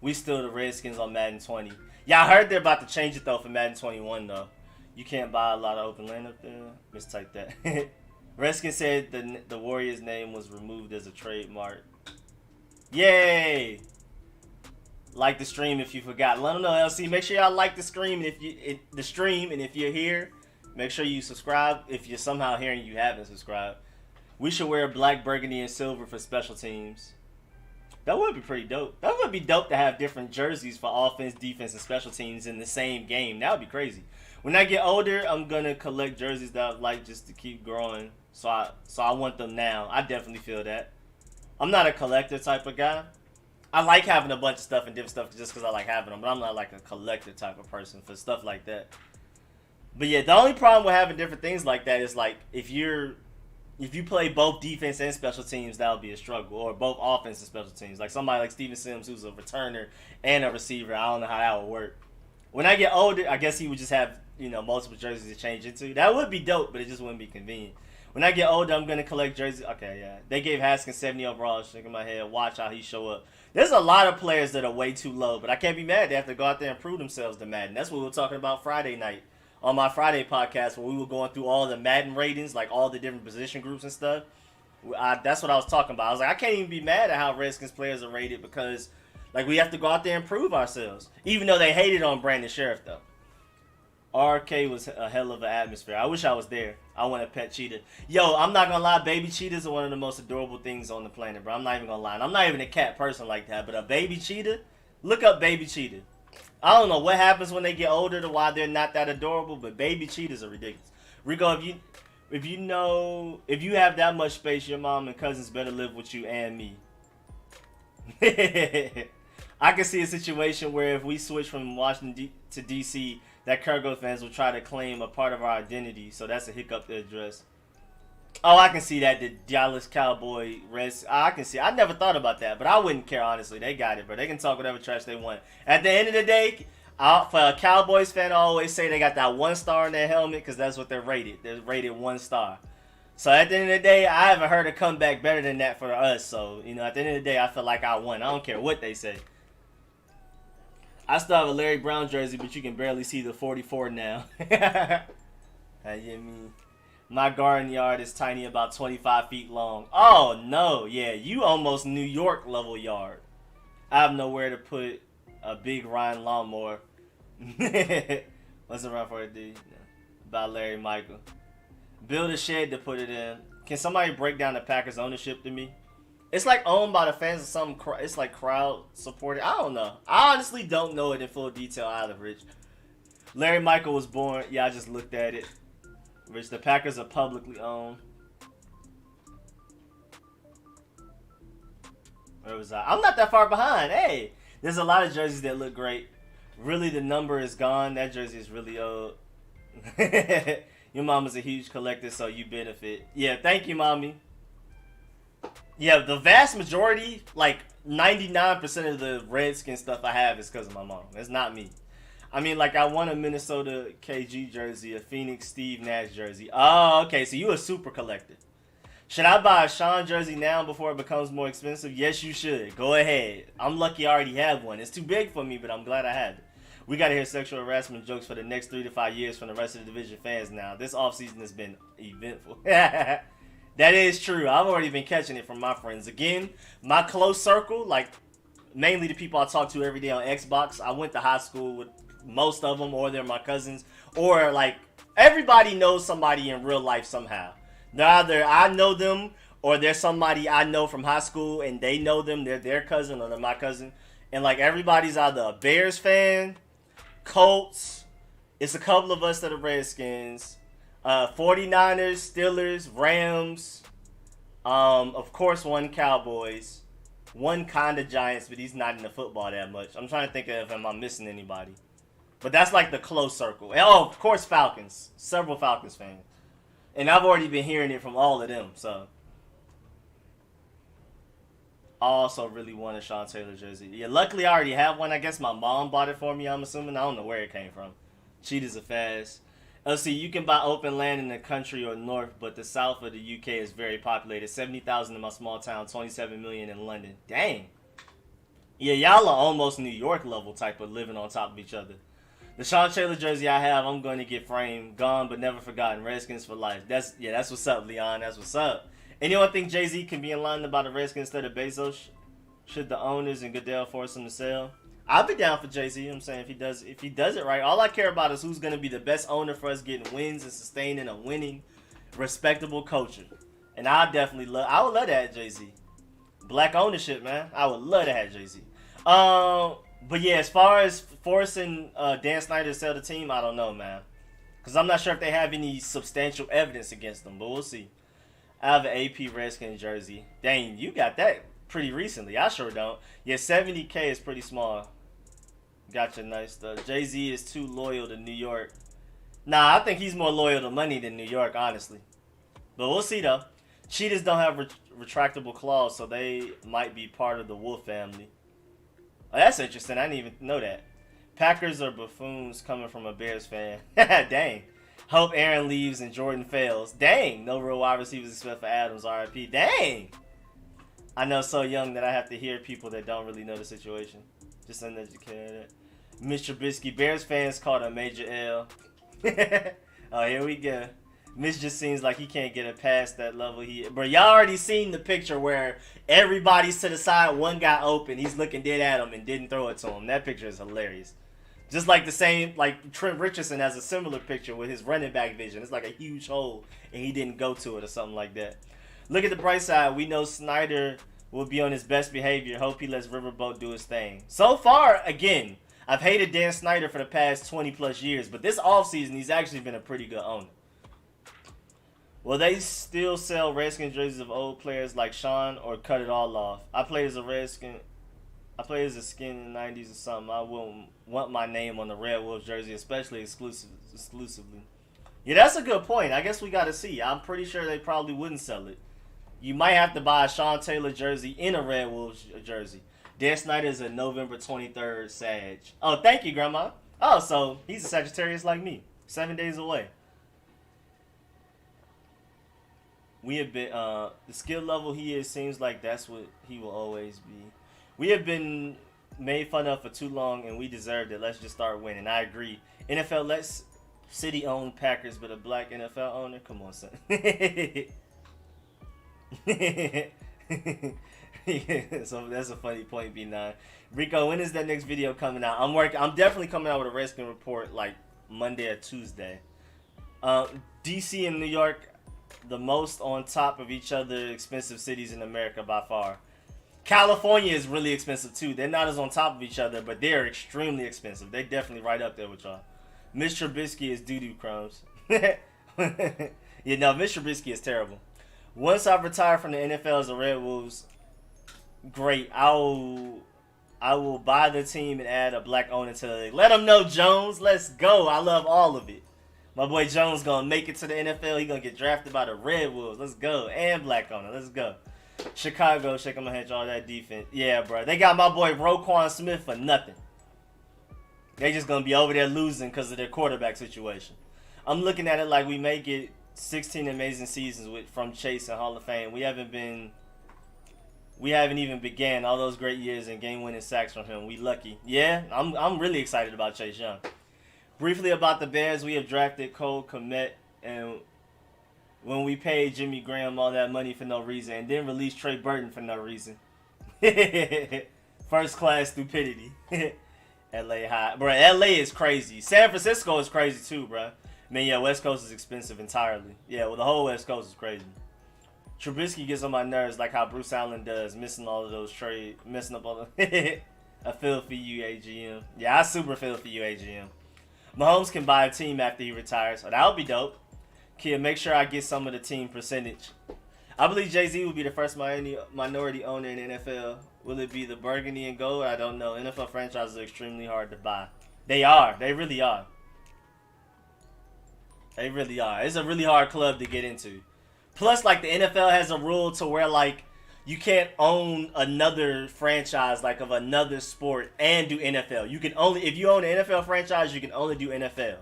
We still the Redskins on Madden 20. Yeah, I heard they're about to change it though for Madden 21 though. You can't buy a lot of open land up there. Mistype that. Redskins said the Warriors' name was removed as a trademark. Yay! Like the stream if you forgot. Let them know, LC. Make sure y'all like the stream, and if you're here, make sure you subscribe. If you're somehow here and you haven't subscribed, we should wear black, burgundy, and silver for special teams. That would be pretty dope. That would be dope to have different jerseys for offense, defense, and special teams in the same game. That would be crazy. When I get older, I'm gonna collect jerseys that I like just to keep growing. So I want them now. I definitely feel that. I'm not a collector type of guy. I like having a bunch of stuff and different stuff just because I like having them, but I'm not like a collector type of person for stuff like that. But yeah, the only problem with having different things like that is like if you play both defense and special teams, that would be a struggle. Or both offense and special teams. Like somebody like Steven Sims, who's a returner and a receiver. I don't know how that would work. When I get older, I guess he would just have, multiple jerseys to change into. That would be dope, but it just wouldn't be convenient. When I get older, I'm going to collect jerseys. Okay, yeah. They gave Haskins 70 overall. Shaking my head. Watch how he show up. There's a lot of players that are way too low, but I can't be mad. They have to go out there and prove themselves to Madden. That's what we were talking about Friday night on my Friday podcast when we were going through all the Madden ratings, like all the different position groups and stuff. That's what I was talking about. I was like, I can't even be mad at how Redskins players are rated because, like, we have to go out there and prove ourselves. Even though they hated on Brandon Sheriff, though. RK was a hell of an atmosphere. I wish I was there. I want a pet cheetah. Yo, I'm not going to lie. Baby cheetahs are one of the most adorable things on the planet, bro. I'm not even going to lie. I'm not even a cat person like that, but a baby cheetah? Look up baby cheetah. I don't know what happens when they get older to why they're not that adorable, but baby cheetahs are ridiculous. Rico, if you have that much space, your mom and cousins better live with you and me. I can see a situation where if we switch from Washington to DC, that Cargo fans will try to claim a part of our identity, so that's a hiccup to address. Oh, I can see that. The Dallas Cowboy Reds. I can see. I never thought about that, but I wouldn't care, honestly. They got it, bro. They can talk whatever trash they want. At the end of the day, for a Cowboys fan, I always say they got that 1 star in their helmet because that's what they're rated. They're rated 1 star. So at the end of the day, I haven't heard a comeback better than that for us. So, at the end of the day, I feel like I won. I don't care what they say. I still have a Larry Brown jersey, but you can barely see the 44 now. My garden yard is tiny, about 25 feet long. Oh, no. Yeah, you almost New York level yard. I have nowhere to put a big Ryan lawnmower. What's around for it, dude? About Larry Michael. Build a shed to put it in. Can somebody break down the Packers ownership to me? It's like owned by the fans or something. It's like crowd supported. I don't know. I honestly don't know it in full detail either, Rich. Larry Michael was born. Yeah, I just looked at it. Rich, the Packers are publicly owned. Where was I? I'm not that far behind. Hey, there's a lot of jerseys that look great. Really, the number is gone. That jersey is really old. Your mama's a huge collector, so you benefit. Yeah, thank you, mommy. Yeah, the vast majority, like 99% of the Redskin stuff I have is because of my mom. It's not me. I mean, like, I want a Minnesota KG jersey, a Phoenix Steve Nash jersey. Oh, okay, so you a super collector. Should I buy a Sean jersey now before it becomes more expensive? Yes, you should. Go ahead. I'm lucky I already have one. It's too big for me, but I'm glad I have it. We got to hear sexual harassment jokes for the next 3 to 5 years from the rest of the division fans now. This offseason has been eventful. That is true. I've already been catching it from my friends. Again, my close circle, like mainly the people I talk to every day on Xbox, I went to high school with most of them, or they're my cousins, or like everybody knows somebody in real life somehow. They're either I know them, or there's somebody I know from high school and they know them, they're their cousin or they're my cousin. And like everybody's either a Bears fan, Colts, it's a couple of us that are Redskins, 49ers, Steelers, Rams, of course one Cowboys, one kind of Giants, but he's not into football that much. I'm trying to think of am I missing anybody. But that's like the close circle. Oh, of course Falcons. Several Falcons fans. And I've already been hearing it from all of them, so. I also really want a Sean Taylor jersey. Yeah, luckily I already have one. I guess my mom bought it for me, I'm assuming. I don't know where it came from. Cheetahs are fast. Let's see, you can buy open land in the country or north, but the south of the UK is very populated. 70,000 in my small town, 27 million in London. Dang. Yeah, y'all are almost New York level type of living on top of each other. The Sean Taylor jersey I have, I'm going to get framed. Gone but never forgotten. Redskins for life. That's what's up, Leon. That's what's up. Anyone think Jay-Z can be in line about the Redskins instead of Bezos? Should the owners and Goodell force him to sell? I'll be down for Jay-Z. I'm saying if he does it right. All I care about is who's going to be the best owner for us getting wins and sustaining a winning, respectable culture. And I would love to have Jay-Z. Black ownership, man. I would love to have Jay-Z. But yeah, as far as forcing Dan Snyder to sell the team, I don't know, man. Because I'm not sure if they have any substantial evidence against them, but we'll see. I have an AP Redskins jersey. Dang, you got that pretty recently. I sure don't. Yeah, 70K is pretty small. Gotcha, nice stuff. Jay-Z is too loyal to New York. Nah, I think he's more loyal to money than New York, honestly. But we'll see, though. Cheetahs don't have retractable claws, so they might be part of the Wolf family. Oh, that's interesting. I didn't even know that. Packers are buffoons coming from a Bears fan. Dang. Hope Aaron leaves and Jordan fails. Dang. No real wide receivers except for Adams. RIP. Dang. I know so young that I have to hear people that don't really know the situation. Just uneducated. Mr. Trubisky. Bears fans called a major L. Oh, here we go. Mitch just seems like he can't get it past that level. Bro, y'all already seen the picture where everybody's to the side, one guy open, he's looking dead at him and didn't throw it to him. That picture is hilarious. Just like the same, like Trent Richardson has a similar picture with his running back vision. It's like a huge hole and he didn't go to it or something like that. Look at the bright side. We know Snyder will be on his best behavior. Hope he lets Riverboat do his thing. So far, again, I've hated Dan Snyder for the past 20 plus years, but this offseason he's actually been a pretty good owner. Will they still sell Redskin jerseys of old players like Sean or cut it all off? I played as a Redskin. I played as a skin in the 90s or something. I wouldn't want my name on the Red Wolves jersey, especially exclusively. Yeah, that's a good point. I guess we got to see. I'm pretty sure they probably wouldn't sell it. You might have to buy a Sean Taylor jersey in a Red Wolves jersey. Dan Snyder is a November 23rd Sag. Oh, thank you, Grandma. Oh, so he's a Sagittarius like me. 7 days away. We have been, the skill level he is seems like that's what he will always be. We have been made fun of for too long, and we deserved it. Let's just start winning. I agree. NFL lets city own Packers, but a black NFL owner? Come on, son. So that's a funny point, B9. Rico, when is that next video coming out? I'm definitely coming out with a Redskin report like Monday or Tuesday. DC and New York, the most on top of each other expensive cities in America by far. California is really expensive too. They're not as on top of each other, but they're extremely expensive. They're definitely right up there with y'all. Mitch Trubisky is doo-doo crumbs. Mitch Trubisky is terrible. Once I retire from the NFL as a Red Wolves, great. I will buy the team and add a black owner to the league. Let them know, Jones. Let's go. I love all of it. My boy Jones gonna make it to the NFL. He gonna get drafted by the Red Wolves. Let's go. And black owner. Let's go. Chicago, shaking my head, all that defense. Yeah, bro. They got my boy Roquan Smith for nothing. They just gonna be over there losing because of their quarterback situation. I'm looking at it like we may get 16 amazing seasons from Chase and Hall of Fame. We haven't even began all those great years and game-winning sacks from him. We lucky. Yeah, I'm really excited about Chase Young. Briefly about the Bears, we have drafted Cole Kmet, and when we paid Jimmy Graham all that money for no reason, and then released Trey Burton for no reason. First class stupidity. LA high. Bro, LA is crazy. San Francisco is crazy too, bro. Man, yeah, West Coast is expensive entirely. Yeah, well, the whole West Coast is crazy. Trubisky gets on my nerves like how Bruce Allen does, missing all of those trades, messing up all the... I feel for you, AGM. Yeah, I super feel for you, AGM. Mahomes can buy a team after he retires, so that would be dope. Kid, make sure I get some of the team percentage. I believe Jay-Z will be the first minority owner in the NFL. Will it be the burgundy and gold? I don't know. NFL franchises are extremely hard to buy. They are. They really are. They really are. It's a really hard club to get into. Plus, like, the NFL has a rule to where, like, you can't own another franchise, like, of another sport and do NFL. You can only, if you own an NFL franchise, you can only do NFL.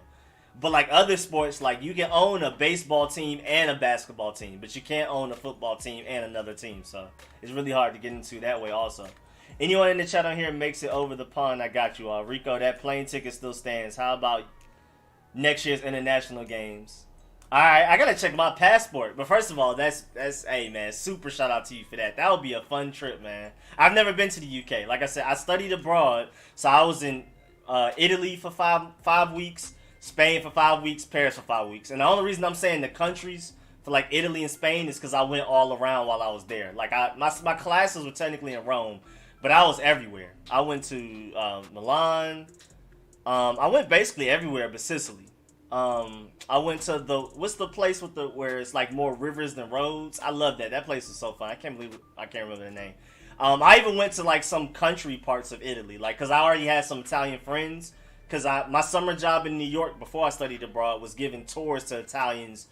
But, like, other sports, like, you can own a baseball team and a basketball team, but you can't own a football team and another team. So, it's really hard to get into that way also. Anyone in the chat on here makes it over the pond, I got you all. Rico, that plane ticket still stands. How about next year's international games? Alright, I gotta check my passport. But first of all, that's hey man, super shout out to you for that. That would be a fun trip, man. I've never been to the UK. Like I said, I studied abroad. So I was in Italy for five weeks, Spain for 5 weeks, Paris for 5 weeks. And the only reason I'm saying the countries for like Italy and Spain is because I went all around while I was there. Like my classes were technically in Rome, but I was everywhere. I went to Milan. I went basically everywhere but Sicily. I went to what's the place with where it's like more rivers than roads? I love that. That place is so fun. I can't remember the name. I even went to like some country parts of Italy, like because I already had some Italian friends. Because my summer job in New York before I studied abroad was giving tours to Italians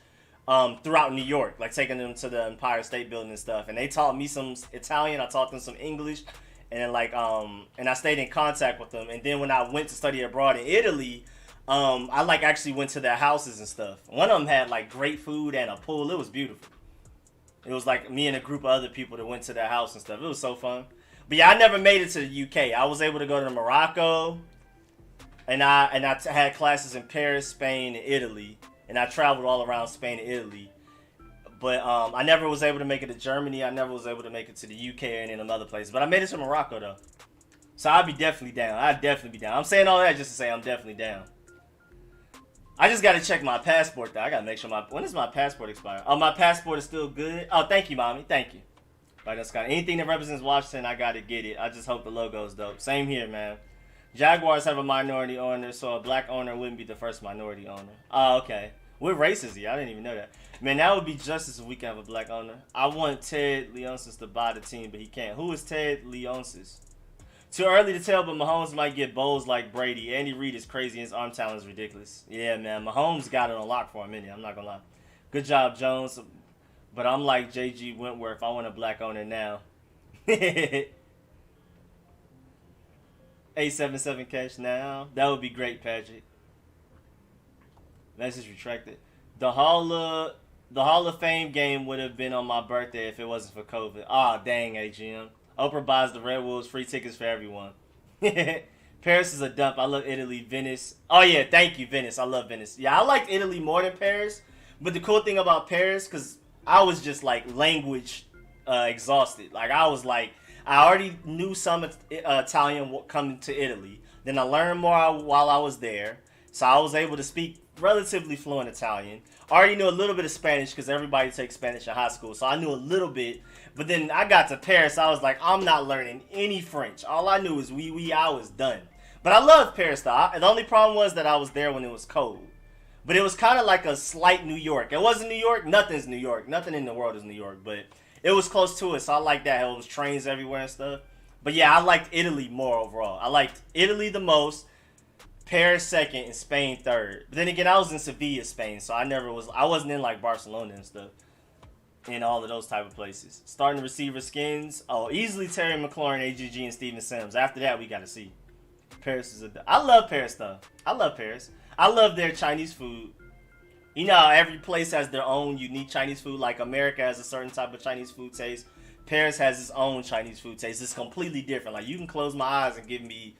throughout New York, like taking them to the Empire State Building and stuff. And they taught me some Italian. I taught them some English, and then and I stayed in contact with them. And then when I went to study abroad in Italy. I like actually went to their houses and stuff. One of them had like great food and a pool. It was beautiful. It was like me and a group of other people that went to their house and stuff. It was so fun. But yeah, I never made it to the UK. I was able to go to Morocco, and I had classes in Paris, Spain, and Italy, and I traveled all around Spain and Italy. But I never was able to make it to Germany. I never was able to make it to the UK and in another place. But I made it to Morocco though, so I'd be definitely down. I'd definitely be down. I'm saying all that just to say I'm definitely down. I just gotta check my passport though. I gotta make sure when does my passport expire? Oh, my passport is still good. Oh, thank you, mommy. Thank you. But that's got anything that represents Washington, I gotta get it. I just hope the logo's dope. Same here, man. Jaguars have a minority owner, so a black owner wouldn't be the first minority owner. Oh, okay. What race is he? I didn't even know that. Man, that would be justice if we can have a black owner. I want Ted Leonsis to buy the team, but he can't. Who is Ted Leonsis? Too early to tell, but Mahomes might get bowls like Brady. Andy Reid is crazy and his arm talent is ridiculous. Yeah, man. Mahomes got it on lock for a minute. I'm not going to lie. Good job, Jones. But I'm like J.G. Wentworth. I want a black owner now. 877 cash now. That would be great, Patrick. Message retracted. The Hall of Fame game would have been on my birthday if it wasn't for COVID. Ah, dang, AGM. Oprah buys the Red Wolves free tickets for everyone. Paris is a dump. I love Italy. Venice. Oh yeah, thank you, Venice. I love Venice. Yeah, I liked Italy more than Paris. But the cool thing about Paris, because I was just like language exhausted. Like I was like, I already knew some Italian coming to Italy. Then I learned more while I was there, so I was able to speak relatively fluent Italian. I already knew a little bit of Spanish because everybody takes Spanish in high school, so I knew a little bit. But then I got to Paris, I was like, I'm not learning any French. All I knew was oui, I was done. But I loved Paris though. The only problem was that I was there when it was cold. But it was kind of like a slight New York. It wasn't New York. Nothing's New York. Nothing in the world is New York. But it was close to it, so I like that. It was trains everywhere and stuff. But yeah, I liked Italy more overall. I liked Italy the most, Paris second, and Spain third. But then again, I was in Sevilla, Spain, so I wasn't in like Barcelona and stuff. In all of those type of places. Starting the receiver skins. Oh, easily Terry McLaurin, AGG, and Steven Sims. After that, we got to see. Paris is I love Paris, though. I love Paris. I love their Chinese food. You know how every place has their own unique Chinese food? Like America has a certain type of Chinese food taste. Paris has its own Chinese food taste. It's completely different. Like, you can close my eyes and give me,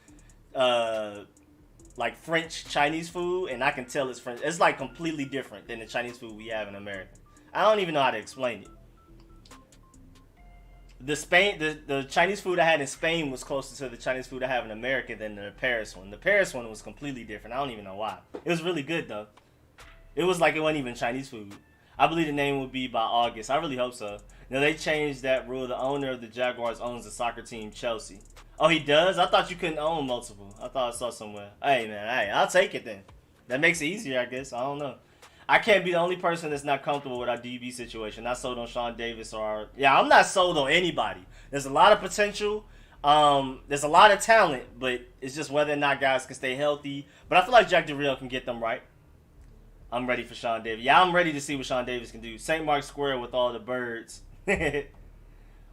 like, French Chinese food, and I can tell it's French. It's, like, completely different than the Chinese food we have in America. I don't even know how to explain it. The Chinese food I had in Spain was closer to the Chinese food I have in America than the Paris one. The Paris one was completely different. I don't even know why. It was really good though. It was like it wasn't even Chinese food. I believe the name will be by August. I really hope so. Now they changed that rule. The owner of the Jaguars owns the soccer team Chelsea. Oh, he does? I thought you couldn't own multiple. I thought I saw somewhere. Hey man, hey, I'll take it then. That makes it easier, I guess. I don't know. I can't be the only person that's not comfortable with our DB situation. Not sold on Sean Davis or yeah, I'm not sold on anybody. There's a lot of potential. There's a lot of talent, but it's just whether or not guys can stay healthy. But I feel like Jack DeReal can get them right. I'm ready for Sean Davis. Yeah, I'm ready to see what Sean Davis can do. St. Mark's Square with all the birds.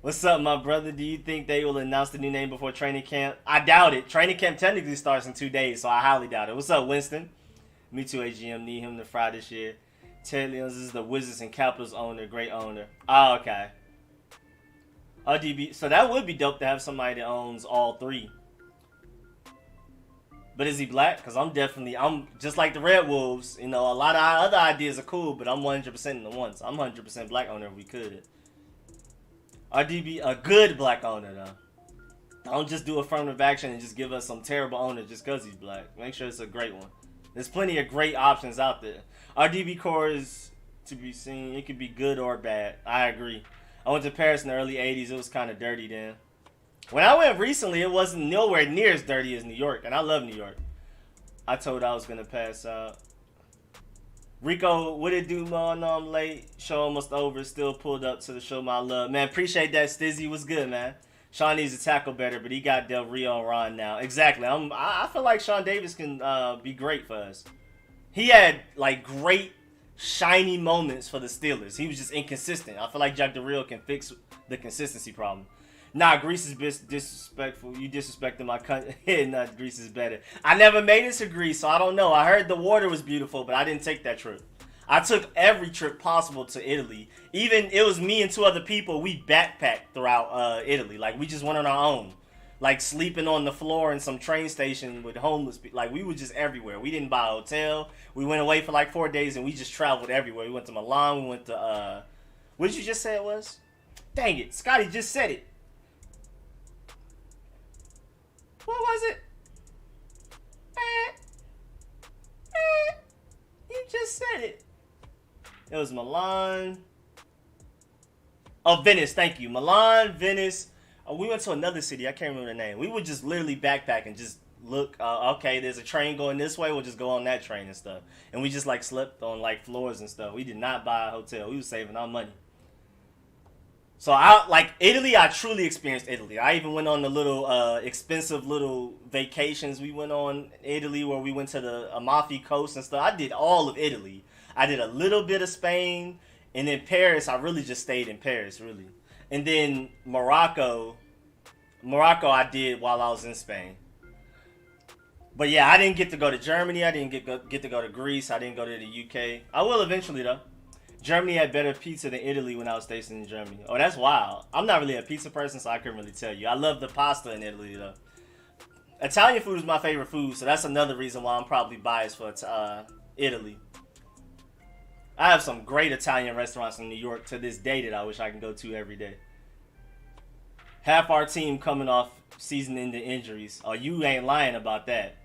What's up, my brother? Do you think they will announce the new name before training camp? I doubt it. Training camp technically starts in 2 days, so I highly doubt it. What's up, Winston? Me too, AGM. Need him to fry this year. Ted Leons is the Wizards and Capitals owner. Great owner. Oh, okay. RDB. So that would be dope to have somebody that owns all three. But is he black? Because I'm just like the Red Wolves. You know, a lot of other ideas are cool, but I'm 100% in the ones. I'm 100% black owner if we could. RDB, a good black owner, though. Don't just do affirmative action and just give us some terrible owner just because he's black. Make sure it's a great one. There's plenty of great options out there. Our DB core is to be seen. It could be good or bad. I agree. I went to Paris in the early 80s. It was kind of dirty then. When I went recently, it wasn't nowhere near as dirty as New York. And I love New York. I told I was going to pass out. Rico, what it do, man? I'm late. Show almost over. Still pulled up to the show my love. Man, appreciate that. Stizzy was good, man. Sean needs to tackle better, but he got Del Rio and Ron now. Exactly. I feel like Sean Davis can be great for us. He had like great shiny moments for the Steelers. He was just inconsistent. I feel like Jack DeReal can fix the consistency problem. Nah, Greece is disrespectful. You disrespecting my country. Nah, Greece is better. I never made it to Greece, so I don't know. I heard the water was beautiful, but I didn't take that trip. I took every trip possible to Italy. Even it was me and 2 other people. We backpacked throughout Italy. Like we just went on our own. Like sleeping on the floor in some train station with homeless people. Like we were just everywhere. We didn't buy a hotel. We went away for like 4 days and we just traveled everywhere. We went to Milan. We went to what did you just say it was? Dang it, Scotty just said it. What was it? You just said it. It was Milan. Oh, Venice. Thank you. Milan, Venice. We went to another city. I can't remember the name. We would just literally backpack and just look. Okay, there's a train going this way. We'll just go on that train and stuff. And we just like slept on like floors and stuff. We did not buy a hotel. We were saving our money. So I like Italy. I truly experienced Italy. I even went on the little expensive little vacations we went on in Italy where we went to the Amalfi Coast and stuff. I did all of Italy. I did a little bit of Spain, and then Paris. I really just stayed in Paris, really. And then Morocco I did while I was in Spain. But yeah, I didn't get to go to Germany. I didn't get to go to Greece. I didn't go to the UK. I will eventually, though. Germany had better pizza than Italy when I was stationed in Germany. Oh, that's wild. I'm not really a pizza person, so I couldn't really tell you. I love the pasta in Italy, though. Italian food is my favorite food, so that's another reason why I'm probably biased for Italy. I have some great Italian restaurants in New York to this day that I wish I can go to every day. Half our team coming off season-ending injuries. Oh, you ain't lying about that.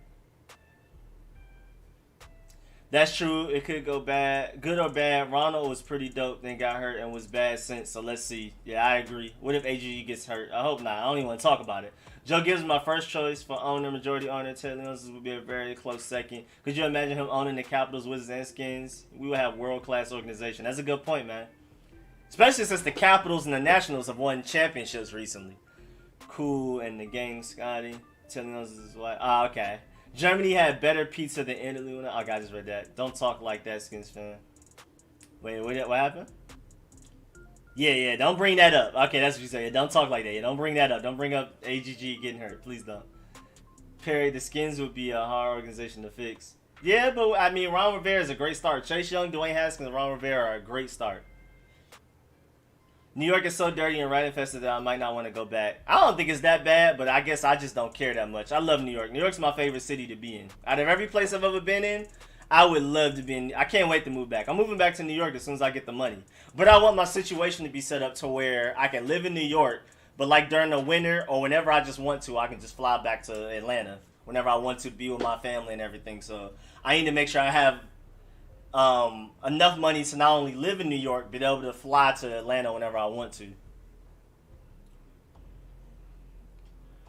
That's true. It could go bad. Good or bad. Ronald was pretty dope, then got hurt and was bad since. So let's see. Yeah, I agree. What if AGG gets hurt? I hope not. I don't even want to talk about it. Joe Gibbs is my first choice for owner, majority owner. Ted Leonsis would be a very close second. Could you imagine him owning the Capitals, Wizards, and Skins? We would have world-class organization. That's a good point, man. Especially since the Capitals and the Nationals have won championships recently. Cool, and the gang, Scotty. Ted Leonsis is white. Ah, okay. Germany had better pizza than Italy. Oh, I just read that. Don't talk like that, Skins fan. Wait, what happened? Yeah, don't bring that up. Okay, that's what you say. Don't talk like that. Yeah, don't bring that up. Don't bring up AGG getting hurt. Please don't. Perry, the Skins would be a hard organization to fix. Yeah, but I mean, Ron Rivera is a great start. Chase Young, Dwayne Haskins, and Ron Rivera are a great start. New York is so dirty and rat infested that I might not want to go back. I don't think it's that bad, but I guess I just don't care that much. I love New York. New York's my favorite city to be in. Out of every place I've ever been in, I would love to be in. I can't wait to move back. I'm moving back to New York as soon as I get the money. But I want my situation to be set up to where I can live in New York, but like during the winter or whenever I just want to, I can just fly back to Atlanta whenever I want to be with my family and everything. So I need to make sure I have enough money to not only live in New York, but be able to fly to Atlanta whenever I want to.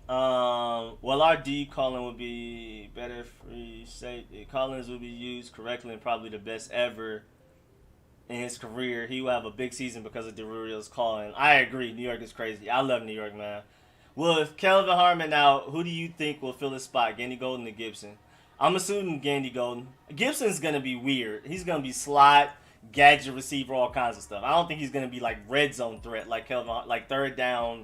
Well, our D calling would be better free safety. Collins would be used correctly and probably the best ever in his career. He will have a big season because of DeRurio's calling. I agree. New York is crazy. I love New York, man. Well, if Kelvin Harmon out, who do you think will fill his spot? Gandy Golden or Gibson? I'm assuming Gandy Golden. Gibson's going to be weird. He's going to be slot, gadget receiver, all kinds of stuff. I don't think he's going to be like red zone threat like Kelvin, like third down,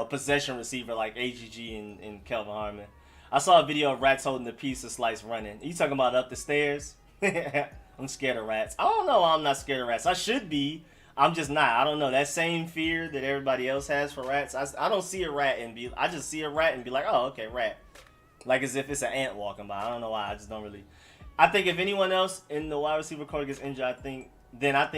possession receiver like AGG and Kelvin Harmon. I saw a video of rats holding the piece of slice running. Are you talking about up the stairs? I'm scared of rats. I don't know why I'm not scared of rats. I should be. I'm just not. I don't know. That same fear that everybody else has for rats, I don't see a rat I just see a rat and be like, oh, okay, rat. Like as if it's an ant walking by. I don't know why. I just don't really. I think if anyone else in the wide receiver core gets injured, I think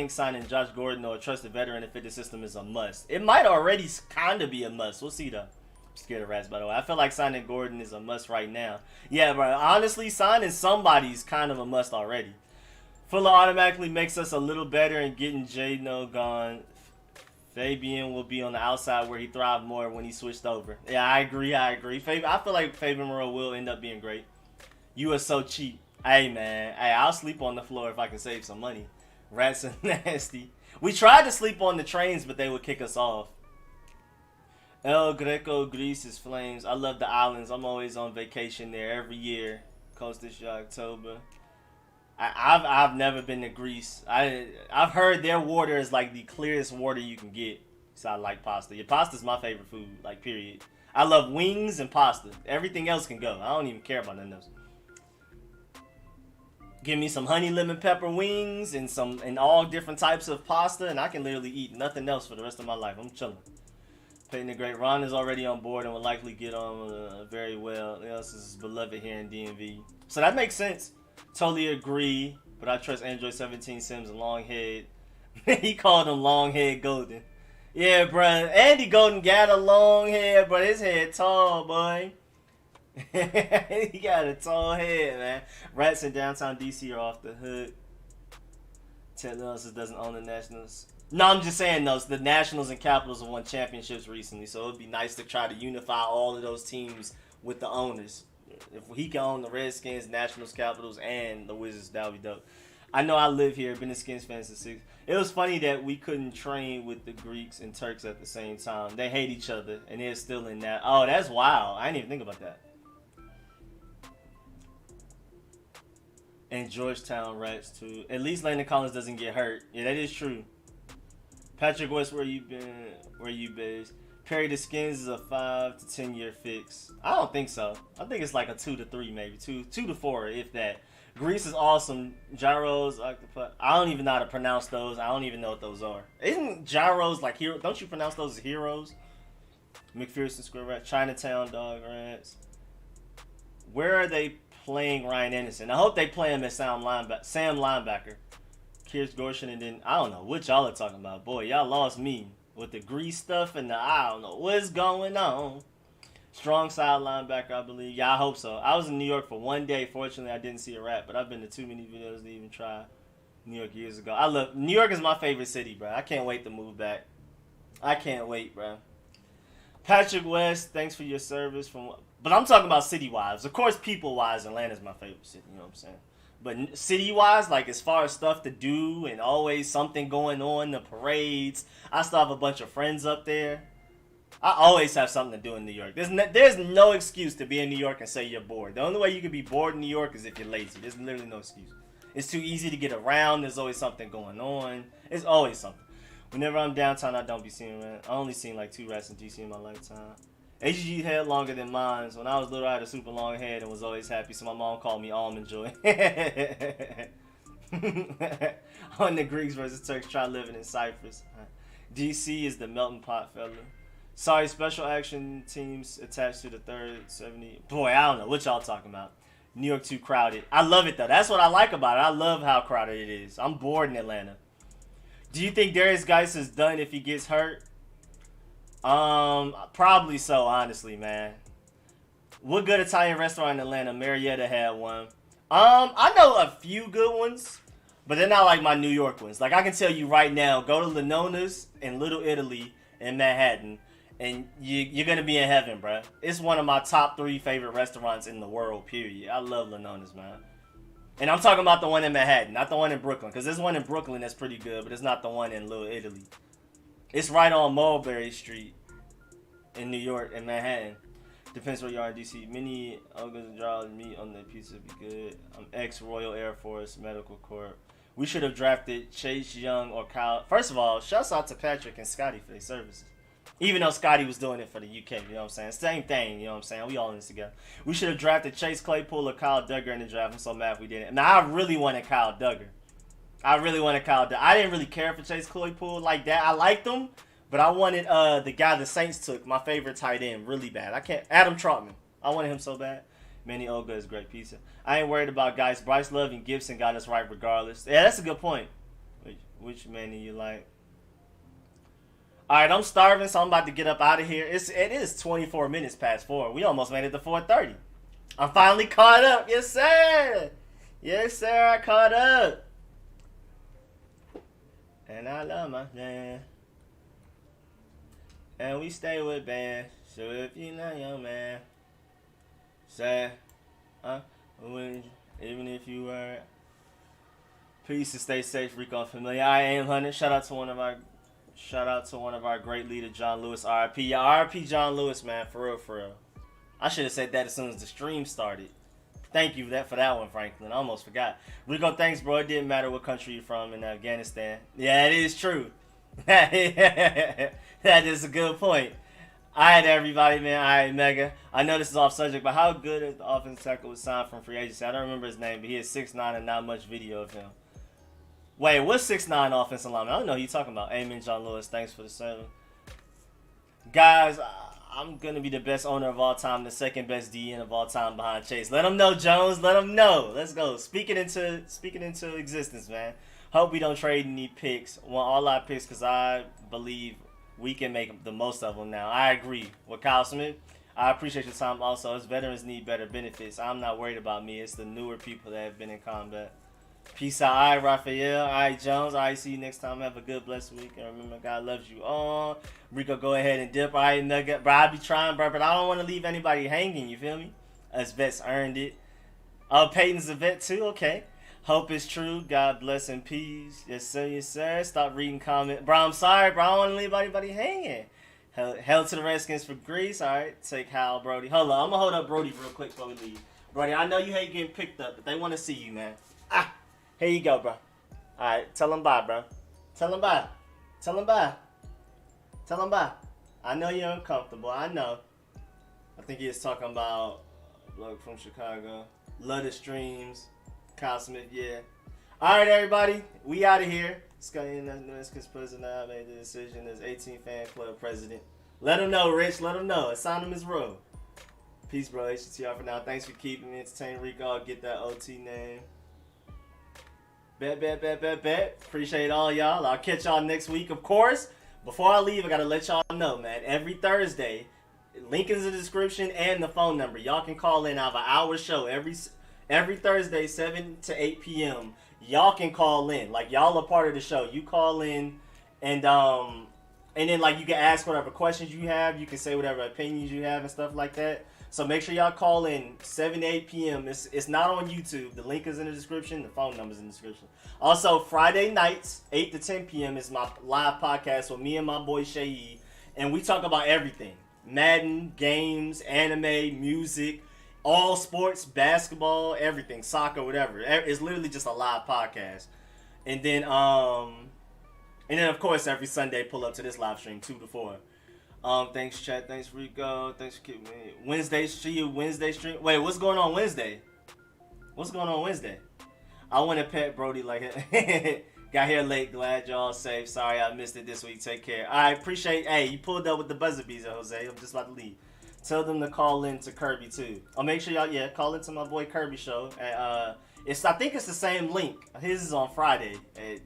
signing Josh Gordon or a trusted veteran to fit the system is a must. It might already kind of be a must. We'll see though. I'm scared of rats, by the way. I feel like signing Gordon is a must right now. Yeah, bro. Honestly, signing somebody's kind of a must already. Fuller automatically makes us a little better and getting J-No gone. Fabian will be on the outside where he thrived more when he switched over. Yeah, I agree. I feel like Fabian Moreau will end up being great. You are so cheap. Hey, man. Hey, I'll sleep on the floor if I can save some money. Rats are nasty. We tried to sleep on the trains, but they would kick us off. El Greco, Greece is flames. I love the islands. I'm always on vacation there every year. Coast this year, October. I've never been to Greece. I've heard their water is like the clearest water you can get. So I like pasta. Your pasta's my favorite food, like period. I love wings and pasta. Everything else can go. I don't even care about nothing else. Give me some honey lemon pepper wings and all different types of pasta, and I can literally eat nothing else for the rest of my life. I'm chilling. Peyton the Great. Ron is already on board and will likely get on very well. Else is beloved here in DMV. So that makes sense. Totally agree, but I trust Android 17 Sims and Longhead. He called him Longhead Golden. Yeah, bro. Andy Golden got a long head, but his head tall, boy. He got a tall head, man. Rats in downtown DC are off the hook. Ted Leonsis doesn't own the Nationals. No, I'm just saying, though, the Nationals and Capitals have won championships recently, so it would be nice to try to unify all of those teams with the owners. If he can own the Redskins, Nationals, Capitals, and the Wizards, that would be dope. I know I live here, been a Skins fan since 6. It was funny that we couldn't train with the Greeks and Turks at the same time. They hate each other, and they're still in that. Oh, that's wild. I didn't even think about that. And Georgetown Rats, too. At least Landon Collins doesn't get hurt. Yeah, that is true. Patrick West, where you been? Where you based? Perry the Skins is a 5 to 10 year fix. I don't think so. I think it's like a 2 to 3 maybe. 2 to 4 if that. Greece is awesome. Gyros, octopus. I don't even know how to pronounce those. I don't even know what those are. Isn't gyros like hero? Don't you pronounce those as heroes? McPherson Square Rat. Chinatown Dog Rats. Where are they playing Ryan Anderson? I hope they play him as Sam linebacker. Kears Gorshin, and then I don't know what y'all are talking about. Boy, y'all lost me with the grease stuff and the I don't know what's going on. Strong side linebacker, I believe. Yeah, I hope so. I was in New York for one day. Fortunately, I didn't see a rat, but I've been to too many videos to even try New York years ago. I love New York is my favorite city, bro. I can't wait to move back. I can't wait, bro. Patrick West, thanks for your service. But I'm talking about city-wise. Of course, people-wise, Atlanta's my favorite city. You know what I'm saying? But city-wise, like as far as stuff to do and always something going on, the parades. I still have a bunch of friends up there. I always have something to do in New York. There's no excuse to be in New York and say you're bored. The only way you can be bored in New York is if you're lazy. There's literally no excuse. It's too easy to get around. There's always something going on. It's always something. Whenever I'm downtown, I don't be seeing rats. I only seen like 2 rats in DC in my lifetime. HG had longer than mine. When I was little, I had a super long head and was always happy. So my mom called me Almond Joy. On the Greeks versus Turks, try living in Cyprus. DC is the melting pot, fella. Sorry, special action teams attached to the 3rd 70. Boy, I don't know what y'all talking about. New York too crowded. I love it though. That's what I like about it. I love how crowded it is. I'm bored in Atlanta. Do you think Darius Geis is done if he gets hurt? Probably so, honestly, man. What good Italian restaurant in Atlanta? Marietta had one. I know a few good ones, but they're not like my New York ones. Like I can tell you right now, go to Lenona's in Little Italy in Manhattan, and you're gonna be in heaven, bro. It's one of my top 3 favorite restaurants in the world. Period. I love Lenona's, man. And I'm talking about the one in Manhattan, not the one in Brooklyn, because there's one in Brooklyn that's pretty good, but it's not the one in Little Italy. It's right on Mulberry Street in New York, in Manhattan. Depends where you are in DC. Many ogres and draws meat on the pizza be good. I'm ex-Royal Air Force Medical Corps. We should have drafted Chase Young or Kyle. First of all, shouts out to Patrick and Scotty for their services. Even though Scotty was doing it for the UK, you know what I'm saying? Same thing, you know what I'm saying? We all in this together. We should have drafted Chase Claypool or Kyle Duggar in the draft. I'm so mad we didn't. Now, I really wanted Kyle Duggar. I didn't really care for Chase Claypool like that. I liked him, but I wanted the guy the Saints took, my favorite tight end, really bad. Adam Trautman. I wanted him so bad. Manny Olga is great pizza. I ain't worried about guys. Bryce Love and Gibson got us right regardless. Yeah, that's a good point. Which Manny you like? All right, I'm starving, so I'm about to get up out of here. It is 24 minutes past 4. We almost made it to 4:30. I'm finally caught up. Yes, sir. Yes, sir. I caught up. And I love my man. And we stay with band. So if you know your man, say, even if you were. Peace and stay safe, Rico. Familiar. I am Hunter. Shout out to one of our great leader, John Lewis. RIP. Yeah, RIP John Lewis, man. For real, for real. I should have said that as soon as the stream started. Thank you for that one, Franklin. I almost forgot. Rico, thanks, bro. It didn't matter what country you're from in Afghanistan. Yeah, it is true. That is a good point. All right, everybody, man. All right, Mega. I know this is off subject, but how good is the offensive tackle was signed from free agency? I don't remember his name, but he is 6'9" and not much video of him. Wait, what's 6'9" offensive lineman? I don't know who you're talking about. Amen, John Lewis. Thanks for the sermon. Guys, I'm going to be the best owner of all time, the second best DN of all time behind Chase. Let them know, Jones. Let them know. Let's go. Speak it into existence, man. Hope we don't trade any picks. Want all our picks because I believe we can make the most of them now. I agree with Kyle Smith. I appreciate your time also. As veterans need better benefits. I'm not worried about me. It's the newer people that have been in combat. Peace out. All right, Raphael. All right, Jones. All right, see you next time. Have a good, blessed week. And remember, God loves you all. Rico, go ahead and dip. All right, Nugget. Bro, I be trying, bro, but I don't want to leave anybody hanging. You feel me? Us vets earned it. Oh, Peyton's a vet too? Okay. Hope is true. God bless and peace. Yes, sir. Yes, sir. Stop reading comments. Bro, I'm sorry, bro. I don't want to leave anybody hanging. Hell to the Redskins for Greece. All right. Take Hal, Brody. Hold on. I'm going to hold up Brody real quick before we leave. Brody, I know you hate getting picked up, but they want to see you, man. Here you go, bro. All right. Tell them bye, bro. Tell them bye. Tell them bye. Tell them bye. I know you're uncomfortable. I know. I think he was talking about bloke from Chicago. Love the streams. Kyle Smith, yeah. All right, everybody. We out of here. Scotty and the Redskins president now made the decision as 18 fan club president. Let him know, Rich. Let him know. Assign him his role. Peace, bro. HTR for now. Thanks for keeping me entertained, Rico. I'll get that OT name. Bet. Appreciate all y'all. I'll catch y'all next week, of course. Before I leave, I gotta let y'all know, man. Every Thursday, link is in the description and the phone number. Y'all can call in. I have an hour show every Thursday, 7 to 8 p.m. Y'all can call in. Like, y'all are part of the show. You call in, and then, like, you can ask whatever questions you have. You can say whatever opinions you have and stuff like that. So make sure y'all call in 7 to 8 p.m. It's not on YouTube. The link is in the description. The phone number is in the description. Also, Friday nights, 8 to 10 p.m. is my live podcast with me and my boy Shayi. And we talk about everything. Madden, games, anime, music, all sports, basketball, everything, soccer, whatever. It's literally just a live podcast. And then of course, every Sunday, pull up to this live stream, 2 to 4. Thanks, chat. Thanks, Rico. Thanks for keeping me. Wednesday stream. Wait, what's going on Wednesday? I want to pet Brody like it. Got here late. Glad y'all safe. Sorry I missed it this week. Take care. I appreciate. Hey, you pulled up with the buzzer beater, Jose. I'm just about to leave. Tell them to call in to Kirby too. I'll make sure y'all call into my boy Kirby show. I think it's the same link. His is on Friday at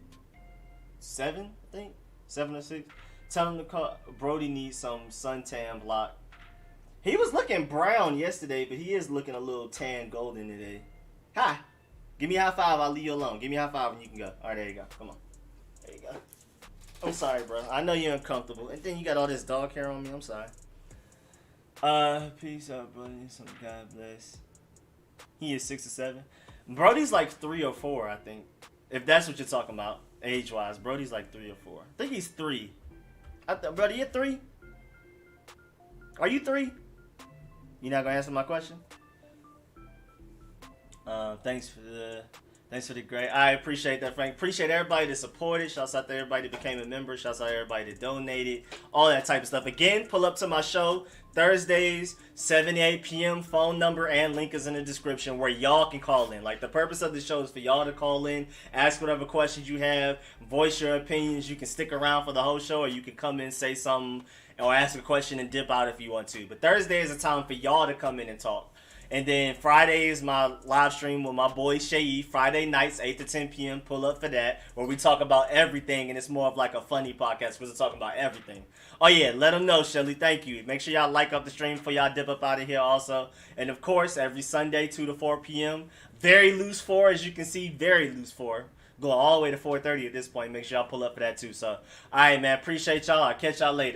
7. I think 7 or 6. Tell him to call. Brody needs some suntan block. He was looking brown yesterday, but he is looking a little tan golden today. Hi. Give me a high five. I'll leave you alone. Give me a high five and you can go. All right, there you go. Come on. There you go. I'm sorry, bro. I know you're uncomfortable. And then you got all this dog hair on me. I'm sorry. Peace out, buddy. Some God bless. He is 6 or 7. Brody's like 3 or 4, I think. If that's what you're talking about, age-wise. Brody's like 3 or 4. I think he's 3. Brody, you're 3? Are you 3? You not gonna answer my question? Thanks for the great. I appreciate that, Frank. Appreciate everybody that supported. Shouts out to everybody that became a member. Shouts out to everybody that donated. All that type of stuff. Again, pull up to my show Thursdays, 7 to 8 p.m. Phone number and link is in the description where y'all can call in. Like, the purpose of the show is for y'all to call in, ask whatever questions you have, voice your opinions. You can stick around for the whole show, or you can come in, say something, or ask a question and dip out if you want to. But Thursday is a time for y'all to come in and talk. And then Friday is my live stream with my boy Shayi. Friday nights, 8 to 10 p.m. Pull up for that, where we talk about everything, and it's more of like a funny podcast because we're talking about everything. Oh, yeah, let them know, Shelly. Thank you. Make sure y'all like up the stream before y'all dip up out of here also. And, of course, every Sunday, 2 to 4 p.m. Very loose 4, as you can see. Very loose 4. Going all the way to 4:30 at this point. Make sure y'all pull up for that, too. So, all right, man. Appreciate y'all. I'll catch y'all later.